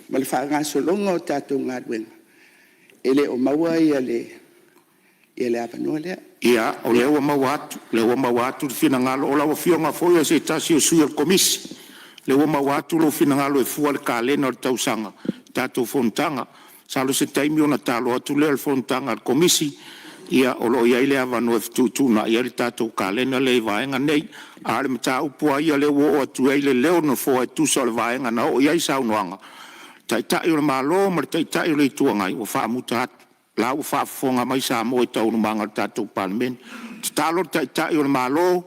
Ma le whaanga solonga o tato ngadwenga. E le o maua ai a le. E le apanoa lea. Ia, o le ua mawatu. Le ua mawatu le fina ngalo. O la ua fionga foi a se tasi o sui al komisi. Le ua mawatu lo fina ngalo e fua le kalena o le tausanga. Tato fontanga. Salo se taimi ona talo atu le al fontanga al komisi. Ia o lo ia ile avano e tutuna. Ia le tato kalena le vaenga nei. A le mta upua ia le ua o atu e le leo no fua e tusa o le vaenga na o ia i saunoanga. Tai o le malo ma le tai o le ituangai. O wha muta atu. La u whaafonga mai sa mo e tau numanga le tatou parlimen. Te talo tai o le malo,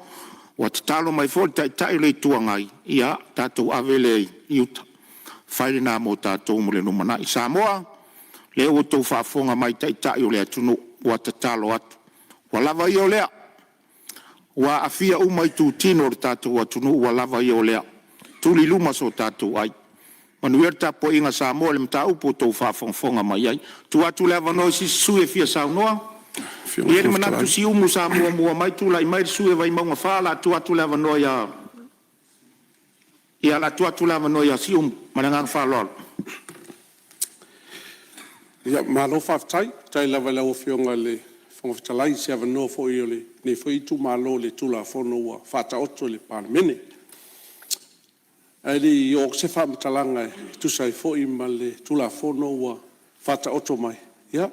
wa te talo mai fo le tai o le tuangai. Ia, tatou avele iuta. Whaile nā mo tatou mo le numana. I Samoa, le o tau whaafonga mai tai o le atunu, wa te talo atu. Wa lava i o lea. Wa afia umai tu tino le tatou atunu, wa lava i o lea. Tuli luma so tatou ai. Manuel tapo inga Samoa le mta upo tau whaafonga mai ai. Tu atu le avano si sue fia saunoa. Iere manatu si umu Samoa mua mai tu lai mai sue vai maunga whala. Tu atu le avano ia. Ia la tu atu le avano ia si umu. Manangang whalol. Ia malo whaftai. Tai lava lau fionga le whangawhitalai si avano fo i ole. Ne fo i tu malo le tula fono ua. Whata oto le parmene. Ai o se fa mtalanga tu sai fo i male tu la fono wa fata oto mai ya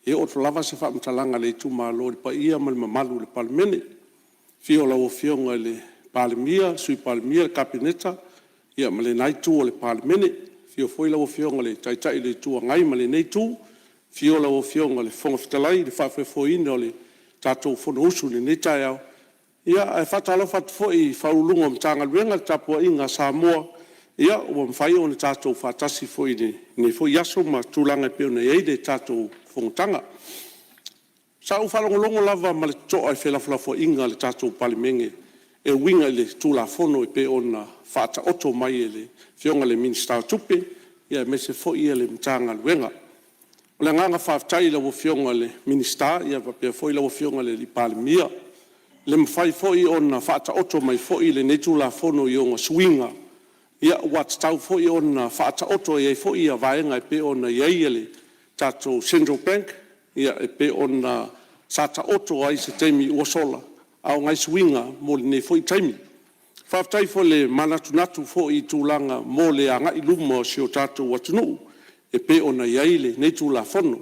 e o lava se fa mtalanga le tu malo pa ia mal mamalu le palmene fio la o fionga le palmia sui palmia kabineta ia male nai tu le palmene fio foi la o fionga le tai le tu ngai male nei tu fio la o fionga le fonga fitalai le fa fo ino le tato fono usu le nei tai au ia e fatalo fat foi faulungo mtanga luenga tapo inga Samoa ia o mfai o tato fatasi foi ni foi yaso ma tulanga pe ona e de tato fontanga sa u falongo lava mal to ai fela fo inga le tato palimenge e winga le tula fono e pe ona fata oto mai le fionga le minister tupe ia me se foi le mtanga luenga o le nganga fatai la fionga le minister ia pe foi la fionga le palimia le mfai foi ona fata oto mai foi le netu la fono yonga swinga ia wat tau foi ona fata oto ye foi ia vaenga pe ona yele tato Central Bank ia pe ona sata oto ai se temi o sola au ngai swinga mo le ne foi temi faftai fo le manatu foi tulanga mo le anga ilumo sio tato watunu e pe ona yele netu la fono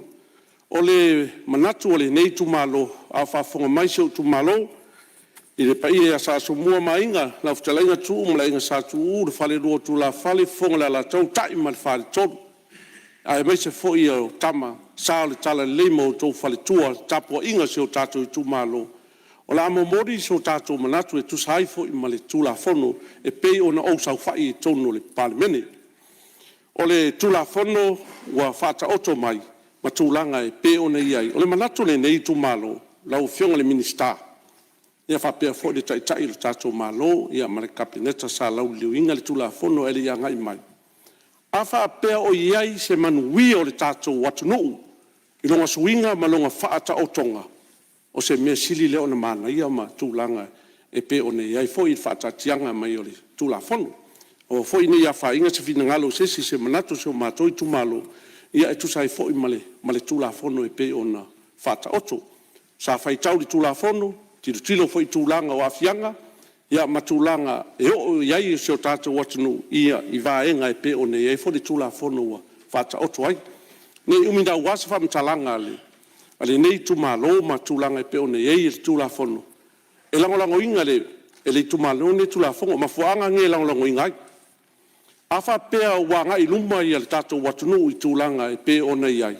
o le manatu o le netu malo a fa fonga mai sio tu malo i le pai e sa sumua mainga la futalainga tu mlainga sa tu le fale ro tu la fale fonga la tau tai mal fale tot ai mai se fo i o tama sa le tala le mo to fale tua tapo inga se o tato tu malo o la mo mori so tato manatu e tu sai fo i male tu la fono e pe ona o sa fai tono le parlemene o le tu la fono wa fata oto mai ma tu langa e pe ona iai o le manatu le nei tu malo la o fionga le minister ia fa pe fo de tai le tato malo ia male kabineta sa lau liuinga le tula fono ele ia ngai mai a fa pe o iai se manui o le tato watunu i longa suinga ma longa faata o tonga o se mea sili leo na mana ia ma tūlanga e pe o ne iai foi whaatatianga mai o le tūlafono. O foi ne ia whainga se fina ngalo sesi se manato se o mātoi tumalo ia e tusai foi male tūlafono e pe o na whaata oto. Sa whai tauri tūlafono, tilo foi tūlanga o afianga, ia matūlanga e o iai se o tātou watanu ia i vaenga e pe o ne iai foi tūlafono wa whaata oto ai. Ne umina wasa whamtalanga ale nei tumalo ma tūlanga e pe o ne iai e tūlafono. E langolango inga le tumalo ne tūlafono ma fuanga nge langolango inga ai. Afa pea wanga i luma i al tātou watunu i tūlanga e pe o nei ai.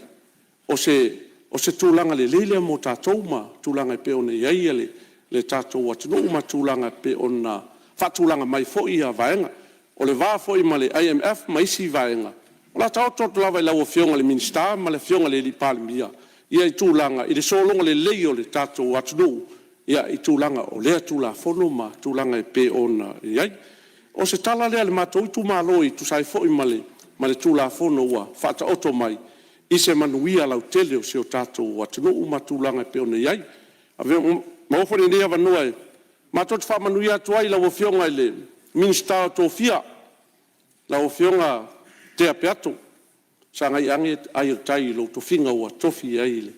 O se tūlanga le leile mo tātou ma tūlanga e pe o nei ai le tātou watunu ma tūlanga pe o na whatūlanga mai foi a vaenga. O le vā foi ma le IMF ma isi vaenga. O la tau totu lava i lau fionga le minister ma le fionga le li palimia. Ia i tūlanga i le solonga le lei o le tātou watunu. Ia i tūlanga o lea tūlafono ma tūlanga e pe o na iai. O se tala lea le matou i tūmalo i tūsai foi ma le tūlafono ua whata oto mai. I se manuia lau tele o se o tātou watunu ma tūlanga e pe o na iai. Maofone nea vanua e. Matou te whamanuia tuai lau fionga i le minister o tō fia. Lau fionga te apeato. Sa ngai ange ai o tai lo to finga ua tofi ai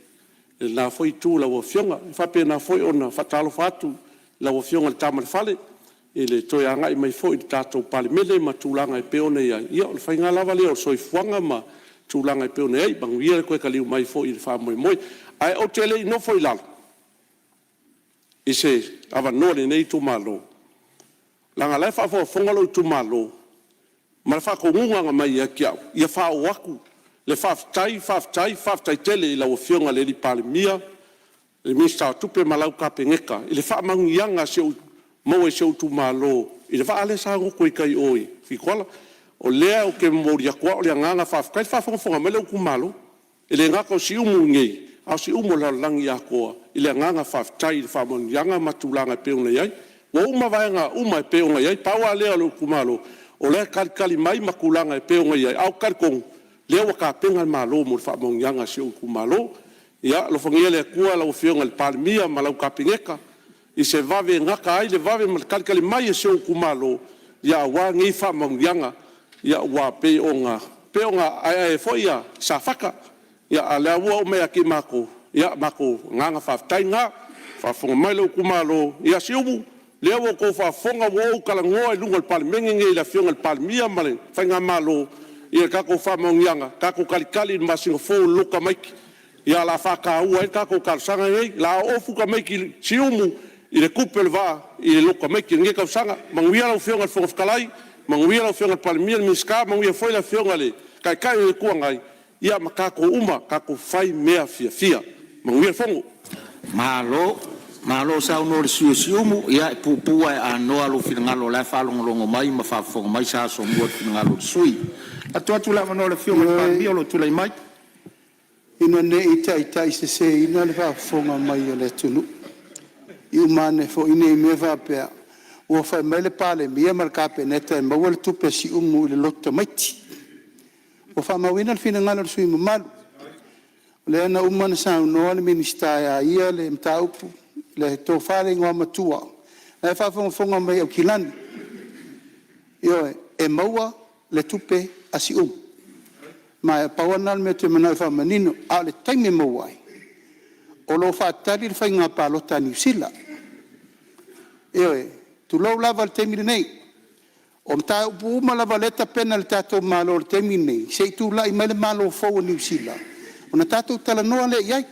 le na foi tu la ua fionga. Fa pe na foi ona fatalo fatu la ua fionga le tamal fale. Le toi angai mai foi tato pale mele ma tulanga e peone ia. Ia o whainga lava leo soi fuanga ma tulanga e peone ai. Banguia le koe ka liu mai foi i le wha moe moe. Ai o tele no foi lala. I se awa nore nei tu malo. Langa lai wha fongalo tu malo. Ma le whakongunga mai ia kiau. Ia whao waku. Le whaftai tele i lau fionga le li pale mia. Le minsta tupe malau kape ngeka. I le whamangu ianga seo mau e seo tu malo. I le whaale sa ngoko i kai oi. Whikoala. O lea o ke mori akua o le nganga whafkai whafonga mele o kumalo. I le ngaka o si umu ngei. Au si umu la langi a koa. I le nganga whaftai i le whamangu ianga matulanga peona iai. Wa uma vaenga uma e peona iai. Paua lea lo kumalo. O lea kali mai makulanga e peonga iai. Au kong lea waka penga malo mo fa mong yanga si ku malo. Ia lo fangia le kua la fionga le palmia ma la kapingeka. I se vave ngaka ai le vave mal kali mai si ku malo. Ia wa ngi fa mong yanga. Ia wa peonga. Peonga ai foia sa faka. Ia ala wa me aki mako. Ia mako nganga fa tainga. Fa fonga mai lo ku malo. Ia si ubu lea wo ko fa fonga wo kala ngoa lungo le palmenga ngi la fionga le palmia male fanga malo ia ka ko fa mongianga ka ko kali ma singo fo luka mai ia la fa ka u ka ko kal sanga ngi la ofu ka mai ki siumu i le kupel va i le luka mai ki ngi ka sanga manguia la fionga fo kalai manguia la fionga palmia mi ska manguia foi la fionga le kai le kuangai ia ma ka ko uma ka ko fai mea fia manguia fongo Malo sa no siumu ia pupua e anoa lo finangalo la fa longo mai ma fa fonga mai sa so mo finangalo sui atu la no le fio ma bio lo tu le mai ina ne ita se ina le fa fonga mai le tunu i mane fo ine me va pe o fa mele pale mia marka pe neta ma wol tu pe si umu le lotta mati o fa ma wina finangalo sui ma le na umana sa no le minister ya ia le mtaupu le to fale ngwa matua e fa fonga mai o kilani yo e maua le tupe asi ma pawana me te mana fa manino a le taimi mawai o lo fa tari le fainga pa lo tani sila yo tu lo lava le taimi nei o mta u mala valeta penal tato malo le taimi nei sei tu la i mele malo fo ni sila ona tato tala no le yai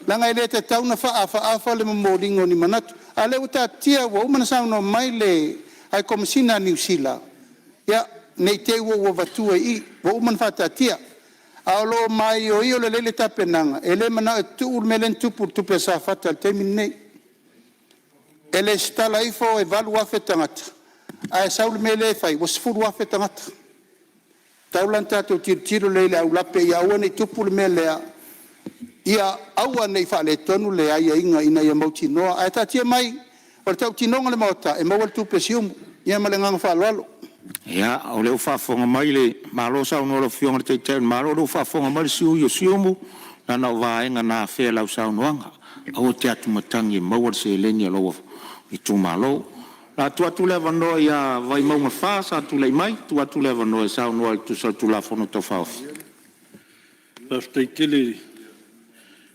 langa ile te tauna fa le molingo ni manatu ale uta tia wo mana sa no mai le ai komsina ni sila ya nei te wo vatu i wo man fa tia alo mai o io le tapenanga ele mana tu melen tu pour tu pesa fatal termine ele sta la ifo evalua fetangata ai saul mele fai was fu wa fetangata taulanta to tiro le au lape ya woni tu pour mele ia aua nei fa le tonu le ai inga ina ia mauti noa ai tatia mai o tau tinonga le mauta e mawal tu pesium ia malenga fa lalo ia o le fa fonga mai le malo sa no lo fionga te malo lo fa fonga mai siumu na na vaenga na fe la sa noanga au te atu matangi mawar se leni alo i tu malo la tu le vano ia vai maunga fa sa tu le mai tu le vano sa no tu sa tu la fono to fa Pastei tele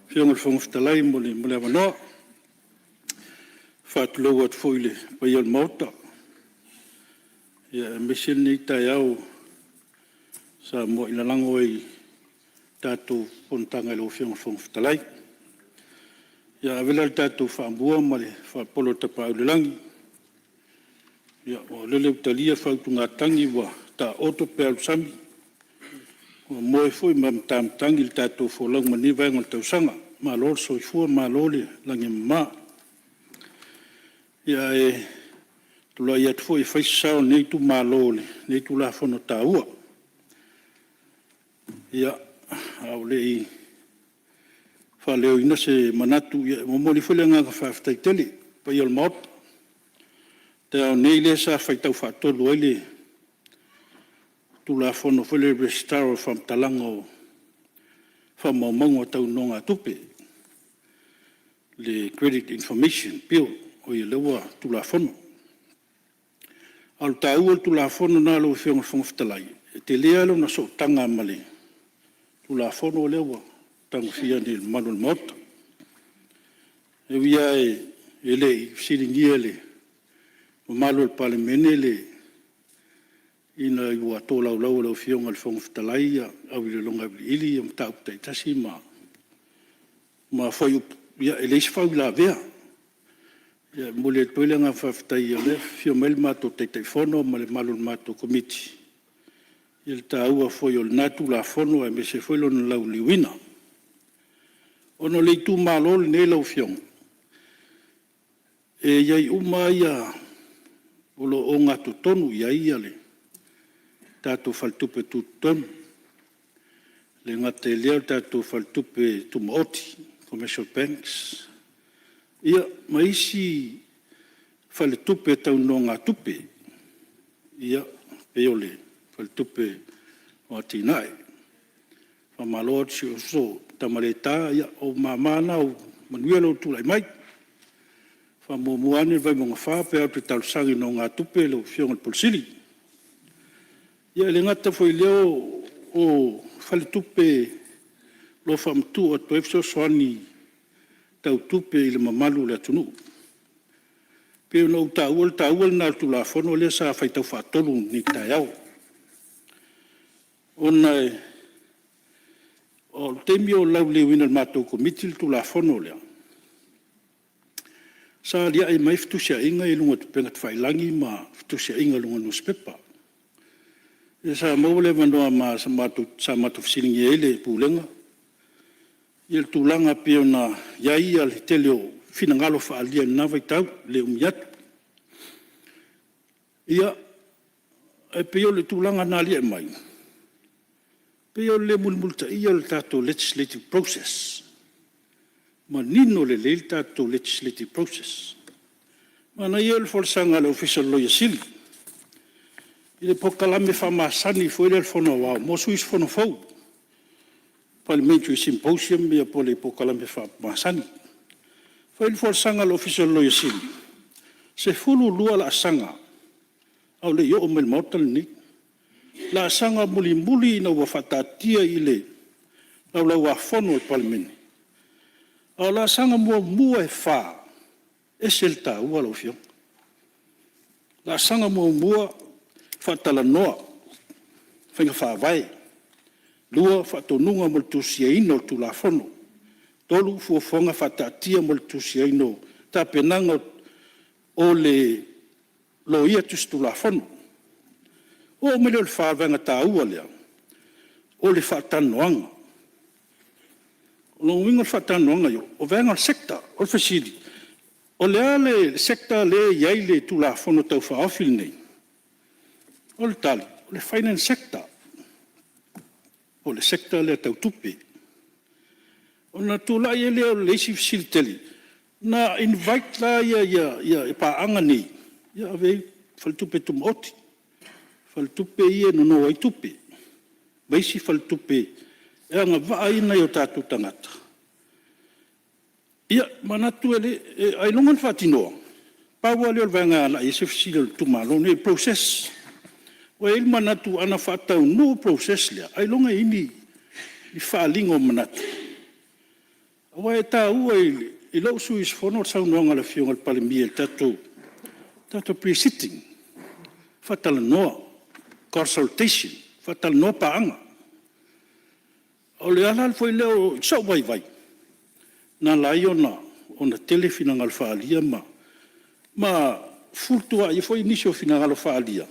fiong fong stalai mo le vano fa tu lo at foile pa il mota ia mission ni ta yau sa mo ina langoi tatu pontanga lo fiong fong stalai ia vela tatu fa bua male fa polo te pa ulangi ia o lele talia fa tunga tangi wa ta auto pel sami o mo foi mam tam tangi tatu fo lang mani va ngon tau sanga ma lor so fu ma lole langi ma ia tu la ia foi fa sa nei tu ma lole nei tu la fo no ta ua ia au le fa leo ina se manatu ia mo mo li fo lenga fa fa tele pa il mot te nei le sa fa tau fa to lo ile tu la fo no fo le restore from talango fa mo mo tau nonga tupe le credit information bill o ia lewa tu la fo no al tau tu la fo no na lo fe fo ftalai te le alo na so tanga male tu la fo no lewa tang fia ni manul mot e via ele silingiele malul parliamenele ina ua tola lau fionga al fong ftalai au le longa ili am tau tai tasi ma foi ya ele fa la vea ya mole tolenga fa ftai le fio mel mato te telefono mal malul mato committee il tau foi ol natu la fono e me se foi lo lau liwina ono le tu malol ne lau fiong e yai umaya olo onga tu tonu yai ale tato faltupe tu tonu le ngate leo tato faltupe tu maoti commercial banks ia maisi faltupe tau nonga tupe ia peole faltupe o tinai fa malot so tamaleta ia o mamana o manuelo tu lai mai fa momuane vai mo fa pe pe tal sangi no nga tupe lo fiong por sili ia le ngata foi leo o fale tupe lo fam tu o to efso swani tau tupe ile mamalu le tunu pe no taul na tu la fono le sa fa tau fa tolu ni tayau ona o temio laule wina mato committee tu la fono le sa dia ai mai ftu sia inga i lunga pengat failangi ma ftu sia inga lunga newspaper sa mole mano ma sa mato silingi ele pulenga il tulanga piona yai al telio finangalo fa alia na vai tau le umiat ia e pio le tulanga na lia mai pio le multa ia le tato legislative process ma nino le tato legislative process ma na ia le forsanga le official lawyer sili ile pokalame fa masani foi le fono wa mo suis fono fo parliamentary symposium ia pole pokalame fa masani foi le forsanga le official lawyer sili se fulu lua la sanga au le yo mel mortal ni la sanga muli na wa fatatia ile la wa fono parliament au la sanga mo e fa eselta wa lo fio la sanga mo fatala noa fenga fa vai lua fatonunga mo tusiaino tu la fono tolu fu fonga fatatia mo tusiaino ta penanga o le lo ia tu la fono o me le fa vanga ta ua le o le fatanoanga lo winga fatanoanga yo o venga sector o fasili o le sector le yaile tu la fono tau fa ofil nei o le tali o le finance sector o le sector le tau tupi o na tu la ele o le si faciliteli na invite la ya pa angani ya ave fal tupe tu moti fal tupe ie no ai tupe vai si fal tupe e nga va ai na yo tatu tangata Ia, manatu ai longan fatinoa. Paua leo vanga la i se fisile tu malo ne process. Wa il manatu ana fatau no process le. Ai longa ini i falingo manatu. Wa eta ua i lo suis fono sa no la fionga pale mi tato pre-sitting. Fatal no consultation, fatal no paanga. O le ala foi leo so vai. Na laiona ona telefina ngal faalia ma fultua i foi inisio fina ngal faalia.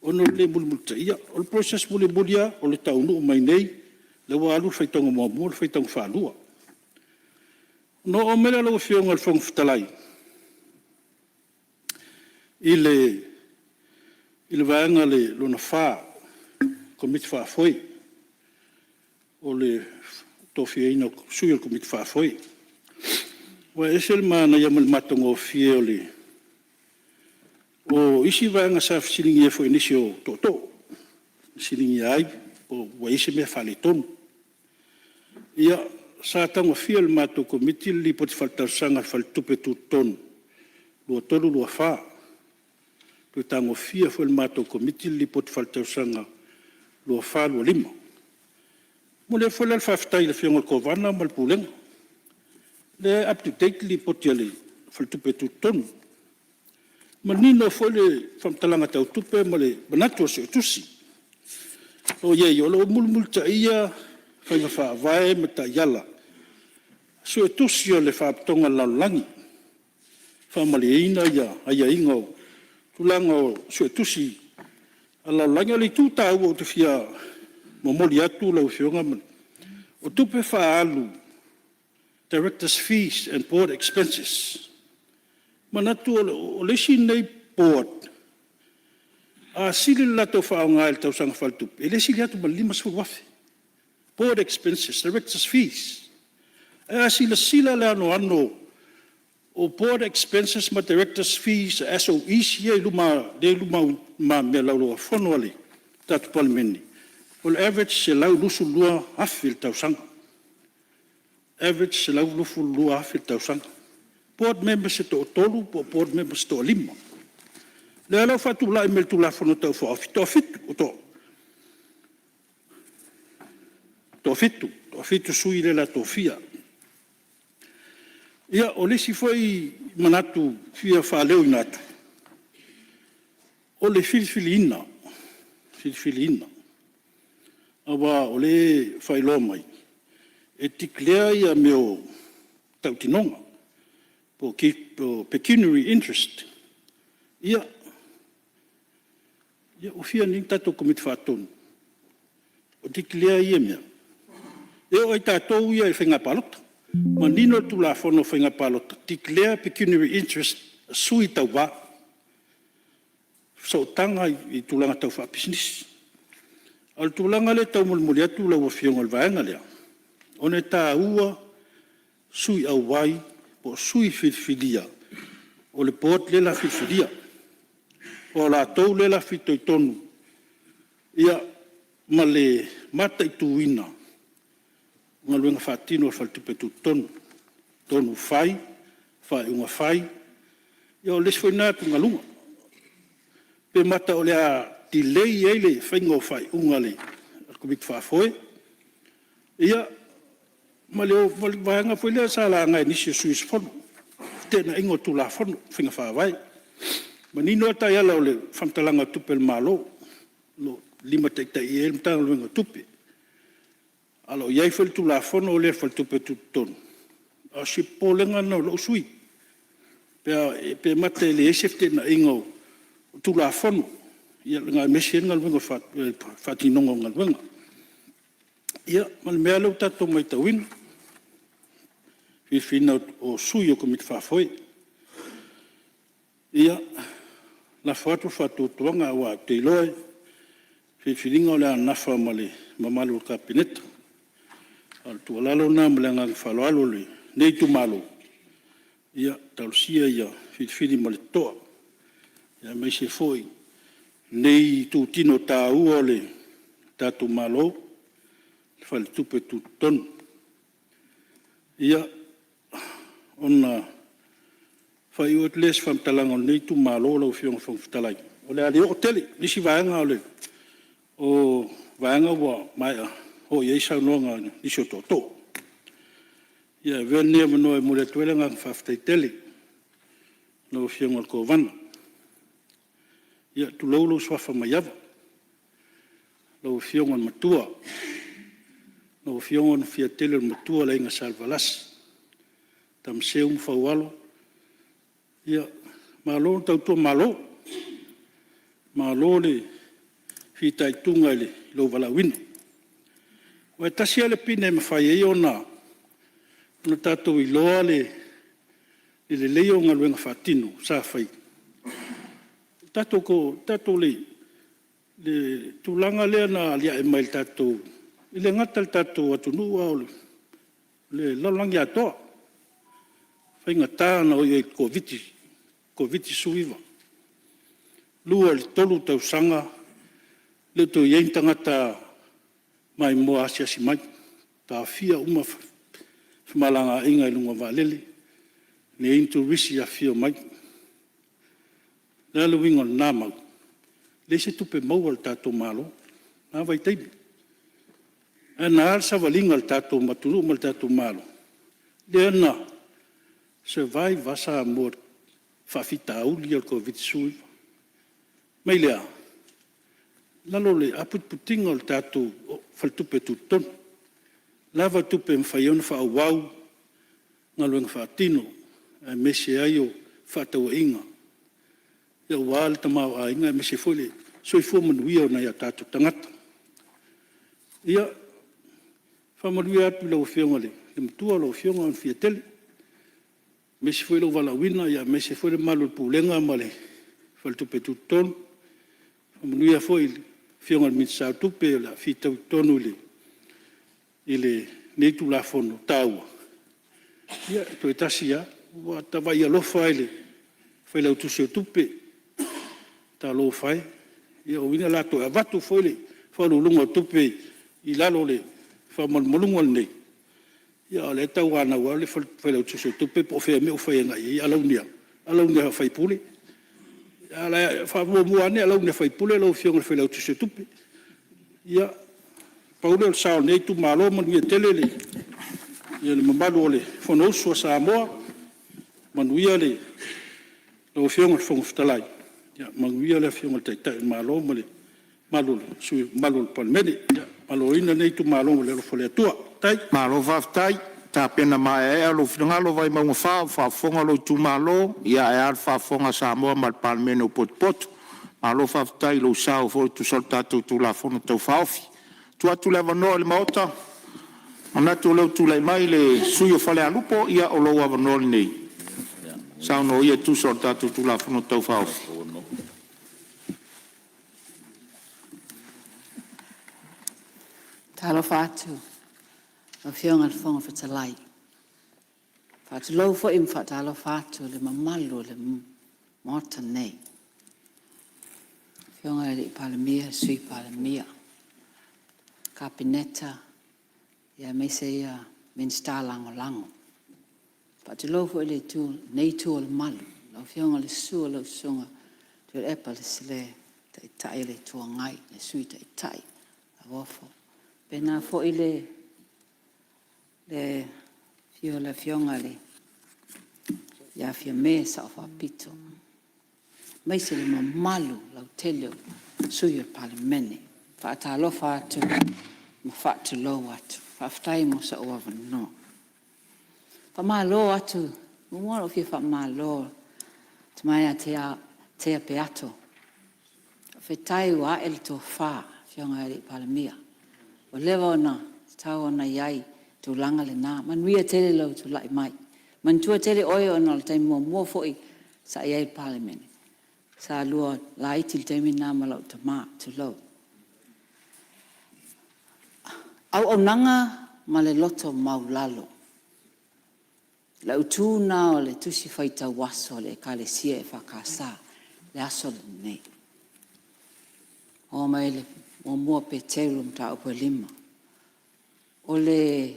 Ono le mulmuta ia o process mule bulia o le taunu mai nei le walu fai tonga mo fai tonga falua. No o mele lo fio ngal fong ftalai. Il vanga le lona fa komit fa foi o le tofia ino suil komit fa foi wa esel mana yamal matongo fiole o isi vanga sa silingi foi inisio toto silingi ai o wa isi me faliton ia sa tango fiel mato komiti li pot faltar sanga fal tupetu ton lo tolu lo fa tu tango fia foi mato komiti li pot faltar sanga lo fa lo lima Mole foi le faftai le fionga kovana mal puleng. Le up to date li potiali fal tupe tu ton. Manino foi le famtalanga tau tupe mole banato se tusi. O ye yo lo multa ia fanga fa vai meta yala. So tusi le fa tonga la langi. Fa male ina ya aya ingo. Tulango so tusi ala langi le tuta o te fia momoli atu lau fionga man. O tupe whaalu, director's fees and board expenses. Manatu o lesi nei board. A sili lato whaonga il tau sanga whaltupe. E lesi liatu ma lima wafi. Board expenses, director's fees. A sila le ano o board expenses ma director's fees as o isi e luma ma me lau whono ali. Tatu palimeni. O le average se lau lusu lua hafi il tausanga. Average se lau lusu lua hafi il tausanga. Board members se to tolu, board members to lima. Le alau fatu la emel tu la fono tau fo afi. To fitu, to fitu sui le la to fia. Ia, o lesi foi manatu fia fa leo inatu. O le filfilina. Awa o le whailo mai. E tiklea ia meo tautinonga. Po pecuniary interest. Ia o fia ning tato komit whaatonu. O tiklea ia mea. E o ai tatou ia e whenga palota. Ma nino tu la fono whenga palota. Tiklea pecuniary interest sui tau wā. So tanga i tulanga tau wha business. Al tulanga le tau mulmuli atu la wafionga al vaenga lea. One ta ua sui au wai po sui filfilia. O le pot le la filfilia. O la tau le la fitoitonu. Ia ma le mata i tuina. Nga luenga whaatino al faltupetu tonu. Tonu fai unga fai. Ia o lesfoi nātu nga lunga. Pe mata o lea delay ele whaingo whai ungale kumik whaafoe. Ia, maleo vahanga whai lea sa la ngai nisi suis whono. Tēna ingo tu la whono, whinga whaawai. Manino ata iala o le whamtalanga tupe le malo. Lo lima teikta i el mtanga luenga tupe. Alo, iai whai tu la whono o lea whai tupe tu tonu. A si pōlenga no lo sui. Pe mata ele esef tēna ingo tu la whono. Ia nga mesien ngal wenga fatinonga ngal wenga. Ia mal mea lau tato mai tawin. Fina o sui o komit whafoe. Ia la whatu tuanga wa te iloe. Whiwhiringa o lea nafa male mamalu kabineta. Al tualalo na mlenga whaloalo le nei tu malo. Ia tausia ia whiwhiri male toa. Ia mai se foi. Nei tu tino tā ua le tātu malo, whale tupe tu tonu. Ia, ona fai o les fam talango nei tu malo lo fiong fong talai o le ali o tele nisi vaenga ole o vaenga wa mai o ye sa no nga ni so to ya venia no e mole tuele nga fa tele lo fiong ko van ya tu lo swa fa mai ava lo fiong matua no fiong fia tele matua le nga salvalas tam seum fa walo ya malo tau to malo le fitai tunga le lo vala win wa tasia le pine me fa ye ona no tato i loa le leo nga luenga fatino sa fai tato le tulanga le na lia e mai tato ile ngata tato atu nua le lalangi atoa fai ngata na o ye COVID suiva. Lua le tolu tau sanga, le to yein tangata mai mo asia si mai, ta fia uma malanga inga ilunga valele, le intu risi a fia mai. Le wingo na mau, le se tupe mau al tato malo, na vai teibi. Na alsa valinga al tato matulu mal tato malo. Le na, se vai vasa amor, fafita uli al COVID suiva. Mai lea, lalo le aput putinga al tato faltupe tuton. Lava tupe mwhaiona whaawau, ngaluenga whaatino, mese aio whaataua inga. Ia wale tamau a inga, mese fwele, soifua manuia na ia tato tangata. Ia, whamanuia atu lau whionga le mtua lau whionga an fia tele. Mese fwele wala wina, ia mese fwele malu pulenga male, faltupe tuton. Whamanuia fwele, whionga le mitsau tupe, la fitau tonu le. Ile neitu la fono taua. Ia to etasia wa tavai alofa ile. Fai lau tusi tupe. Ta lo fai. Ia o ina lato avatu foile. Fa lunga tupe I lalo le fa malunga nei. Ia le tau ana wa le fai lau tusi tupe po fe me o fai ngai ia launia. Alaunia fai pule. Ala fa mo ane alaunia fai pule lau fiong fai lau tusi tupe. Ia Paulo sao nei tu malo man ia telele ia le mamalu ole fono so Samoa manuia le lo fiong fong ftalai ia manuia le fiong te te malo male malu su malu palmeni ia malo ina nei tu malo le fole tua tai malo vaftai ta pena mai e lo finalo vai ma fa fonga lo tu malo ia e al fa fonga Samoa mal palmeni o pot malo vaftai lo sao fo tu soltato tu la fono tau faofi tu atu leva no le maota ona tu le tu le mai le suyo fale alupo ia o lo ava no nei sa no ia tu sorta tu la fono tau fa talo fatu o fionga fonga fatalai fatu lo fo im fatalo fatu le mamalu le mota nei fionga le palemia sui palemia Kapineta, ia mese ia minsta lango. Patu lofo ele tu, nei tu al malu. Lau fionga le sua lau sunga. Tu le epa le sile, tai tai le tua ngai, le sui tai tai. A wafo. Pena fo ile, le fionga le, ia fia me sa ofa pito. Mese le mamalu lau teleo, sui al palemene. Fa'atalo fa'atu, ma fa'atu lo atu. Fa'aftai mo sa uawa no. Fa'malo atu, mwalo fia fa'malo. Tumaya tea peato. Fa'etai wa el to fa, fionga eri palamia. O lewa ona, tau ona iai, tu langa le na. Manuia tele lau tu lai mai. Mantua tele oio ona le taimo mua fo'i sa iai palamene. Sa lua la iti le taimi na malau ta maa tu lau. Au nanga ma le loto maulalo. La utu na o le tusi faita waso le kale sia e whakasa le aso le nei. O mai le o mua pe telu mta upo lima. O le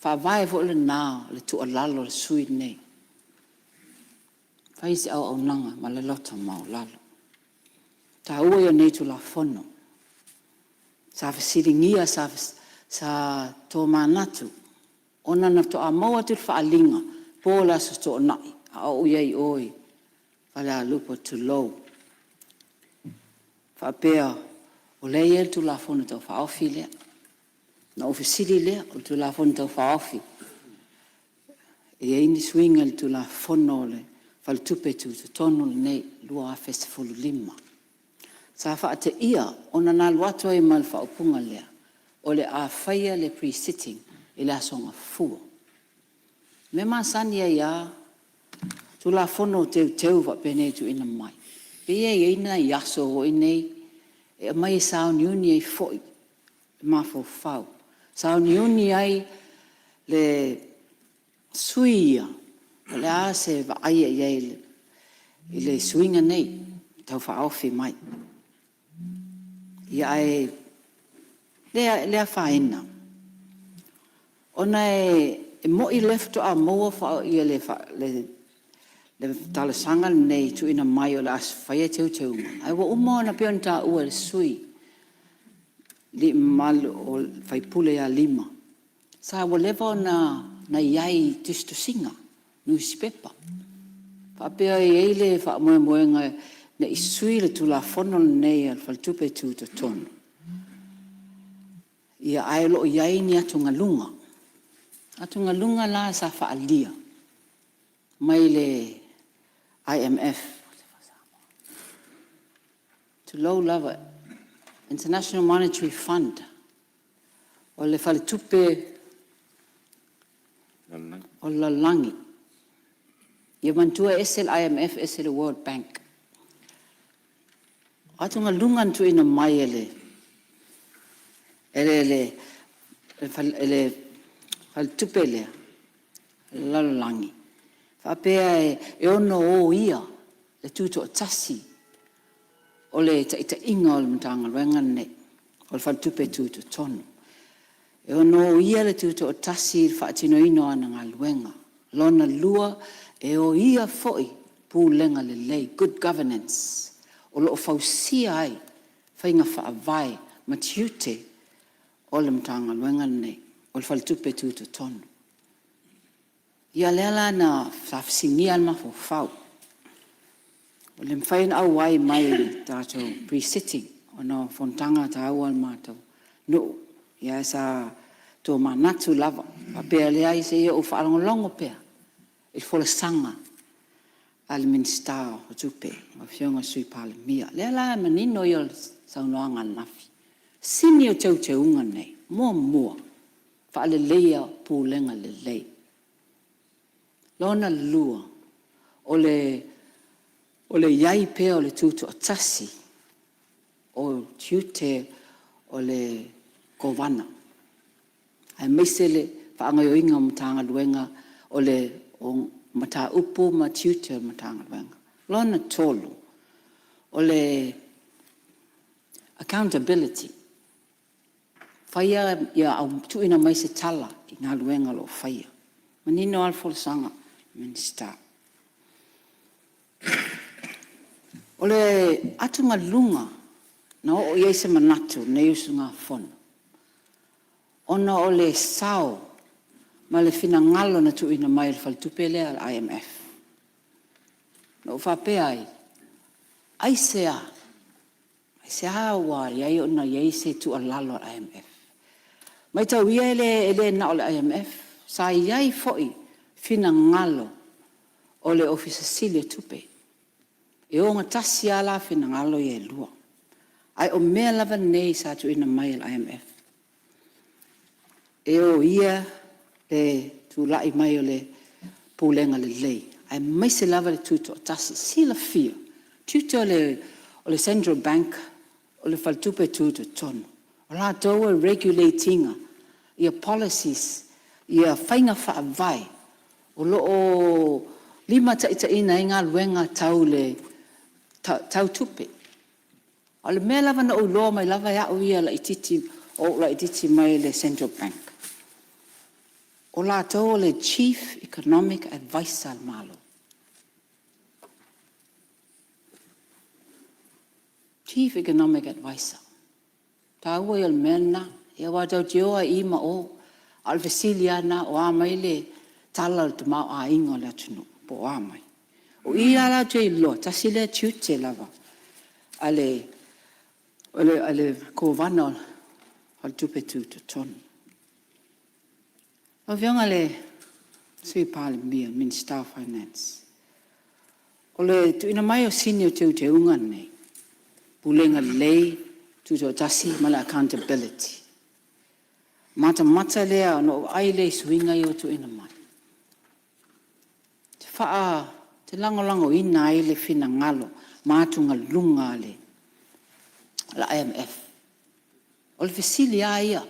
whawai fo le nao le tu alalo le sui nei. Faisi au nanga ma le lota mau lalo. Ta ua ia nei tu la fono. Sa fasiringia sa tō manatu. Ona na to a maua tu whaalinga. Pōla sa tō nai. A o iei oi. Wale a lupa tu lou. Whapea o leia tu la fono tau whaofi lea. Na ofisiri lea o tu la fono tau whaofi. E eini swinga le tu la fono le. Whal tupe tu tono le nei lua a festivalu 5. Sa wha te ia, ona nā luato e mal wha opunga lea, o le a whaia le pre-sitting, e le asonga fua. Me mā sani e ia, tu la fono teu wa pene tu ina mai. Pia e ina i aso o inei, e mai sao niuni e foi, mā fo whau. Sao niuni ai le suia, le a se wa aia iei i le suinga nei, tau wha awhi mai. Ia e lea whaina. Ona e mo i lefto a moa wha ia le talasanga nei tu ina mai o le as whaia teu teu. Ai wa umo na peon ta ua le sui. Li mal o whaipule a 5. Sa wa lewa na iai tisto singa. Nusi pepa. Whapea e eile wha moe moenga na isui le tu la fono nei al faltupe tu to tono. Ia ai lo iai ni atu ngalunga. Atu ngalunga la sa whaalia. Mai le IMF. To low level. International Monetary Fund. O le faltupe o la langi. Ia mantua esel IMF esel World Bank. Atunga lungan tu ina mai ele fal tupele lalangi. Whapea e ono o ia le tuto tasi o le ta inga o le mtanga wengan ne o le fal tupe tuto tono. E ono o ia le tuto tasi whaatino ino ana ngā luenga. Lona lua e o ia foi pūlenga le lei, good governance. O lo fausia ai, whainga whaavai, matiute, o le mtanga luenga nei, o le faltupe tuto tono. Ia leala na whafsingia al mafo whau. O le mwhain au ai mai tātou pre-sitting, o no fontanga ta au al mātou. No, ia sa tō manatu lava, a pēr le ai se ia o whaalongolongo pēr, e whola sanga, al minsta o tupe o fionga sui pale mia le la manino yo saunoanga nafi sini o teu unga nei mo fa le leia pulenga le lei lona lua o le yai pe o le tuto tasi o tute o le kovana ai mesele fa ngayo inga mtanga luenga o le mata upu ma tutor matanga wanga. Lona tolu. O le accountability. Whaia ia au tuina mai se tala i ngā luenga lo whaia. Manino alfola sanga minister. O le atunga lunga na o iei se manatu na iusu ngā whono. Ona o le sao ma le fina ngalo na tuina mai le faltupele al IMF. No whapea ai. Ai sea wari, ai ona iei se tu alalo al IMF. Mai tau ia ele na o le IMF, sa iai foi fina ngalo o le ofisa sile tupe. E o ngatasi ala fina ngalo ie lua. Ai o mea lava nei sa tuina mai al IMF. E o ia le tu lai mai o le pulenga le lei. Ai mai se lava le tuto tasi sila fia. Tuto o le Central Bank o le faltupe tuto tono. O la toa regulatinga ia policies ia whainga whaavai. O lo o 5 taʻitaʻina i ngā luenga tau tupe. O le mea lava na uloa mai lava iau ia la ititi mai le Central Bank. O la tau le Chief Economic Advisor malo. Chief Economic Advisor. Taua il mena, ia watau tioa ima o, alfesiliana o amaile, tala te mau a ingo le atunu, po amai. O ia la te ilo, tasile tiute lava, ale ko vana al tupe tu te tonu. O vionga le sui pale mia, Minister of Finance. O le tu ina mai o senior te unga nei, pulenga lei, tu to tasi mala accountability. Mata lea no ai le swinga yo tu ina mai. Te faa, te lango ina ai le fina ngalo, mātunga lunga le, la IMF. O le fesili a ia,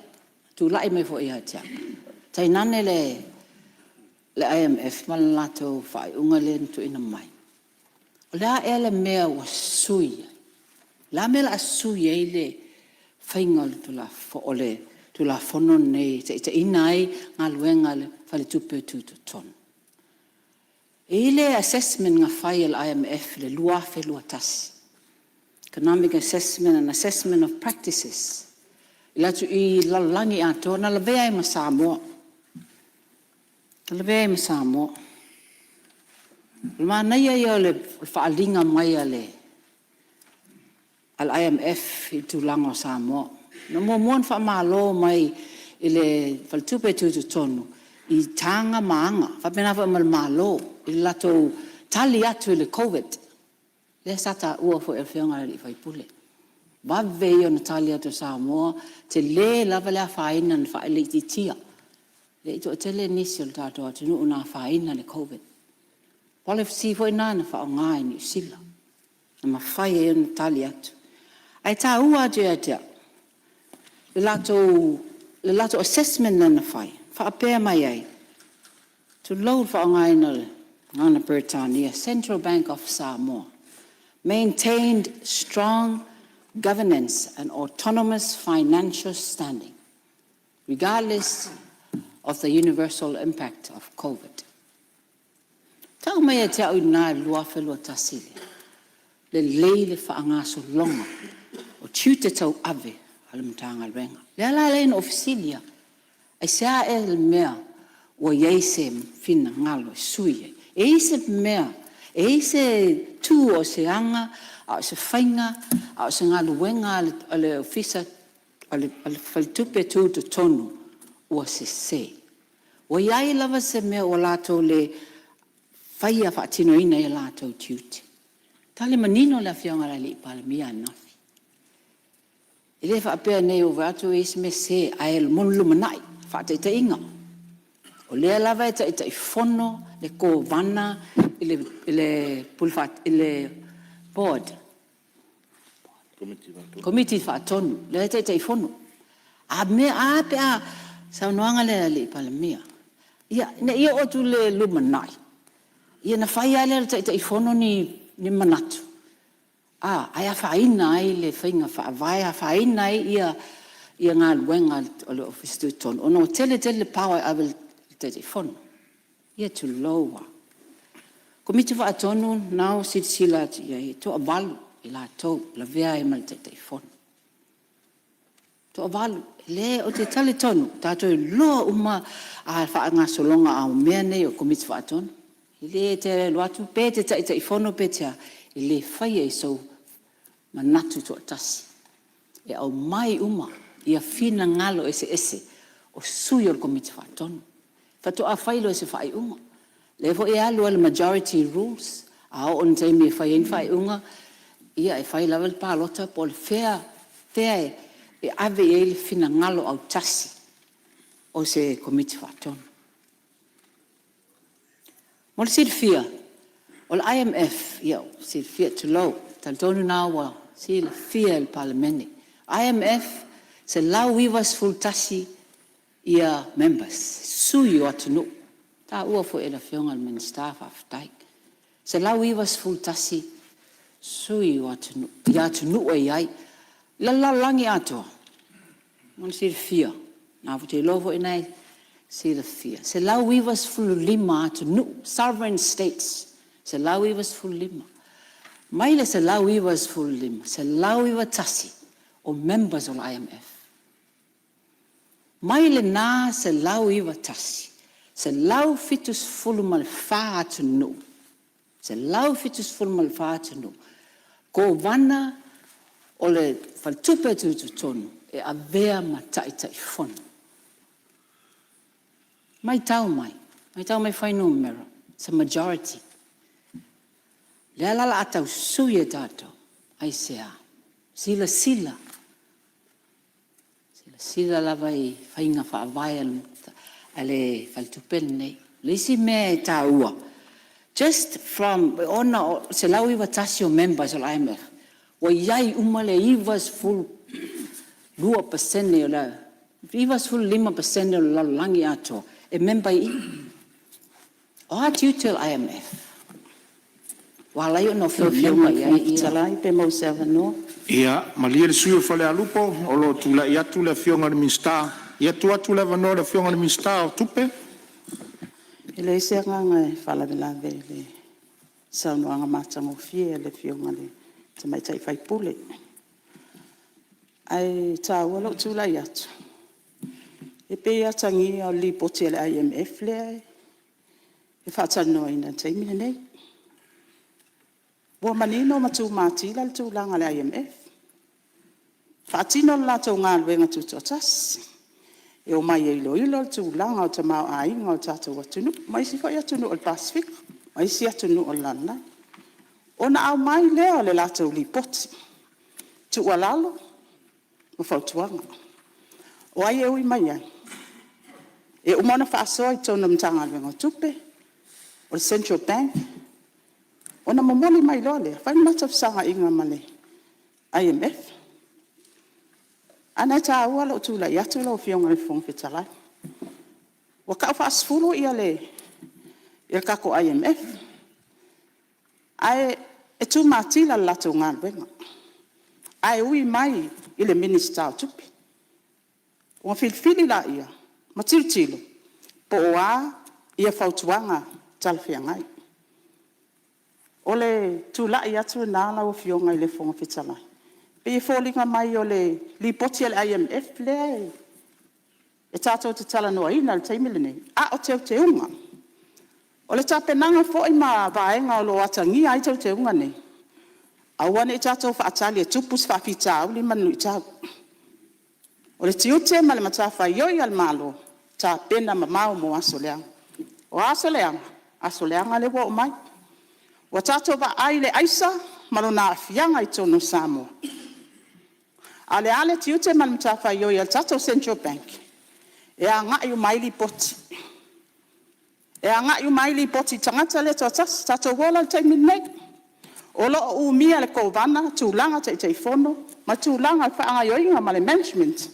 tu lai me fo ia tia. Tai nane le IMF, malalato fai unga le tu ina mai. O le a ele mea wa sui. La mea la sui e le whaingal tu la fo ole, tu la fono nei, te inai ngā luenga le whale tupe tu ton. E le assessment ngā whai le IMF le lua tasi. Economic assessment and assessment of practices. Ila tu I lalangi ato, na lawea I Samoa. Lawea I Samoa. Luma naia ia le whaalinga mai ale al IMF I tūlanga o Samoa. No mo mon whaamalo mai I le whaltupe tu tonu I tanga maanga. Whapena malo I lato tali atu I le COVID. Le sata ua fo e whionga li whai pule. Wawe I o Natali atu Samoa, te le lava lea whaina na whaile I tia. Le ito o tele nisi o tato atu nu una whaina le COVID. Pole si fo ina na wha o ngai ni sila. Na ma whai e o Natali atu. Ai tā ua atu e tia. Le lato assessment na whai. Wha apea mai ai. Tu lau wha o ngai na le. Ngana Britannia, Central Bank of Samoa. Maintained strong governance and autonomous financial standing, regardless of the universal impact of COVID. Tau mai e te au nā lua whelua tasile, le leile whaangaso longa, o tiute tau ave, alamtanga renga. Le ala lein ofisilia, ai sea e le mea, o yeise fina ngalo sui e ise mea, e ise tu o se anga, a se whainga, a se ngā luenga ale ofisa, ale whaltupe tu te tonu, o se. O iai lava se mea o lato le whaia whaatino ina e lato tiute. Tale manino la whionga la li pala mia nafi. E le whaapea nei o vato e se me se a e mon lumanai, whaate te inga. O lea lava e ta i fono, le ko vana, ile pulfat, ile board. Committee whaatonu, le te i fono. A me a pe a, sa unoanga le li pala mia. Ia o tu le lumanai. Ia na whai ale te i fono ni manatu. Ai a whaina ai le whainga whaavai, a whaina ai ia ngā luenga o le office tu tonu. Ono tele power avel te i fono. Ia tu loa. Komiti whaatonu nao sila ia i to avalu I la tau, la vea mal te i fono. To avalu, le o te tale tonu, tato I loa uma a whaanga solonga a mea nei o komiti whaatonu. I le te loatu pe te i fono pe tea, I le whaia I sau manatu to atasi. E au mai uma, ia fina ngalo ese, o sui o komiti whaatonu. Fato a whailo ese whai unga. Le fo e alu al majority rules, a o on te me whai unga, ia e whai level pālota po le whea e ave e le fina ngalo au tasi o se komiti whaatonu. Mo le silfia, o le IMF, ia silfia tu lau, taltonu nā wa silfia il parlamenti. IMF se lau iwas full tasi ia members, sui o atunu. Tā ua fo e la whionga al minister whaftai. Se lau iwas full tasi, sui o atunu, ia atunu e iai, la langi atoa. Mon silfia, nā fu te lovo e nei, silfia. Se lau iwas full lima atunu, sovereign states, se lau iwas full lima. Mai le se lau iwa sfulu lima, se lau iwa tasi o members o IMF. Mai le nā se lau iwa tasi, se lau fitus fulu ma le wha atu nu. Se lau fitus fulu ma le wha atu nu. Ko wana o le faltupe tu tonu e avea ma tai fonu. Mai tau mai whai numero, it's a majority. Le alala atau sui e tātou, ai sea, sila. Sila lava I whainga whaavai ale faltupel nei. Lisi me tā ua. Just from, ona, se lau iwa tasio members o IMF, wa iai umale iwas full 2% o la, iwas full 5% o la langi ato, e member I. O atu til IMF. Wala yo no fiofionga I talai pe mo 7 no. Ia, ma lia le sui o whale alupo, o lo tula I atu le fionga le minsta. Ia tu atu le vano le fionga le minsta o tupe. Ele se nganga fala de la vele. Sa no anga matanga fie le fionga le. Te mai tai fai pule. Ai ta wala tula I atu. E pe atangi o li poti le IMF le. E whaatano ina taimine nei. Wa manino matu mati la tu langa le IMF. Whaatino la tau ngā luenga tu totas. E o mai e ilo tu langa o te mau ai ngā o tātou atunu. Mai si whai atunu o Pacific. Mai si atunu o lana. O na au mai leo le lātou li poti. Tu walalo. O whautuanga. O ai e ui mai ai. E umona whaasoa I tōna mtanga luenga tupe. O Central Bank. Ona momoli mai lole, fai mata sanga inga male. IMF. Ana ta wala tula ya tula fionga le fong fitala. Wa ka fa asfulu ia le. Ia ka ko IMF. Ai e tu matila la tu ngal benga. Ai ui mai ile minister tupi. Wa fili la ia. Matiltilo. Po wa ia fautuanga talfiangai. Ole tu la ia tu na la o fionga I le fonga fitala. Pe folinga mai ole li poti le IMF le. E tato te tala no ina le taimile nei. A o te unga. Ole tape nanga fo I ma vaenga o lo atangi ai te unga nei. A wane e tato fa atali e tupus fa pita uli manu I tau. Ole tiute ma le matafa yoi al malo. Ta pena mamau mo asoleanga. O asoleanga le wo mai. Wa tato ba ai le aisa malona afianga I tono Samoa. Ale tiute mal mtafa yo ya tato Central Bank. E anga yu maili poti. E anga yu maili poti tangata le tato wola te minne. Olo umia le kovana tulanga te fono ma tulanga fa anga yo inga male management.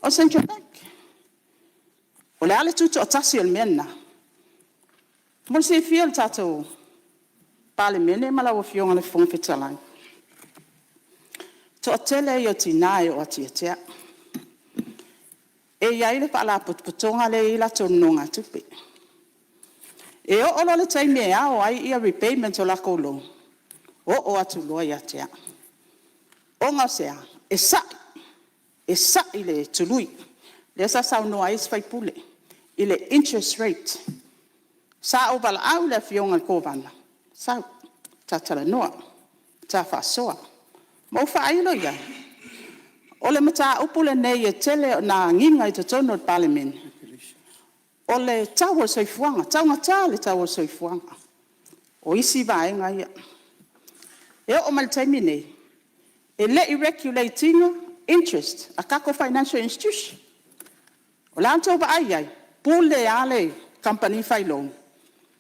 O Central Bank. Ole ale tuto atasi el menna. Mo se fiel tato pale mene mala o fionga le fong fetalai. To tele yo tinai o atiatea. E ia ile pala putonga le ila tonunga tupe. E o olo le taime ao ai ia repayment o la kolo. O atu loa ia tea. O ngasea, e sa ile tului. Le sa sau no ais fai pule. Ile interest rate. Sa o bala au le fionga kovana. Sa tatala noa. Ta fasoa. Mo fa ilo ia. Ole mata upule nei e tele na nginga I te tono parliament. Ole tawo soifuanga, taunga tale tawo soifuanga. O isi vaenga ia. E o maltaimine. E le regulating interest a kako financial institution. O lanto ba ai pule ale company failong.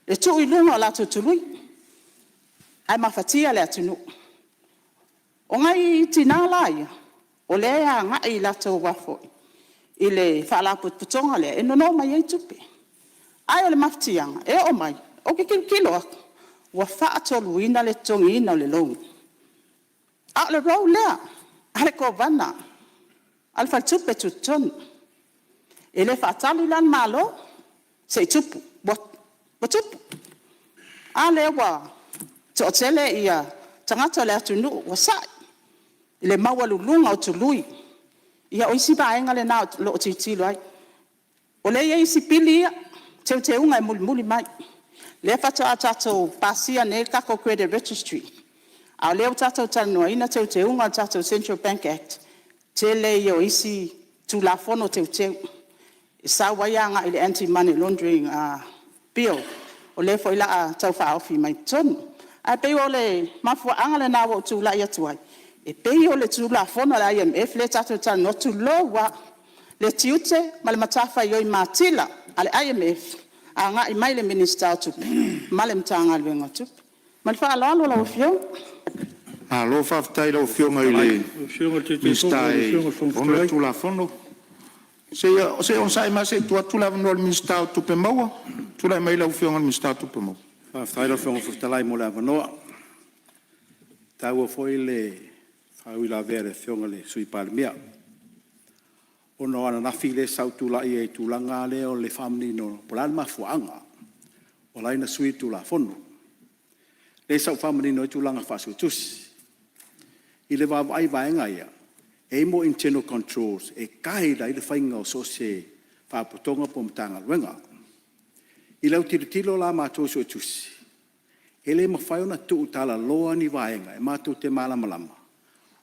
E tu ilunga la tutului. Ai mafatia le atunu. O ngai tinala ia. O lea ngai la to wafo. Ile fala putonga le no mai ai tupe. Ai le maftianga e o mai. O ke kilo wa fa to luina le tongina le long. A le ro le. Ale ko vana. Al fa tupe tuton. Ele fa tali lan malo. Se tupu. Bo tupu. Ale wa to tele ia tangata le atunu wa sai le mawalulunga o tului ia o isi baenga le na lo titilo ai o le ia isi pilia te unga muli mai le fata atato pasia ne kako credit registry a le tato tano ina te unga tato Central Bank Act te le ia o isi tu la fono te sa wayanga ile anti money laundering bill o le foi la tau fa ofi mai ton a pe o le mafu angale na wo tu la ia tuai e pe o le tu la fono la IMF le tato tano no tu lowa le tiute mal matafa yo matila ale IMF anga i mai le minister tu mal mtanga le ngatu mal fa la lo fio lo fa tai lo fio ngai le minister ona tu la fono se on sai ma se tu la no minister tu pe maua tu la mai lo fio ngal minister tu pe maua fa tai lo fio fu talai mo la no ta wo foi le fa wi la vere fio ngale sui palmia ono ana na file sautu la e tu langa le o le family no pola ma fuanga o la ina sui tu la fono le sau family no tu langa fa su tus ile va vai vai ngaia e mo internal controls e kai la ile fainga o so se fa putonga pom tanga wenga ile o tilo la ma to so tus ele ma fa ona tu tala loa ni vaenga e ma tu te mala malama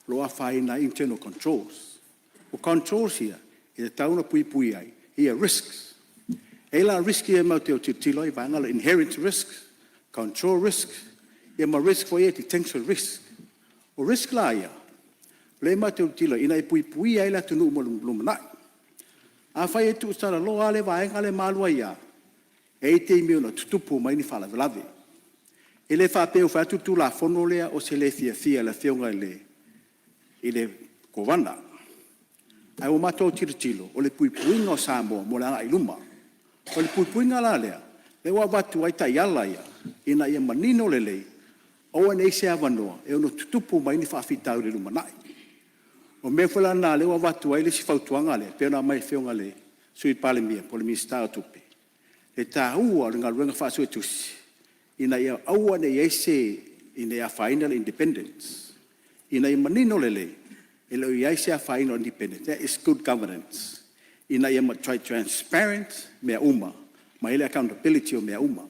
loa faina internal controls o controls here e tauna pui ai ia risks e la risky e mau te o tilo i vangala inherent risks control risks e ma risk for it potential risk o risk la ia le mau te o tilo ina i pui ai la tunu mo lumana a fai e tu sara lo ale vangala malua ia e te mi ona tupu mai ni fala velave ele fa pe o fa tu la fono lea o se le fia la fionga ile kovana ai o mato tiro o le puipuinga o Samoa mo la iluma o le puipuinga la lea le wa watu ai tai ala ia ina ia manino lele o nei se avanoa e ono tupu mai ni faafitau le lumanai o me fala na le wa watu ai le sifautuanga le pe na mai feonga le sui palemia po le minister tupe e ta ua nga luenga fa so tusi ina ia aua ne ese ina ia final independence ina ia manino lele elo ia se final independence that is good governance ina ia ma try transparent me uma ma ile accountability o me uma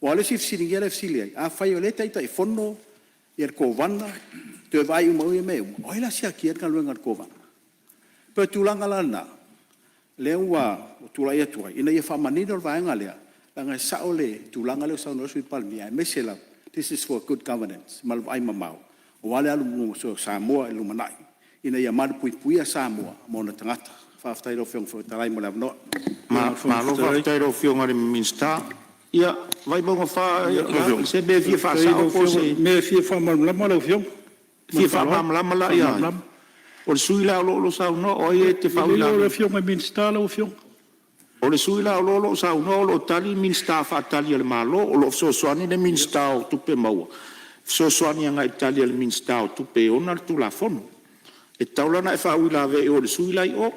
wale sif sini ia le silia a fai ole tai tai fono ia ko vana te vai uma o me o ila sia ki ka luenga ko vana pe tulanga lana lewa tula ia tua ina ia fa manino vaenga lea langa saole tulanga le sa no sui palmia mesela this is for good governance mal ai mamau wale alu so Samoa lu manai ina ia mal pui Samoa mo na tangata fa aftai lo fiong fo talai mo la no ma lo fa aftai lo fiong ari minsta ia vai bo fa se be fi fa sa o se me fi fa mal la lo fiong fi fa mal la ia o sui la lo sa no o e te fa la lo fiong me minsta lo fiong o le sui la lo sa no lo tali minsta fa tali le malo o lo so so ani le minsta o tu pe mau so so ani nga Italia le minsta o tu pe ona tu la fono e taulana e fa wila ve o le sui la o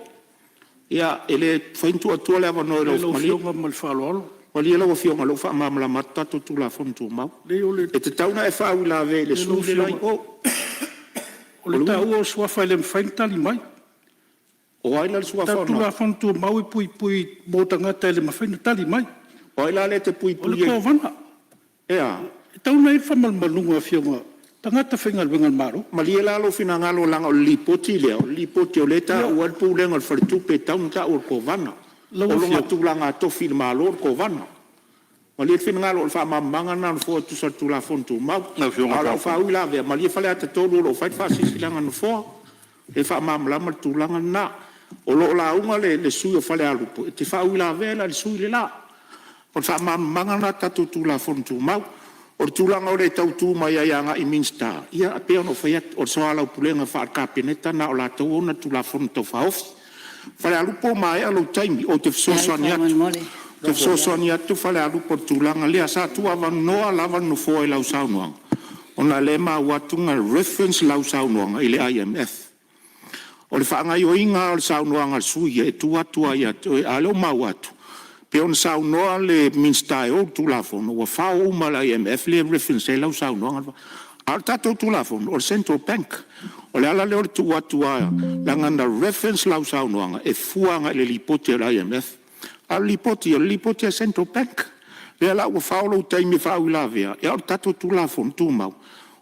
ia ele faintu atu le ava no lo fiong mal fa lo Wali ela o fiong lo fa mamla mata tu la fono tu mau e te tauna e fa wila ve le sui la o o le tau o sua fai le mawhaintali mai. O aila le sua whana. Tatu la whantua maui pui mō tangata le mawhaintali mai. O aila le te pui. O le kōwana. Ea. E tau nei whamalmalunga whionga. Tangata whengal wengal maro. Mali e lalo fina ngalo langa o lipoti lea. O lipoti o leta o alpu lenga o wharitupe taunta o kōwana. O longa tūlanga tofi le malo o kōwana. Mali e fina ngalo o whamamanga na fo tu sa tu la fontu mau. Ala whaula vea. Mali e whale ata tōru o whait whasisi langa no fo. E whamamlama tūlanga na. O lo la unga le sui o whale alupo. E te whaula vea le sui le la. O whamamanga na tatu tu la fontu mau. O tūlanga o le tautu mai aianga i minsta. Ia apea no whaiat o soala o pulenga whaakapeneta na o la tau ona tu la fontu whaofi. Whale alupo mai alo taimi o te whasosani atu. Te whasosani atu whale alupo tūlanga lea sa tua wanoa lava no fōe lau saunuanga. O na le maa watunga reference lau saunuanga i le IMF. O le whaangai o inga o le saunuanga sui e tua ia e aleo maa watu. Pe on saunoa le minsta e o tu la fono. Wa whao uma la IMF le reference e lau saunuanga. Al tatou tulafon o Central Bank. O le ala leo tu atua langana reference lau saunoanga e fuanga le lipoti al IMF. Al lipoti al Central Bank. Le ala ua whaolo taimi whau lavea. E al tatou tulafon tūmau.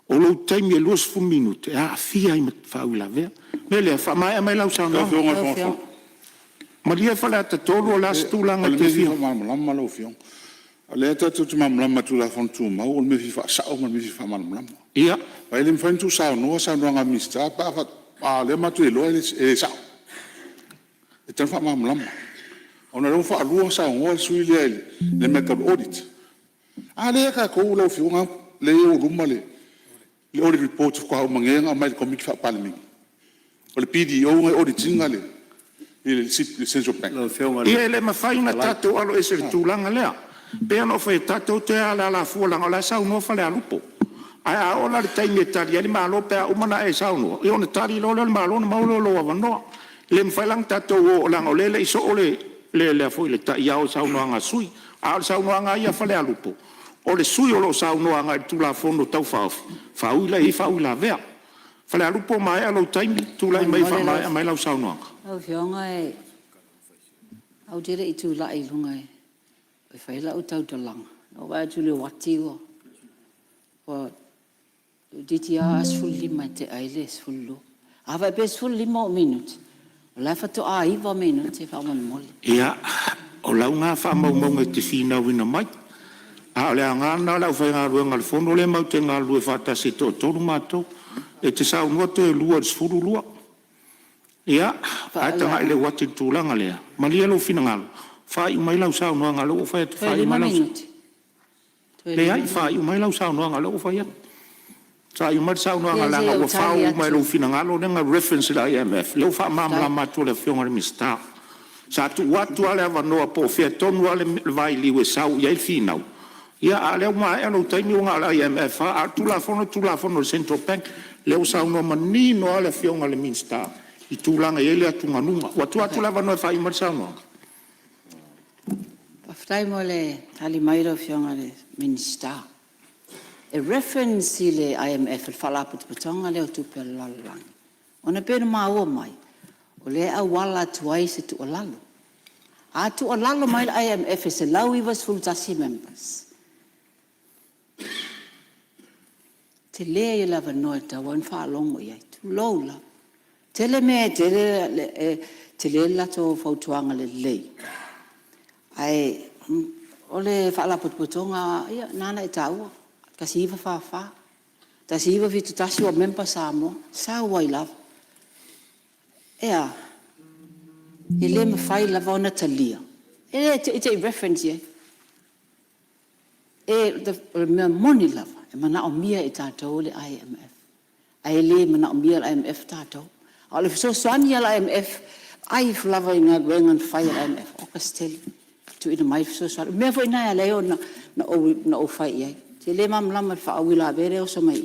O lo taimi e luas fu minute. E a fia i whau lavea. Me le whamai a mai lau saunoanga. Ma lia whale ata tolu o las tūlanga te fia. Lama lau fiong. Le tatou tu mamlama tulafon tūmau. O me fifa sao ma me fifa mamlama. Ia. Vai le mfantu sao no nga mista pa fa le matu e lo e sao. E tan fa mamlama. Ona ro fa lu sao ngol sui le medical audit. Ale ka ko lo fiunga le o rumale. Le audit report ko ha mangenga mai ko mi fa palmi. O le PDO ngai auditing ale. Il Central Bank. Ia le mafai una tatou alo e se tūlanga lea. Pea no fai tatou te ala la fualanga la sao no fa le alupo. Ai a ola le taimi e tari, ali malo pea umana e sauno. I ona tari lo le malo na maulo lo avanoa. Le mwhailang tatou o langa o lele iso o le foi le tai au sauno anga sui. A o sauno anga ia fale alupo. O le sui o lo sauno anga i tula fono tau faufi. Fauila i fauila vea. Fale alupo mai alo taimi, tula i mai fa mai lau sauno anga. Au fionga e, au dire i tula i lunga e. Oi whaila o tau talanga. O wai tuli wati o. O DTR asfulli mai te aile asfullu. Ava pe asfulli mo minute. La fato a iva minute fa mon moli. Ia, o lau ngā whamau te whina wina mai. A le ngana lau whai ngā rua ngal fono le mau te ngā lue whata se tō tōru mātou. E te sau ngua te lua sfuru lua. Ia, aita ngā ile wati tūlanga lea. Malia lo whina ngalo. Whai umai lau sau noa ngalo o whai atu whai umai lau. Le ai whai umai lau sau noa ngalo o whai atu. Sa i mai sau noa ngalanga o whau mai lo whina ngalo nenga reference la IMF. Leo wha mamla matua le whionga le mista. Sa tu watu ale awa noa po whia tonu ale vai liwe sau iai whinau. Ia a leo mai alo taimi o ngā la IMF. A tula fono le Central Bank. Leo sau noa manino ale whionga le mista. I tūlanga ele atu nganunga. Watu atu lava noa whai mai sau noa. Paftai mo le tali mairo whionga le mista. E reference i le IMF il whalaputputonga leo tupe lalang. Ona pēr māua mai. O le a wala tuai se tu o lalo. A tu o lalo mai le IMF e se lau iwas fultasi members. Te lea i lava noe ta wan whaalongo iai. Tu lou la. Te le mea te le lato fautuanga le lei. Ai, o le whalaputputonga, ia, nana e taua. Kasi iwa whawha. Tasi iwa vitu tasi o mempa Samoa. Sa wai lava. Ea. I le me whai lava ona talia. It's a reference ye. Me moni lava. E mana o mia i tātou le IMF. Ai le mana o mia le IMF tātou. A le so swani al IMF. Ai lava i ngā gwengan whai al IMF. O kasteli. Tu ina mai so swani. Mea fo ina leo na o whai iai. Te le mam lama whaawila bere o sa mai.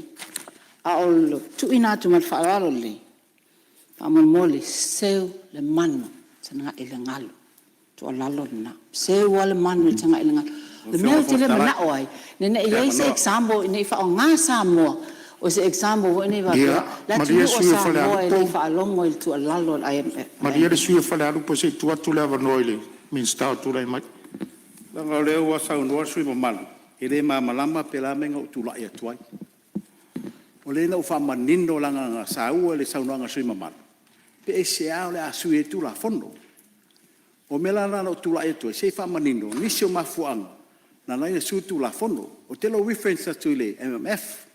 A o tu ina tu mal whaararo le. Paman mole seu le manu tanga ile ngalo. Tu o lalo na. Seu le manu tanga ile ngalo. Le mea te le mana oai. Nene iei se example ine wha o ngā Samoa. O se example o ine wha. La tu o Samoa ile whaalongo il tu o lalo IMF. Maria le sui whale alupo se tu atu lewa noile. Min stau tu lai mai. Langa leo wa sau noa sui mamalu. E le malama pela menga o tula ia tuai. O le na ufa manino langa nga sau le sau nga sui mamalu. Pe e se au le asu e tula fondo. O mela na o tula ia tuai. Se fa manino. Nisi o mafuanga. Na na ia su tula fondo. O te lo reference tu le MMF.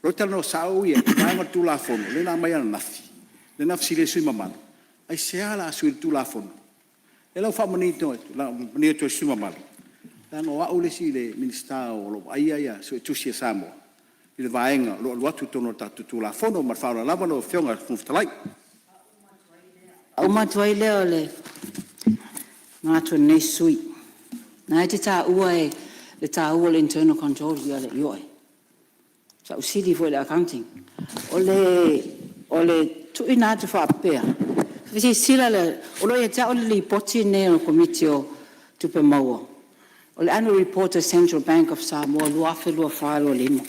Rota no sau ia. Maenga tula fondo. Le na mai ana nafi. Le nafi le sui mamalu. Ai se au le asu e tula fondo. E la ufa manino. La manino tu sui mamalu. Tano wa ole si le minista o lo ia so tusi Samoa. Il vaenga lo atu tono tatu tu la fono ma fa la no fionga fuftalai. Au matwai le ole. Na to nei sui. Na te ta ua e le ta ua le internal control ia le yoi. Sa usili foi le accounting. Ole tu ina te fa pea. Visi sila le o ia ta ole li poti ne o komitio tu pe maua. O le annual report of Central Bank of Samoa lua whelua whaaro limo.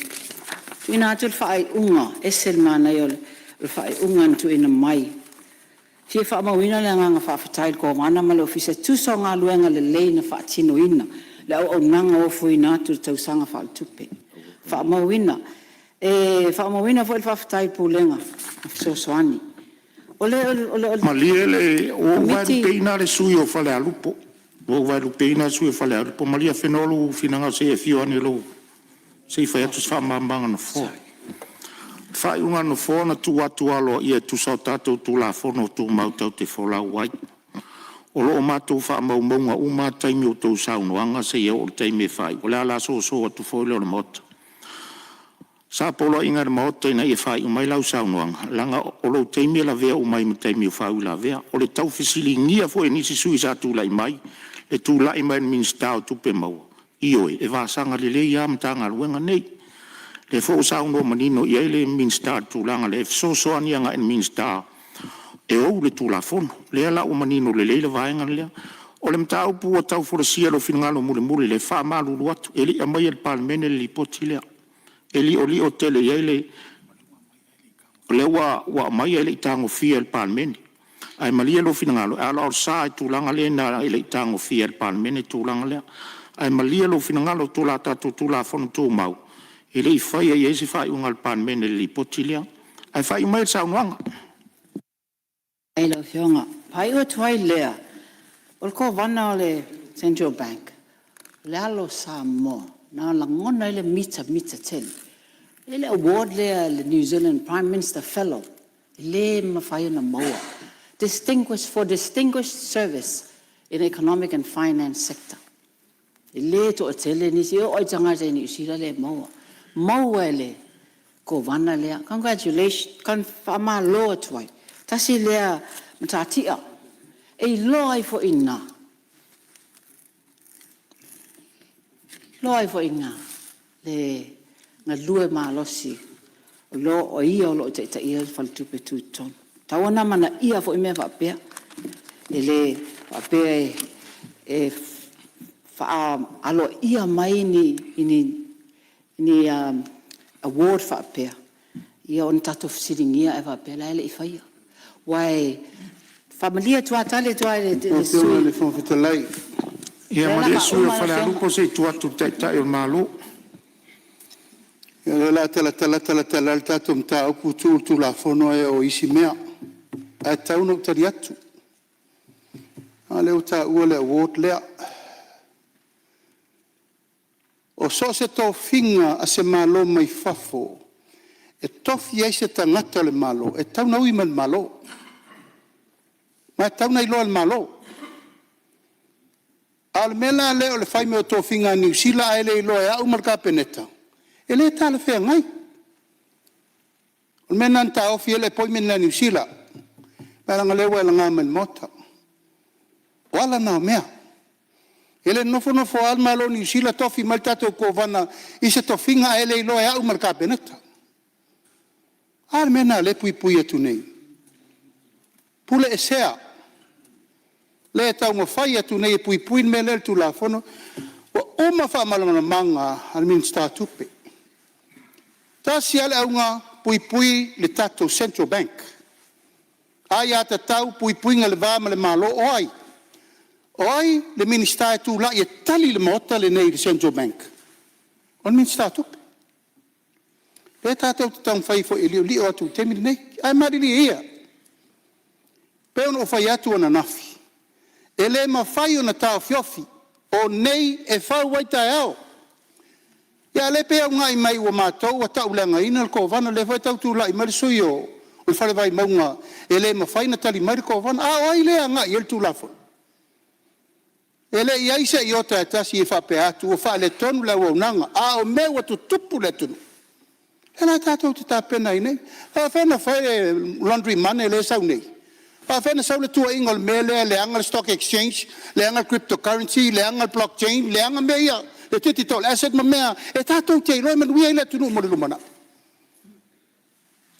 Tuina atu whaai unga, esel mana i ole whaai unga ntu ina mai. Fie wha mawina le nganga whawhatail ko mana ma le ofisa tuso ngā luenga le leina whaatino ina. Le au nanga o fuina atu tausanga whaal tupe. Wha mawina. Wha mawina fo il whawhatail pūlenga. So soani. Ole. Malia le o vai peina le sui o fale alupo. O vai peina sui o fale alupo. Malia fenolu finanga se e fio ani lo. Se fai atu wha mambanga no fo. Whai unga no fo na tu atu alo ia tu sao tātou tu la fono tu mautau te fola wai. O loo mātou wha maunga o mātaimi o tau saunoanga se ia o teime whai. O lea la so atu fo leo na mota. Sa polo inga na mota ina ia whai umai lau saunoanga. Langa o lo teime la vea umai ma teime o whau la vea. O le tau fisili ngia fo e nisi sui sa tu lai mai. Le tu lai mai minstao tupe maua. Ioe, e vāsanga le lei amtanga luenga nei. Le fo sauno manino ia le minsta tūlanga le so soanianga en minsta. E ou le tūla fono. Le ala o manino le leila vaenga lea. O le mtau pua tau forasia lo finangalo mule mule le wha malulu atu. E li amai el palmene li poti lea. E li o tele ia le wa mai ele tango fia el palmene. Ai malia lo finangalo. Ala o sa tūlanga le na ele tango fia el palmene tūlanga lea. Ai malia lo finangalo tūla tatu tūla fono tū mau. E lei whai e esi whai unga al pan mene li potilia. Ai whai mai sa unuanga. Ei lau whionga. Pai o tuai lea. O ko wana o le Central Bank. Le alo sa mo. Nā la ngona ele mita tele. Ele award lea le New Zealand Prime Minister Fellow. Le mawhai na maua. Distinguished service in economic and finance sector. Le to o tele nisi o oitanga te ni usira le maua. Mauele ko vana lea. Congratulations. Kan whama loa tuai. Tasi lea matatia. E loa i fo ina. Loa i fo ina. Le nga lue maa losi. Lo o ia o lo te ia faltupe tu ton. Tawana mana ia fo ime wapea. E le wapea e alo ia mai ni award whapea. Ia on tato fsiringia e whapea la ele i whaia. Wai, familia tua tale tua le sui. Le fonfitalai. Ia maria sui o whale alupo se tua tu tai o malo. Ia la tala le tato mta upu tu la fono e o isi mea. A tauno tari atu. A leo ta ua le award lea. O so se tō whinga a se malo mai whafo, e tofi ai se tangata le malo, e tau nau ima le malo. Ma e tau nei loa le malo. Al mela leo le whaime o tō whinga New Zealand a ele i loa e au marka peneta. E le tā le whea ngai. O mena nta ofi ele poi mena New Zealand. Mēranga lewa e la ngā men mota. O ala nao mea. Ele nofo alma lo New Zealand tofi mal tato ko vana i se tofinga ele lo e au marka peneta. Ar mena le pui atu nei. Pule e sea. Le tau mo fai atu nei pui me le tu la fono. O uma fa malama manga al min sta tupe. Tasi ale aunga pui le tato Central Bank. Ai ata tau pui ngale va le malo oi. Oi, le minister tu la e tali le mota le nei Central Bank. On minister tu. Le tata tu tang fai fo ili o tu temi nei. Ai mari li ia. Pe ono fai atu ona nafi. Ele ma fai ona tau fiofi. O nei e fau waita ao. Ia le pe ngai mai o matou o tau langa ina ko vana le fai tau tu la i mari sui o. O fai vai maunga. Ele ma fai na tali mari ko vana. A oi le anga i el tu la fo. Ele ia isa i ota e tasi e whape atu o wha le tonu la waunanga. A o mea watu tupu le tunu. E la tātou te tāpena i nei. A whena whae laundry money le sau nei. A whena sau le tua inga le mea le anga stock exchange, le anga cryptocurrency, le anga blockchain, le anga mea ia. Le titi tol asset ma mea. E tātou te iloi manuia i le tunu mo le lumana.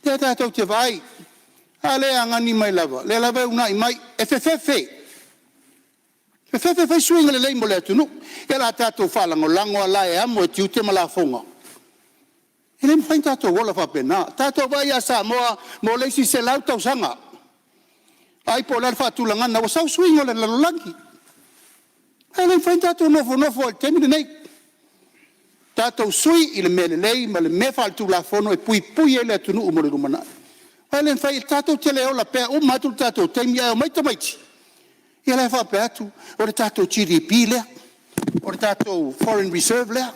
E tātou te vai. A le anga ni mai lava. Le lava una i mai. E fe. E fai suinga le lei mo le atunu. E la tātou whalango lango ala e amo e tiute ma la fonga. Ele mai tātou wola whapena. Tātou vai a Samoa mo leisi se lau tau sanga. Ai po lar whatulanga na wasau swing o le lalolangi. Ele mai tātou nofo al temine nei. Tātou sui i le mele lei ma le me whaltu la fono e pui ele atunu umore rumana. Ele mai tātou tele o la pea umatu tātou teimi ai o maita maiti. Ia le whape atu o le tātou GDP lea. O le tātou Foreign Reserve lea.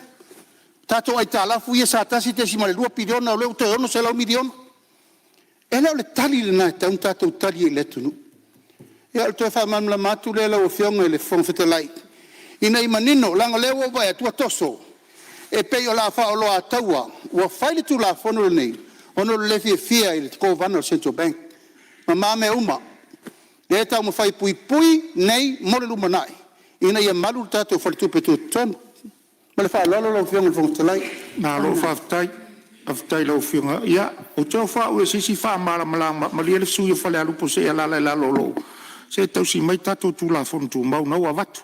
Tātou ai tālafu ia sa tasi te simale 2 piliona o leo te ono se lau miliona. E leo le tali le nai taun tātou tali e le tunu. Ia le toi whamamla matu le lau o whionga e le whongwhetalai. Ina ima nino langa leo o vai atua toso. E pei o la wha o loa taua. Ua whaile tu la whono le nei. Ono le lefi e fia i le tiko vana o Central Bank. Ma mame uma. Le tau ma whai pui nei mole luma nai. Ina ia malu tātou whalitupe tu tonu. Ma le whaalolo lau whionga le whongwhetalai. Nā lo whaftai. Aftai lau whionga. Ia, o tau whau e sisi whaamara malama. Ma lia le sui o whale alupo se e lala e lalo. Se tau si mai tātou tu la whono tu mau nau a watu.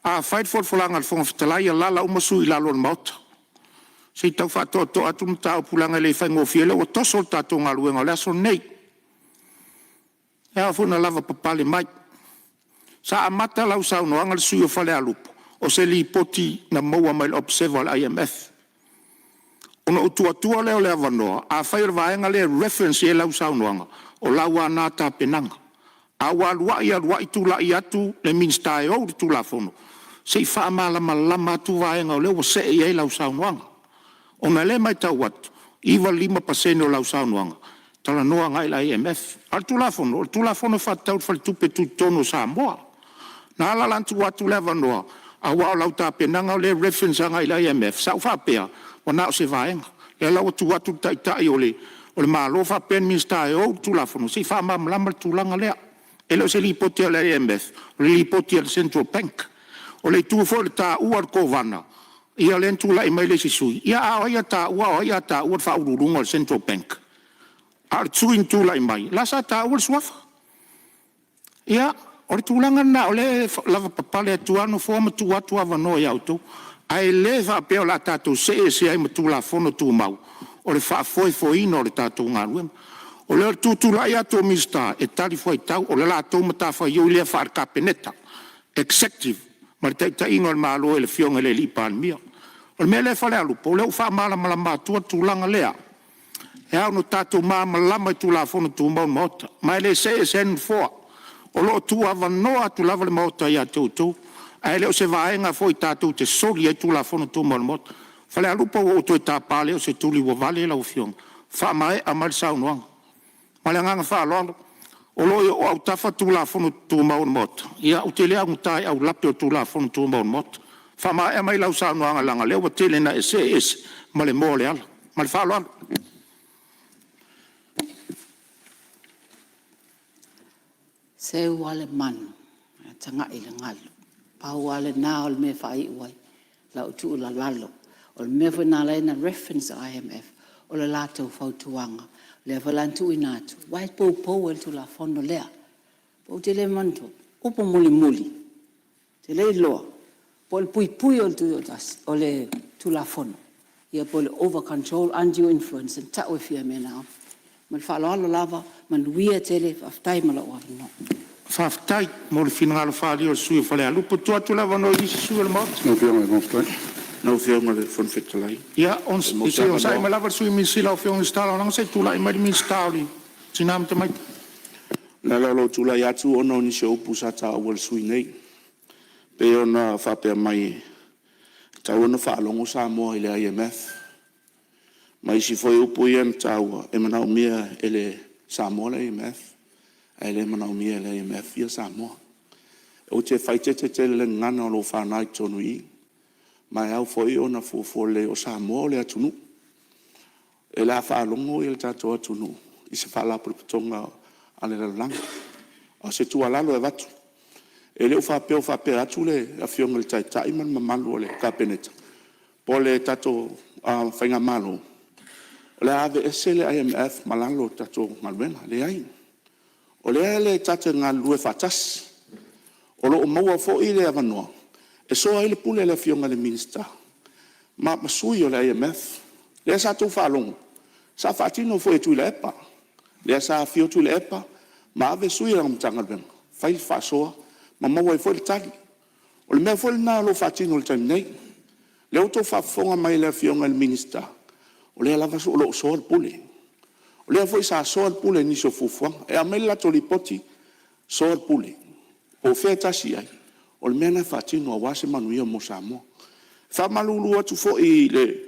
A whait wholanga le whongwhetalai a lala umasu i lalo le mauta. Se tau whatoa to atu mtau pulanga le whaingo fiele o toso tātou ngā luenga le aso nei. Ea whuna lava papale mai. Sa amata lau sauno anga le sui o whale alupo. O se li poti na maua mai le observer le IMF. Ona utua leo le avanoa. A whaira vaenga le reference e lau sauno anga. O lau a nāta penanga. A walua i tula i atu le minsta e au le tula fono. Se i wha malama tu vaenga o leo o se e lau sauno anga. Ona le mai tau atu. Iwa 5% o lau sauno anga. Tala noa ngai la IMF. Al tula fono whatau whalitupe tu tono Samoa. Na ala lantu atu le avanoa. A wao lau tā penanga o le reference anga i la IMF. Sau whapea, o nao se vaenga. Le lau atu tai o le malo whapen minsta e au tula fono. Se wha mamlama tulanga lea. E leo se li poti le IMF. O li poti le Central Bank. O le tuufo le tā uar kovana. Ia len tula i mai le sisui. Ia a ia tā uar whaururunga le Central Bank. A le tuin tula i mai. Lasa tā uar suafa. Ia, o le tūlanga na o le lava papale atuano fōma tu atu avanoa i auto. Ai le whapea o la tātou se ai matula fono tu mau. O le whaafoina o le tātou ngā ruema. O le tūtula i atu o mista e tali fwai tau. O le la tau matafa i ulia whaarka peneta. Executive. Ma le taita ingo le malo e le fionga le li pānmia. O le mea le whale alupo. O le u whaamalama tua tūlanga lea. E au no tātou malama i tūla fono tu mau mota. Mai le se en fōa. O lo tu avanoa tu lava le mota ia tautou. Ai leo se vaenga foi tātou te sori ai tu la fono tu mau mota. Fale alupa o to ta pale o se tuli wo vale la ufiong. Fa mai a mal saunoang. Male nganga fa londo. O lo o au tafa tu la fono tu mau mota. Ia o te lea ngutai au lape o tu la fono tu mau mota. Fa mai a mai la saunoanga langa leo tele na ese male mole ala. Male fa londo. Se wale manu, tanga i le ngalu. Pau wale nā o le me whai uai, la utu la lalo. O le me whana le na reference IMF, o le lātou whautuanga, le walantu i nātu. Wai pou el tu la fondo lea. Pou te le manto, upo muli. Te le loa. Po le pui o le tu la fondo. Ia po le over control, undue influence, and ta fia me nao. Man whaaloalo lava, man wia tele, whaftai mala o avino. Whaftai, mo le whinangalo whaali o sui o whale alupo, tu lava no i sui o le mauta. No whionga e mawhtai. No whionga le whanwhetalai. Ia, isi o sai malawa sui min sila o whionga stala, nang sai tula i mai min stali. Sinam te mai. Nala lo tula i atu ono ni se upu sa ta awal sui nei. Pe ona whapea mai, tau ona whaalongo Samoa i le IMF. Mai si foi upu ian tau e manau mia ele Samoa le IMF. Ele manau mia le IMF ia Samoa. O te whaitete le ngana o lo whanai tonu i. Mai au foi ona fufu le o Samoa le atunu. E la whaalongo i le tato atunu. I se whaalapu putonga ale la langa. O se tua lalo e watu. E leo whapea atu le a fionga le tai man mamalu o le kapeneta. Po le tato whainga malo. O le ave ese le IMF malalo tato malwena le ai. O le tate ngā lue whatasi. O lo o maua fo i le avanoa. E soa i le pule le fionga le minsta. Ma masui o le IMF. Le sa tu whaalongo. Sa whaatino fo e tu le epa. Le sa fio tu le epa. Ma ave sui rang mtanga benga. Whai whaasoa. Ma maua e fo le tali. O le mea fo le nā lo whaatino le taimi nei. Le auto whaafonga mai le fionga le minista. O le lava so lo soa le pule. O le fo sa soa le pule ni so fufuanga. E a mele to li poti soa le pule. O fea tasi ai. O le mea na whaatino a wase manuia mo Samoa. Whamalulu atu fo i le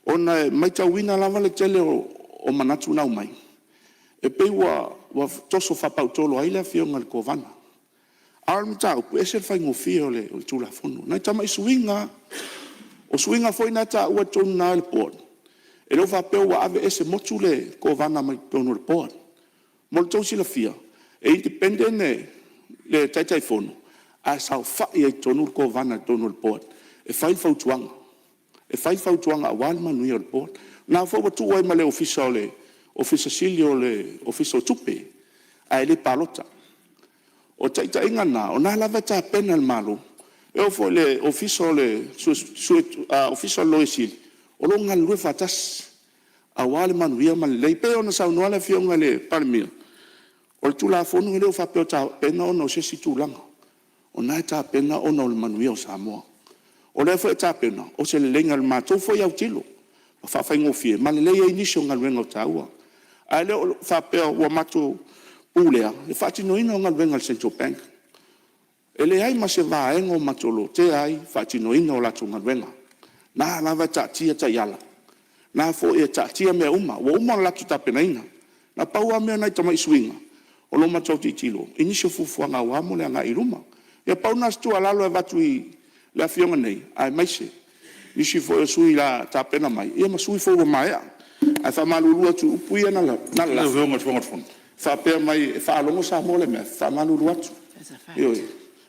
ona maita wina lava le tele o manatu nau mai. E pei wa toso whapautolo ai le fionga le kovana. Aram tau, pu ese whai ngofia le tula fono. Nai tama i suinga, o suinga foi na ta ua tonu na le port. E lo whapeo wa ave ese motu le kovana mai tonu le port. Mol tau sila fia. E independent le taitai fono. A sao whai ai tonu le kovana tonu le port. E whai whautuanga. E whai whautuanga a wale manui o le port. Nā whau watu ai ma le ofisa o le ofisa sili o le ofisa o tupe. A le palota. O taita inga nā, o nā lava tā pena le malo. E o fo le ofisa o le ofisa o loe sili. O lo ngal lue fatas. A wale manuia ma le leipe o na sau noa le fionga le palimia. O le tula fonu e leo whapeo tā pena o na o sesi tūlanga. O nā tā pena o na o le manuia o Samoa. O le fo e tā pena, o se le lenga le mātou fo iau tilo. Ma whawhai ngofie, ma le leia inisio ngal wenga o tāua. A leo whapeo ua matu ulea, le whaatino ina o ngal wenga le Central Bank. E le ai ma se vaenga o matolo, te ai whaatino ina o latu ngal wenga. Nā lava tātia ta yala. Nā fo e tātia mea uma, wa uma latu tā pena ina. Nā paua mea nai tama isuinga. O lo matau titilo, inisio fufuanga o amo le anga iruma. Ia pau nastu alalo e watu i la fionga nei, ai maise. Nisi fo e sui la tā pena mai. Ia ma sui fo wa mai a. Ai wha malulua tu upuia na la. Na la fionga tuanga tfon. Wha pēr mai, wha alongo sa mole mea, wha malulua tu. Io e.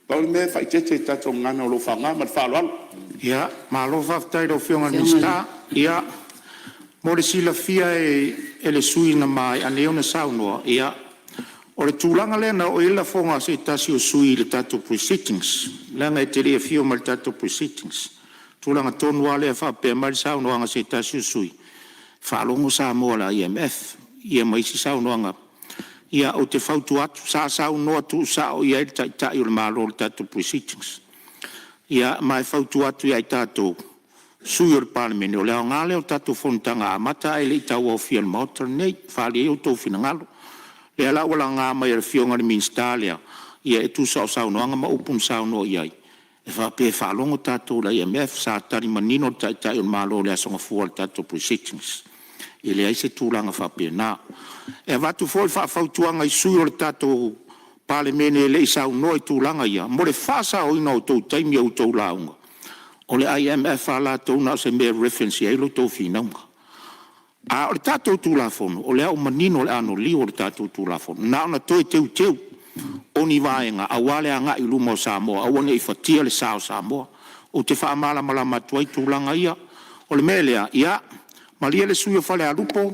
Pau le mea wha i tete tato ngana o lo wha ngā, ma wha aloalo. Ia, ma lo whaftai lo fionga mista. Ia, mo le sila fia e le sui na mai, a neo na saunoa. Ia, o le tūlanga lena o ila fonga se tasi o sui le tato pre-sittings. Langa e te rea fio ma le tato pre-sittings. Tūlanga tonu ale a whapea ma le saunoanga se tasi o sui. Whalongo sa moa la IMF. Ia maisi saunoanga. Ia o te whautu atu, sa saunoa tu sa o ia i tai o le malo le tato pre-sittings. Ia mai whautu atu ia i tato sui o le parlemene. O leo ngale o tato fontanga a mata e le i tau au fia le maotra nei. Whali e o tau fina ngalo. E ala wala ngā mai e fionga ni minstalia. Ia e tu sao saunoanga ma upun saunoa iai. E whape whalongo tātou la IMF sa tari manino tai o malo le asonga fua le tātou pre-sittings. E le aise tūlanga whape nā. E watu fōi whawhautuanga i sui o le tātou parlemene le i saunoa i tūlanga ia. Mo le whasa o ina o tau taimi au tau launga. O le IMF whala tau na se mea reference i eilo tau whinaunga. A o le tātou tūlafono, o le au manino le ano li o le tātou tūlafono. Nā ona toi teu, o ni vaenga, a wale a ngai luma o Samoa, a wane i whatia le sao Samoa, o te whaamala malama tuai tūlanga ia, o le melea, ia, malia le sui o whale a lupo,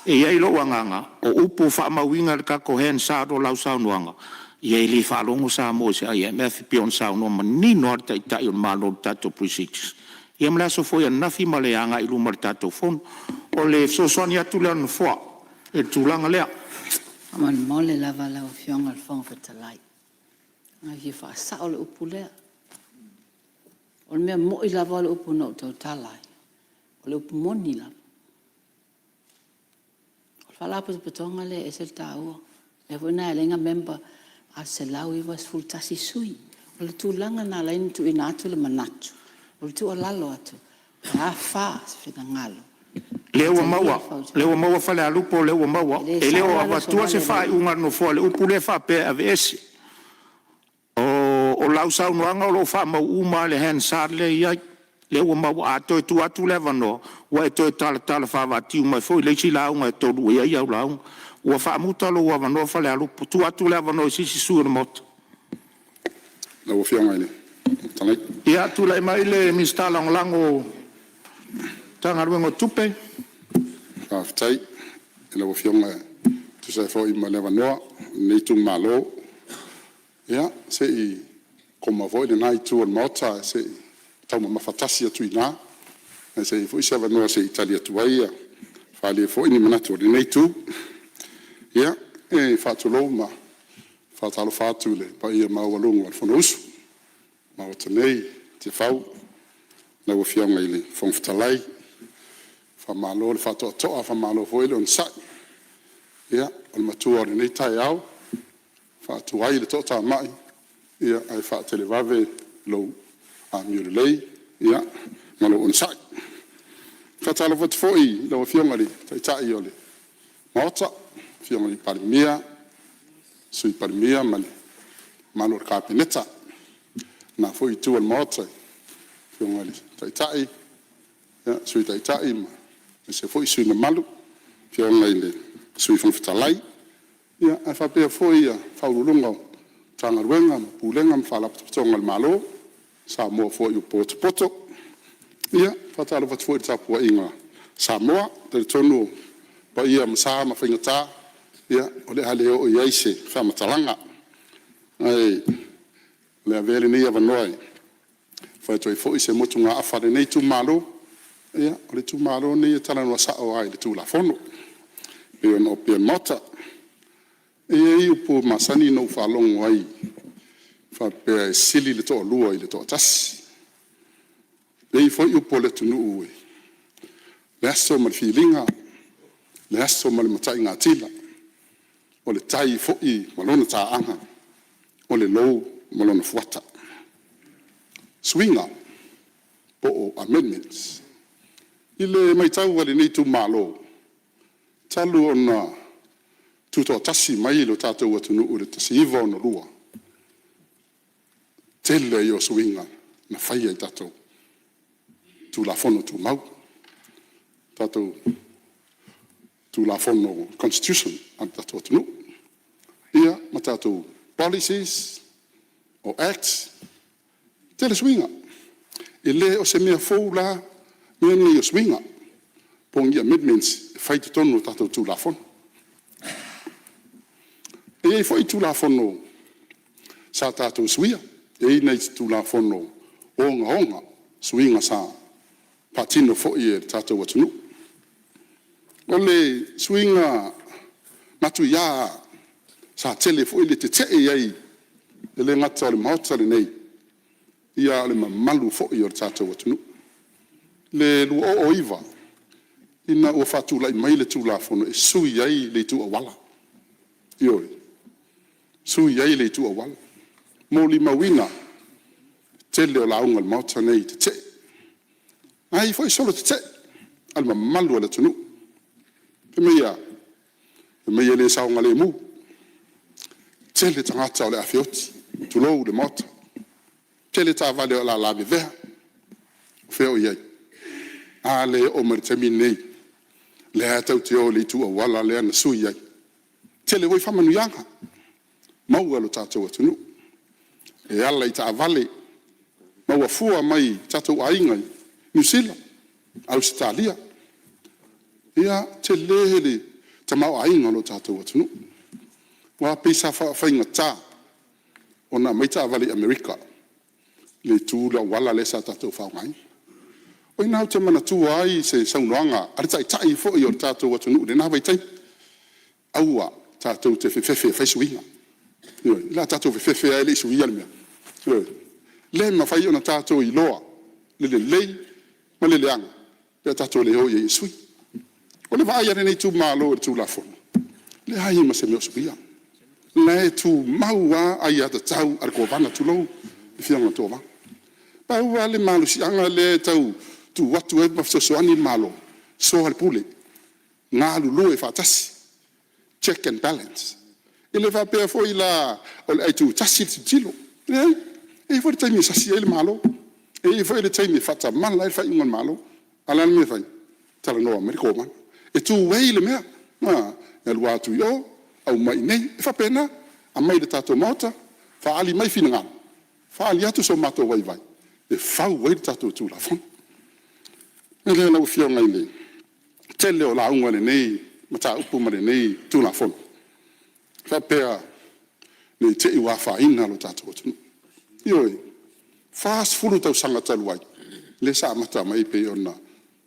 e iei lo wanganga, o upo whaamawinga le kako hen sāro lau saunuanga, iei li whaalongo Samoa se IMF pion saunoa, manino ar tai o malo le tātou pre-sittings. Ia mla so foi nafi male anga i luma tato fon o le so soni atu le no fo e tulanga le aman mole lava la fionga al fon fetalai ai fa sa o le upule o me mo i lava le upu no to talai o le upu moni la o fala pe petonga le esel tau e vona lenga member a se lawi was full tasi sui o le tulanga na lain tu inatu le manatu o tu alalo atu a fa fina ngalo lewa maua fale a lupo lewa maua e lewa wa tua se fa unga no fo le upule fa pe avesi o lau sau noanga o lo fa ma uma le hen sarle ia lewa maua a to tu atu leva no wa to tala fa va tiu mai fo le chi la unga to lu ia la wa fa muta lo wa no fale a lupo tu atu leva no si su no mot na wo fianga ile ia tu lai mai le mista lango tanga ruengo tupe tai ela wo fionga tu sai foi ma leva noa nei tu malo ia se i koma voi de nai tu on mota se tau ma fatasi tu ina se foi se va no se Italia tuaia fa le foi ni mana to nei tu ia e fa to loma fa talo fa tu le pa ia ma walunga al fonus ma o tenei te fau na o fianga ile fon ftalai fa malo le fa to fa malo foi le on sa ia al matua nei tai au fa tu ai le to ta mai ia ai fa te le vave lo a miu lei ia malo on sa fa talo vat foi lo fianga li tai ole mota fianga li palmia sui palmia malo kapineta na foi tu al mota fianga li tai ya sui tai ma se foi sui na malu fianga ile sui fon fitalai ya a fa pe foi ya fa ulunga tanga ruenga pulenga fa la tonga al malo sa mo foi u poto ia fatalo vat foi tapua inga Samoa te tonu pa ia msa ma fingata ia ole hale o yaise fa matalanga ai le vele ni ava noi fa toi foi se motunga afa nei tu malo ia ole tu malo ni tala no sa o ai tu la fono e no pe mota e i po masani no fa long ai fa pe sili le to lua i le to tas le foi u po le tunu ue le aso mal filinga le aso mal matai nga tila o le tai foi malona ta anga o le low malona fuata swinga po o amendments ile mai tau wale nei tu malo talu ona tu to tasi mai lo tato watu nu ure tasi iwa ono lua tele yo swinga na fai ai tato tu la fono tu mau tato tu la fono constitution an tato watu nu ia ma tato policies o acts tele swinga ile o se mea fou la mea ni o swinga pongi amendments fai te tonu tato tu la fono e foi tu la fono sa tato swia e nei tu la fono onga swinga sa patino foi e tato watunu ole swinga matu ya sa tele foi le te ai ele ngata le mauta le nei ia le malu foi e tato watunu le lu o iva ina o fatu la mai le tu la fono e sui ai le tu awala yo sui ai le tu awala moli mawina tele o la ungal mauta nei te ai foi solo te al malu le tunu me le sa ngale mu tele tangata o le afioti tu lo de mauta tele ta vale la ve feo ye ale o mertemine le ata tio le tu wala le na suya tele voi fama nu yanga mau lo tato tunu e ala ita vale mau fua mai tato ainga New Zealand Australia ia tele le tamau ainga lo tato tunu wa pisa fa ingata ona mai ta vale America le tu la wala le sa tato fa mai o ina te mana tu ai se saunoanga ari tai fo i o tato watu nu na vai tai aua tato te fe suinga la tato fe ai le suinga le ma fai ona tato i loa le ma le anga pe tato le ho ye sui o le vai nei tu malo tu la fo le ai ma se me suinga le tu maua ai ata tau ar ko vana tu lo fianga to va pa ua le malo si anga le tau tu watu e so ani malo so al pule nga lu e fatasi check and balance ele va pe foi la o tu tasi tilo e foi tani sasi ele malo e foi le tani fata man la fa ingon malo ala me fa tala no americo man e tu wei le me na el watu yo au mai nei fa pena a mai de tato mota fa ali mai finanga fa ali atu so mato vai e fa wei tato tu la fon ele na ufia ngai le tele o la unga le nei mata upu mare nei tu la fon fa pea le te i wa fa ina lo tato tu yo fast fulu tau sanga taluai le sa mata mai pe ona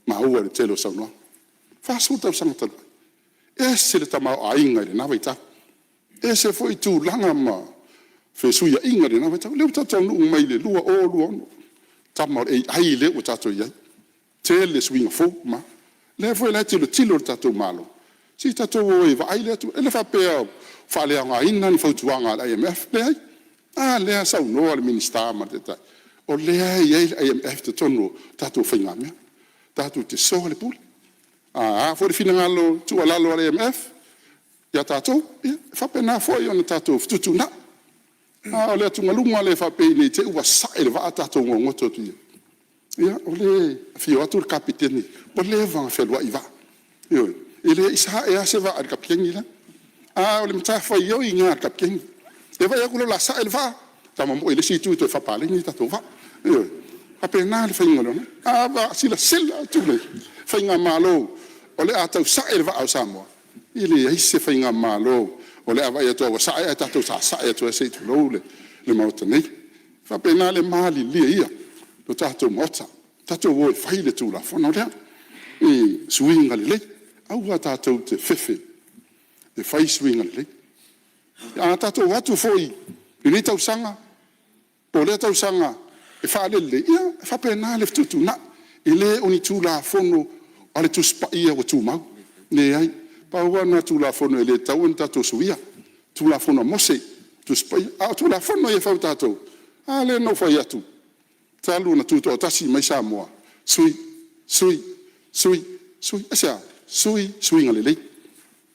ma ua le telo saunoa fasu tau sanga talo e se le tamau ainga le nawa ita e se foi tu langa ma fe suia inga le nawa ita le tatu nu mai le lua o lua no tamau e ai le o tatu ia te le swinga fo ma le foi le tilo tatu malo si tatu o e va ai le tu ele fa pe fa le anga ina ni fo tuanga la IMF le ai le sa no al minister ma te o le ai IMF te tonu tatu finga me tatu te so le pul fo le fina ngalo tu ala lo al IMF ya tatu fa pe na fo yo tatu tutu na o le tu ngalunga le fa pe ni te wa sa ele va tatu ngoto tu ya o le fio atu kapiteni o le va fe lo iva yo ele isa e se va al kapiteni la o le mta fa yo inga kapiteni e va ya kulo la sa ele va tama mo ele si tu to fa pale ni tatu va yo apena le fa ngalo va sila tu le fa ngamalo o le atau sa ele va au samo ile ai se fa ngamalo o le ava ya to sa ya tatu sa ya to se tu lo le mauta nei fa pena le mali li ia lo tatu mota tatu wo fa ile tu la fo no le swinga le au wa tatu te fefe e fa swinga le tatu watu foi ni tau sanga po le tau sanga e fa le ia fa pena le tu na ile oni tu la fono ale tu spa ia o tu mau ne ai pa wana tu la fono ele tau en tatu suia tu la fono mose tu spa tu la fono e fa tatu ale no fa ia tu talu na tu to tasi mai sa moa sui asa sui ngale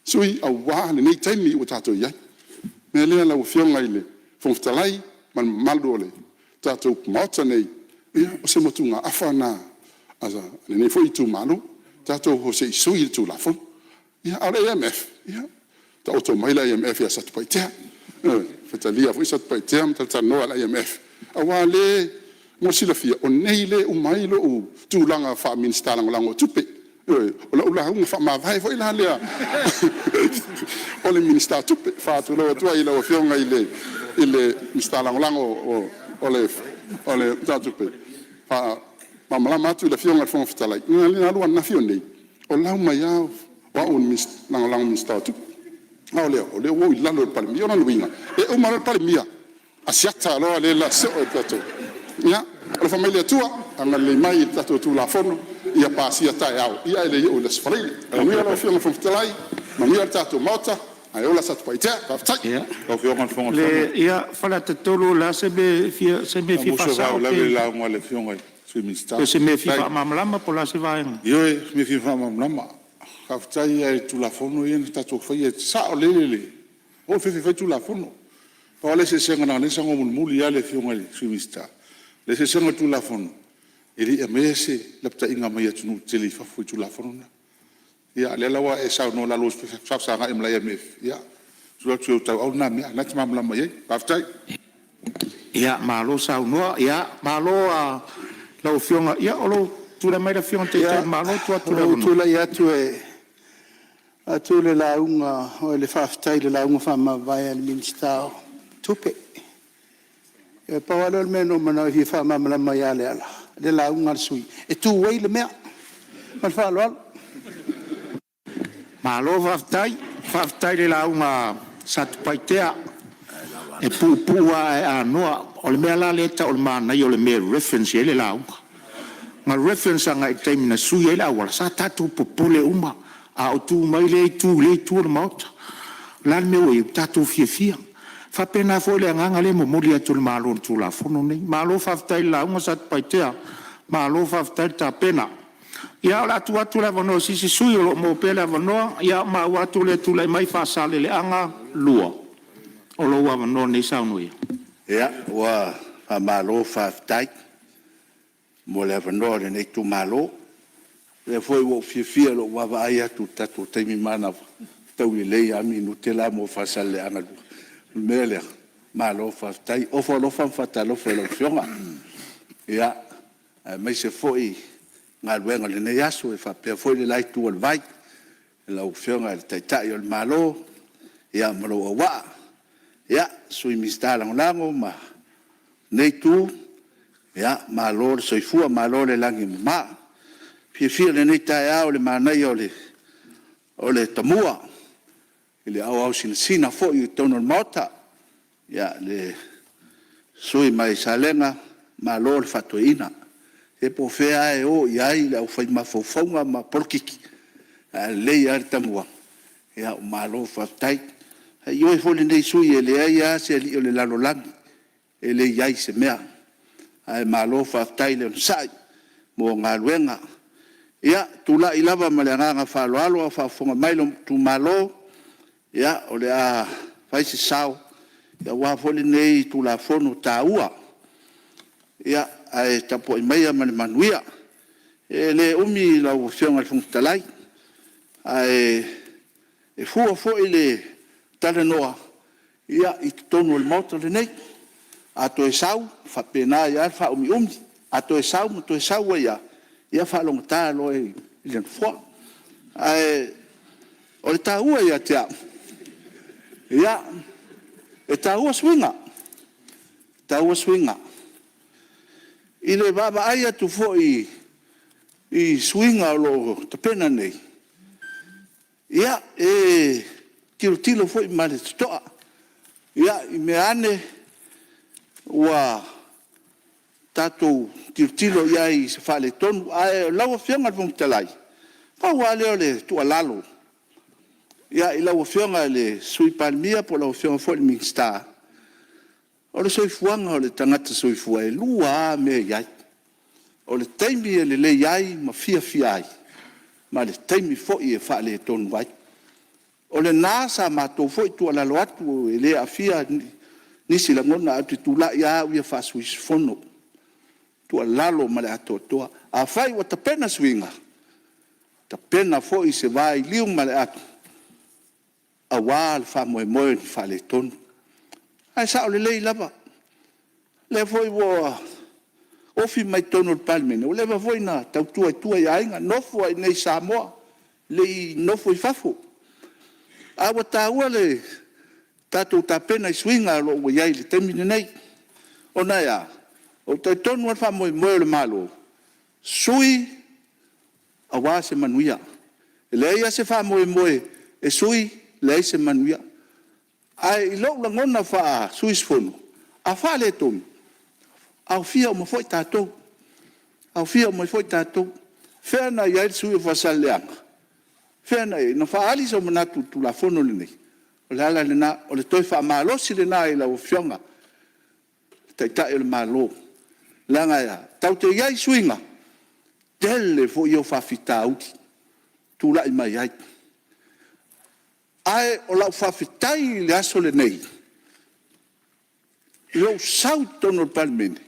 sui a wa le nei taimi o tatu ia me le la o fionga ile fonftalai man maldole tatu mota nei o se motunga afana asa nei foi tu malu tatu ho se sui tu la fon ia ala IMF ia ta auto mai la IMF ya sat paitea fatalia foi sat paitea ta no ala IMF awale mo sila fia o nei le o mai lo o tu langa fa minister lango tupe o la un fa ma vai foi la le o le minister tupe fa tu lo tu ai lo fionga ile minister lango o le tupe fa mamala matu le fionga fon fitala ni na lo na fione o la mai ya wa un lango minister tupe o le wo ila lo pal mi ona winga e o mal pal mia asiata lo le la so tato ya la famiglia tua anga le mai tato tu la fono ia pasia tai au ia le o le sfrei mi lo fionga fon fitala ma mi tato mota ai ola sat paita ka tai o fionga fon le ia fala te tolo la se me fa la la mo le fionga sui minister se me fa mamlama po la se va yo me fa mamlama ka tai ai tu la fono ia tato fai sa o le o fe tu la fono pa le se senga na le sango muli ia le fionga sui minister le se senga tu la fono ili a mese la pta inga mai atu tele fa fu tu la fono ia le lawa e sa no la los fa sa ga imla IMF ia so tu ta au na mi na tma mla mai pa tai ia malo sa no ia malo a lo fionga ia o lo tu la mai la fionga te malo tu la ia tu e atu le la unga o le fa tai le la unga fa ma vai al minister tupe e pa wala le meno mana hi fa ma mla mai ala le la unga sui e tu wei le mea mal fa lo malo fa tai le la unga sat paitea e pupua e anoa o le mea la leta o le mana i o le mea reference e le la unga ma reference anga i taimi na sui e la wala sa tatu popole uma a o tu mai le tu le mauta la me o tatu fia fa pena fo le nganga le mo moli atu le malo tu la fono nei malo fa tai la unga sat paitea malo fa tai ta pena ia la tu la vono si sui lo mo pele vono ia ma watu le tu le mai fa sale le anga lua o lo wa vono nei saunu ia wa fa malo fa tai mo le vono le nei tu malo le foi wo fia lo wa va ia tu tatu te mi mana tau le ami no te la mo fa sale anga mele malo fa tai o fo lo fa talo fo lo fionga ia mai se foi nga luenga le nei aso e fa pe foi le lai tu al vai la fionga le tai o malo ia mo lo wa ia sui mistala lango ma nei tu ia malo soi fu malo le langi ma fia le nei tae au le manai o le tamua i le au sina fo i tono mota ia le sui mai salenga ma lo le fatoina e po fea e o iai le au fai mafofonga ma porkiki le ia tamua ia ma lo fatai io e fo le nei sui e le ia se li o le lalolangi e le iai se mea ai ma lo fatai le sai mo ngā luenga. Ia, tula i lava ma le anganga whaaloalo a whaafonga mailo tu malo. Ia, o le a whaisi sao. Ia, wafoli nei tula fono tā ua. Ia, ai tapo i meia ma le manuia. E le umi lau whionga le fungtalai. Ai, e fua fo i le tale noa. Ia, i tonu le mauta le nei. Ato e sau, whapena ia, wha umi. Ato e sau, mo to e sau ia. Ia whalonga tā lo e ilan fua. Ai, o le tā ua ia tia. Ia, e tā ua swinga. Tā ua swinga. I le baba ai atu fo i swinga o lo tapena nei. Ia, e tilo fo i male tutoa. Ia, i me ane ua tatou tilo ia i se whale tonu, a laua whionga le talai. Pau ale o le tua lalo. Ia i laua whionga le sui palmia po laua whionga fo le mingstar. O le soifuanga o le tangata soifua e lua me iai. O le taimi e le iai ma fia ai. Ma le taimi fo i e whale tonu vai. O le nasa ma tō fo i tua lalo atu e le a fia nisi la ngona atu tula ia uia whasuis fono. Tua lalo ma le atoa. A whai wa ta pena swinga. Ta pena fo i se vai liu ma le atu. A wā le wha moe moe ni whale tonu. Ai sa o le lei lava. Le fo i wa ofi mai tonu le palmene. O le wa fo i na tautua i tua i ainga. Nofo ai nei Samoa. Le nofo i fafo. A wa ta ua le tatou ta pena i swinga lo wa iai le temine nei. O na ia. O tai tonu al wha moe moe le malo. Sui a wā se manuia. E le ia se wha moe moe. E sui le se manuia. Ai i lau la ngona wha sui sfono. A wha le tonu. Au fia o ma foi tātou. Au fia o ma foi tātou. Whea na iai sui o whasal leanga. Whea na i na wha alis o manatu tu la fono le nei. O le ala le na. O le toi wha maalosi le na i la o whionga. Tai o le malo. Langa ia, tau te iai swinga, tele fo i o whawhita uti, tu lai mai ai. Ai o lau whawhitai le aso le nei, i lau sau tono le palmene,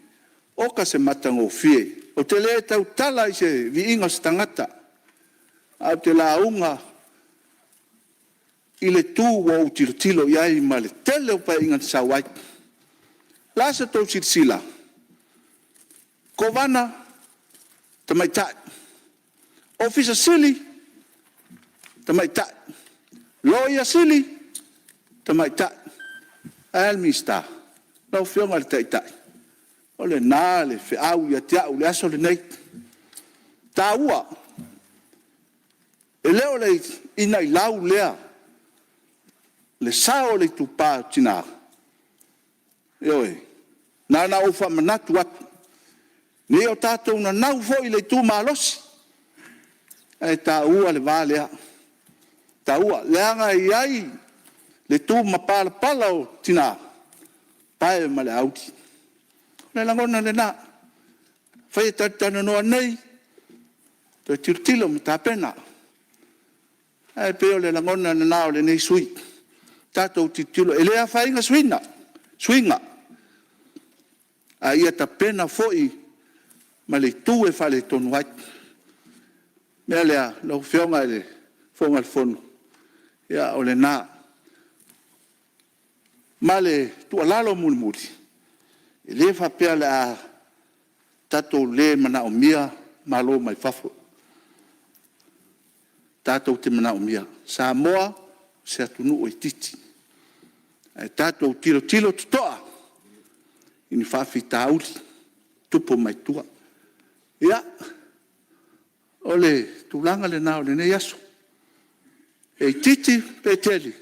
o ka se matanga o fie, o te le tau tala i se vi inga stangata, a te la unga, i le tū wa o tilo iai ma le tele o pa inga sawai. Lasa tau sila. Kovana, tamaitai. Officer Sili, tamaitai. Lawyer Sili, tamaitai. Almista, lau whionga le taitai. O le nā le whiau ia te au le aso le nei. Tā ua. E leo le ina i lau lea. Le sao le tupā tina. E oe. Nana o wha manatu atu. Ni o tātou na nau fo i le tū mālosi. E tā ua le vālea. Tā ua, leanga i ai le tū mapala pala o tina. Pae ma le auti. Le langona le nā. Whai tatana noa nei. Toi tirtilo me tā pena. E peo le langona le nā o le nei sui. Tātou tirtilo. E lea whainga swinga. Swinga. A ia ta pena fo i ma le tū e whale tonu ai. Mea lea, lau whionga le whonga le whono. Ia o le nā. Ma le tua lalo muni muri. E le whapea le a tatou le mana o mia malo mai whafo. Tatou te mana o mia. Samoa se atunu o i titi. E tatou tilo tutoa. Ini whawhi tauri. Tupo mai tua. Ia, o le tūlanga le nao le nei aso. E titi pe teli,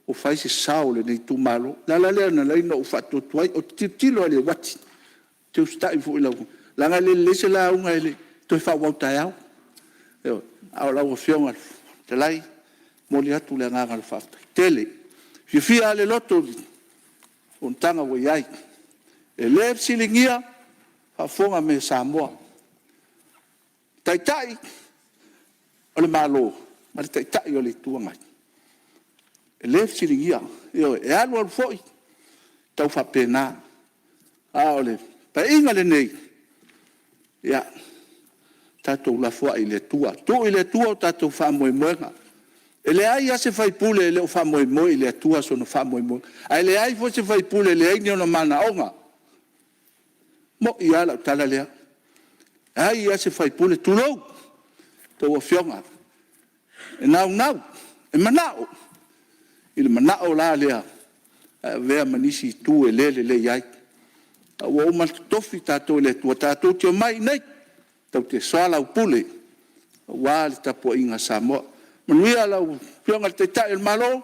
o fai se sao le nei tūmalo, lala lea na laina o whato tuai, o titilo le wati, te ustai fu ila u. Langa le se la unga ele, toi wha wautai au. Eo, au lau o fionga, te lai, moli atu le nganga le whafta. Tele, fia le loto, on tanga wa iai. E le silingia, whafonga me Samoa. Tai, o le malo, ma le tai o le tuangai. E le silingia, e alu al foi, tau whapena, a o le, pa inga le nei, ia, tatou la fua i le tua, tu i le tua o tatou whamoemoenga. E le ai ase whaipule e le o whamoemoe i le tua sono whamoemoe. Ai le ai fo se whaipule le aini o na mana onga. Mo i ala tala lea. Ai ase whaipule tulou. Tau a fionga. E nau. E manao. I le manao la lea. Vea manisi tu e le iai. Ua o maltofi tatou le tua. Tatou tio mai nei. Tau te soala upule. Wa le tapo inga Samoa. Manuia lau fionga te tai il malo.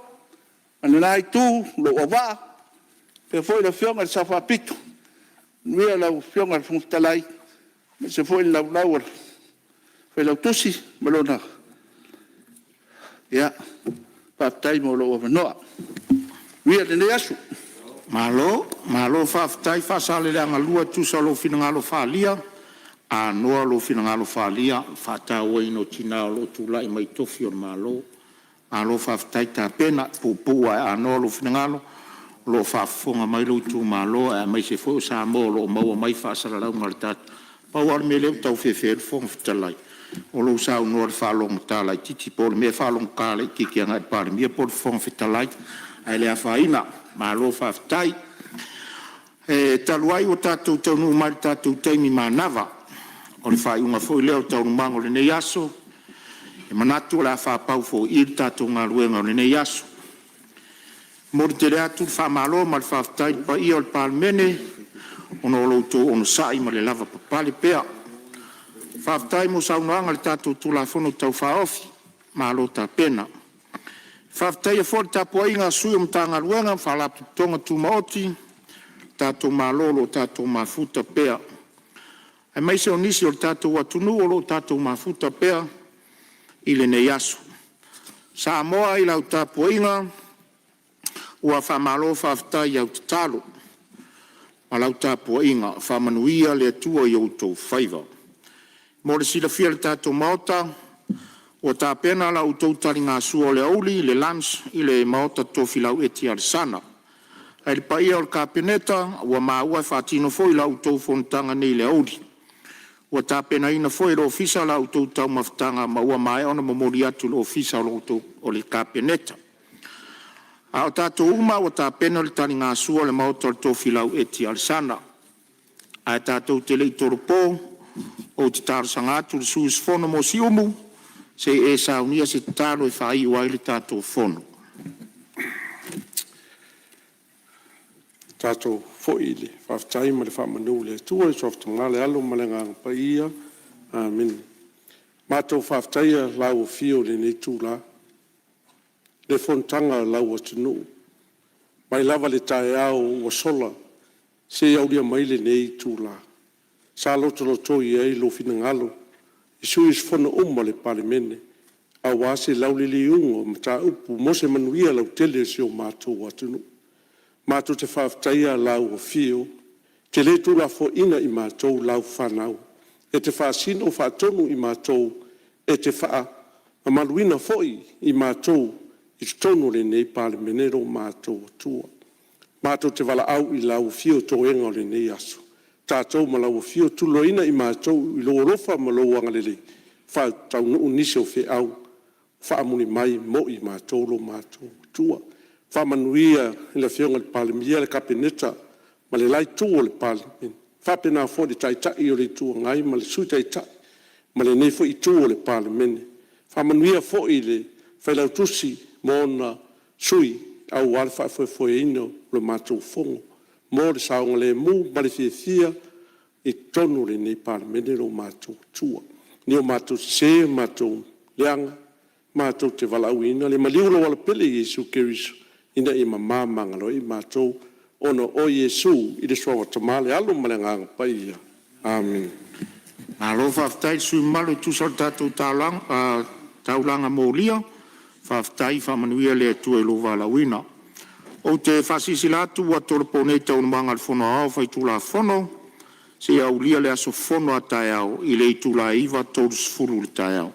Manenai tu lo ova. Pe foi la fionga le safa pitu. Manuia lau fionga le funtalai. Se foi lau. Foi lau tusi malona. Ya. Patai mo lo ova noa. Mia le ne asu. Malo whaftai whasale le anga lua tusa lo finangalo whalia. A noa lo finangalo whalia. Whatau ino tina lo tula mai tofi o malo. A lo whaftai ta pena pupua a noa lo finangalo. Lo whafonga mai lo tu malo. A mai se fo sa mo lo maua mai whasara lau ngartat. Pauar me leo tau whewhere fonga fitalai. O lo sa noa le whalong talai. Titi por me whalong kale kiki angai pare. Mia por fonga fitalai. Ai lea whaina. Malo whaftai. Taluai o tātou taunu mai tātou taimi manawa. O le whai unga fwoi leo taunu mango le nei aso. E manatu la whapau fo ir tātou ngā ruenga le nei aso. Mori te rea tu whamalo ma le whaftai pa ia o le palmene. Ono loutou ono sai ma le lava papale pea. Whaftai mo saunoanga le tātou tula whono tau whaofi. Malo tā pena. Whaftai e fwori tāpua inga sui o mtanga ruenga. Whalapu tonga tu maoti. Tātou malolo, tātou mafuta pea. E mai se o nisi o tātou atunu o lo tātou mafuta pea. I le nei asu. Samoa i lau tāpua inga. Ua whamalo whaftai au te talo. Ma lau tāpua inga. Whamanuia le atua i outou whaiva. Mo le sila fia le tātou maota. O tā pena lau tau tari ngā sua le auli, le lans, i le maota tofi lau eti ar sana. E le paia o le kapeneta, ua maua e whatino foi lau tau fontanga nei le auli. Ua tā pena ina foi le ofisa lau tau tau mawhtanga, ma ua mai ona mamori atu le ofisa lau tau o le kapeneta. A o tātou uma, ua tā pena le tari ngā sua le maota le tofi lau eti ar sana. A e tātou te lei toropo, o te tārsanga atu le suis fono mo si umu, se e saunia se talo e whai uai le tātou fono. Tātou foile, whaftai ma le whamanu le tua, softa ngale alo ma le ngang pa ia. Amen. Mātou whaftai a lau o fio le nei tūla. Le fontanga lau o tunu. Mai lava le tae au o sola. Se auria mai le nei tūla. Sa loto loto i ei lo fina ngalo. Isu is fono umma le pale mene. A wase lau le li ungo ma ta upu. Mose manuia lau tele si o mātou o tunu. Mātou te whaftaia lau o fio, te le tūra fo ina i mātou lau whanau. E te whaasino whaatonu i mātou, e te wha a maluina foi i mātou, i te tonu le nei pāle menero mātou o tua. Mātou te wala au i lau o fio tō enga o le nei aso. Tātou ma lau o fio tuloina i mātou i loo rofa ma loo angalele. Whaatau nuu nisi o whi au, whaamuni mai mo i mātou lo mātou o tua. Whamanuia i la fionga le palemia le kapeneta ma le lai tua le palemia. Whapena fo le taitai o le tua ngai ma le sui taitai ma le nei fo i tua le palemene. Whamanuia fo i le whailau tusi mo na sui au wale whaefoe ino le mātou fongo. Mo le saonga le mu ma le fia i tonu le nei palemene lo mātou tua. ni o mātou se, mātou leanga, mātou te walauina, le maliu lo wala pele Iesu Keriso, ina i mamamanga lo i mātou, ono o Iesu, i le sua watamale, alo malenganga pai ia. Amen. Alo whaftai sui malo i tusal tātou taulanga mōlia, whaftai whamanuia le atua i lo walauina. O te whasisi latu wa tole pone tau na manga fono au whai tula fono, se au lia le aso fono a tai au, i le i tula iwa tolu sfuru le tai au.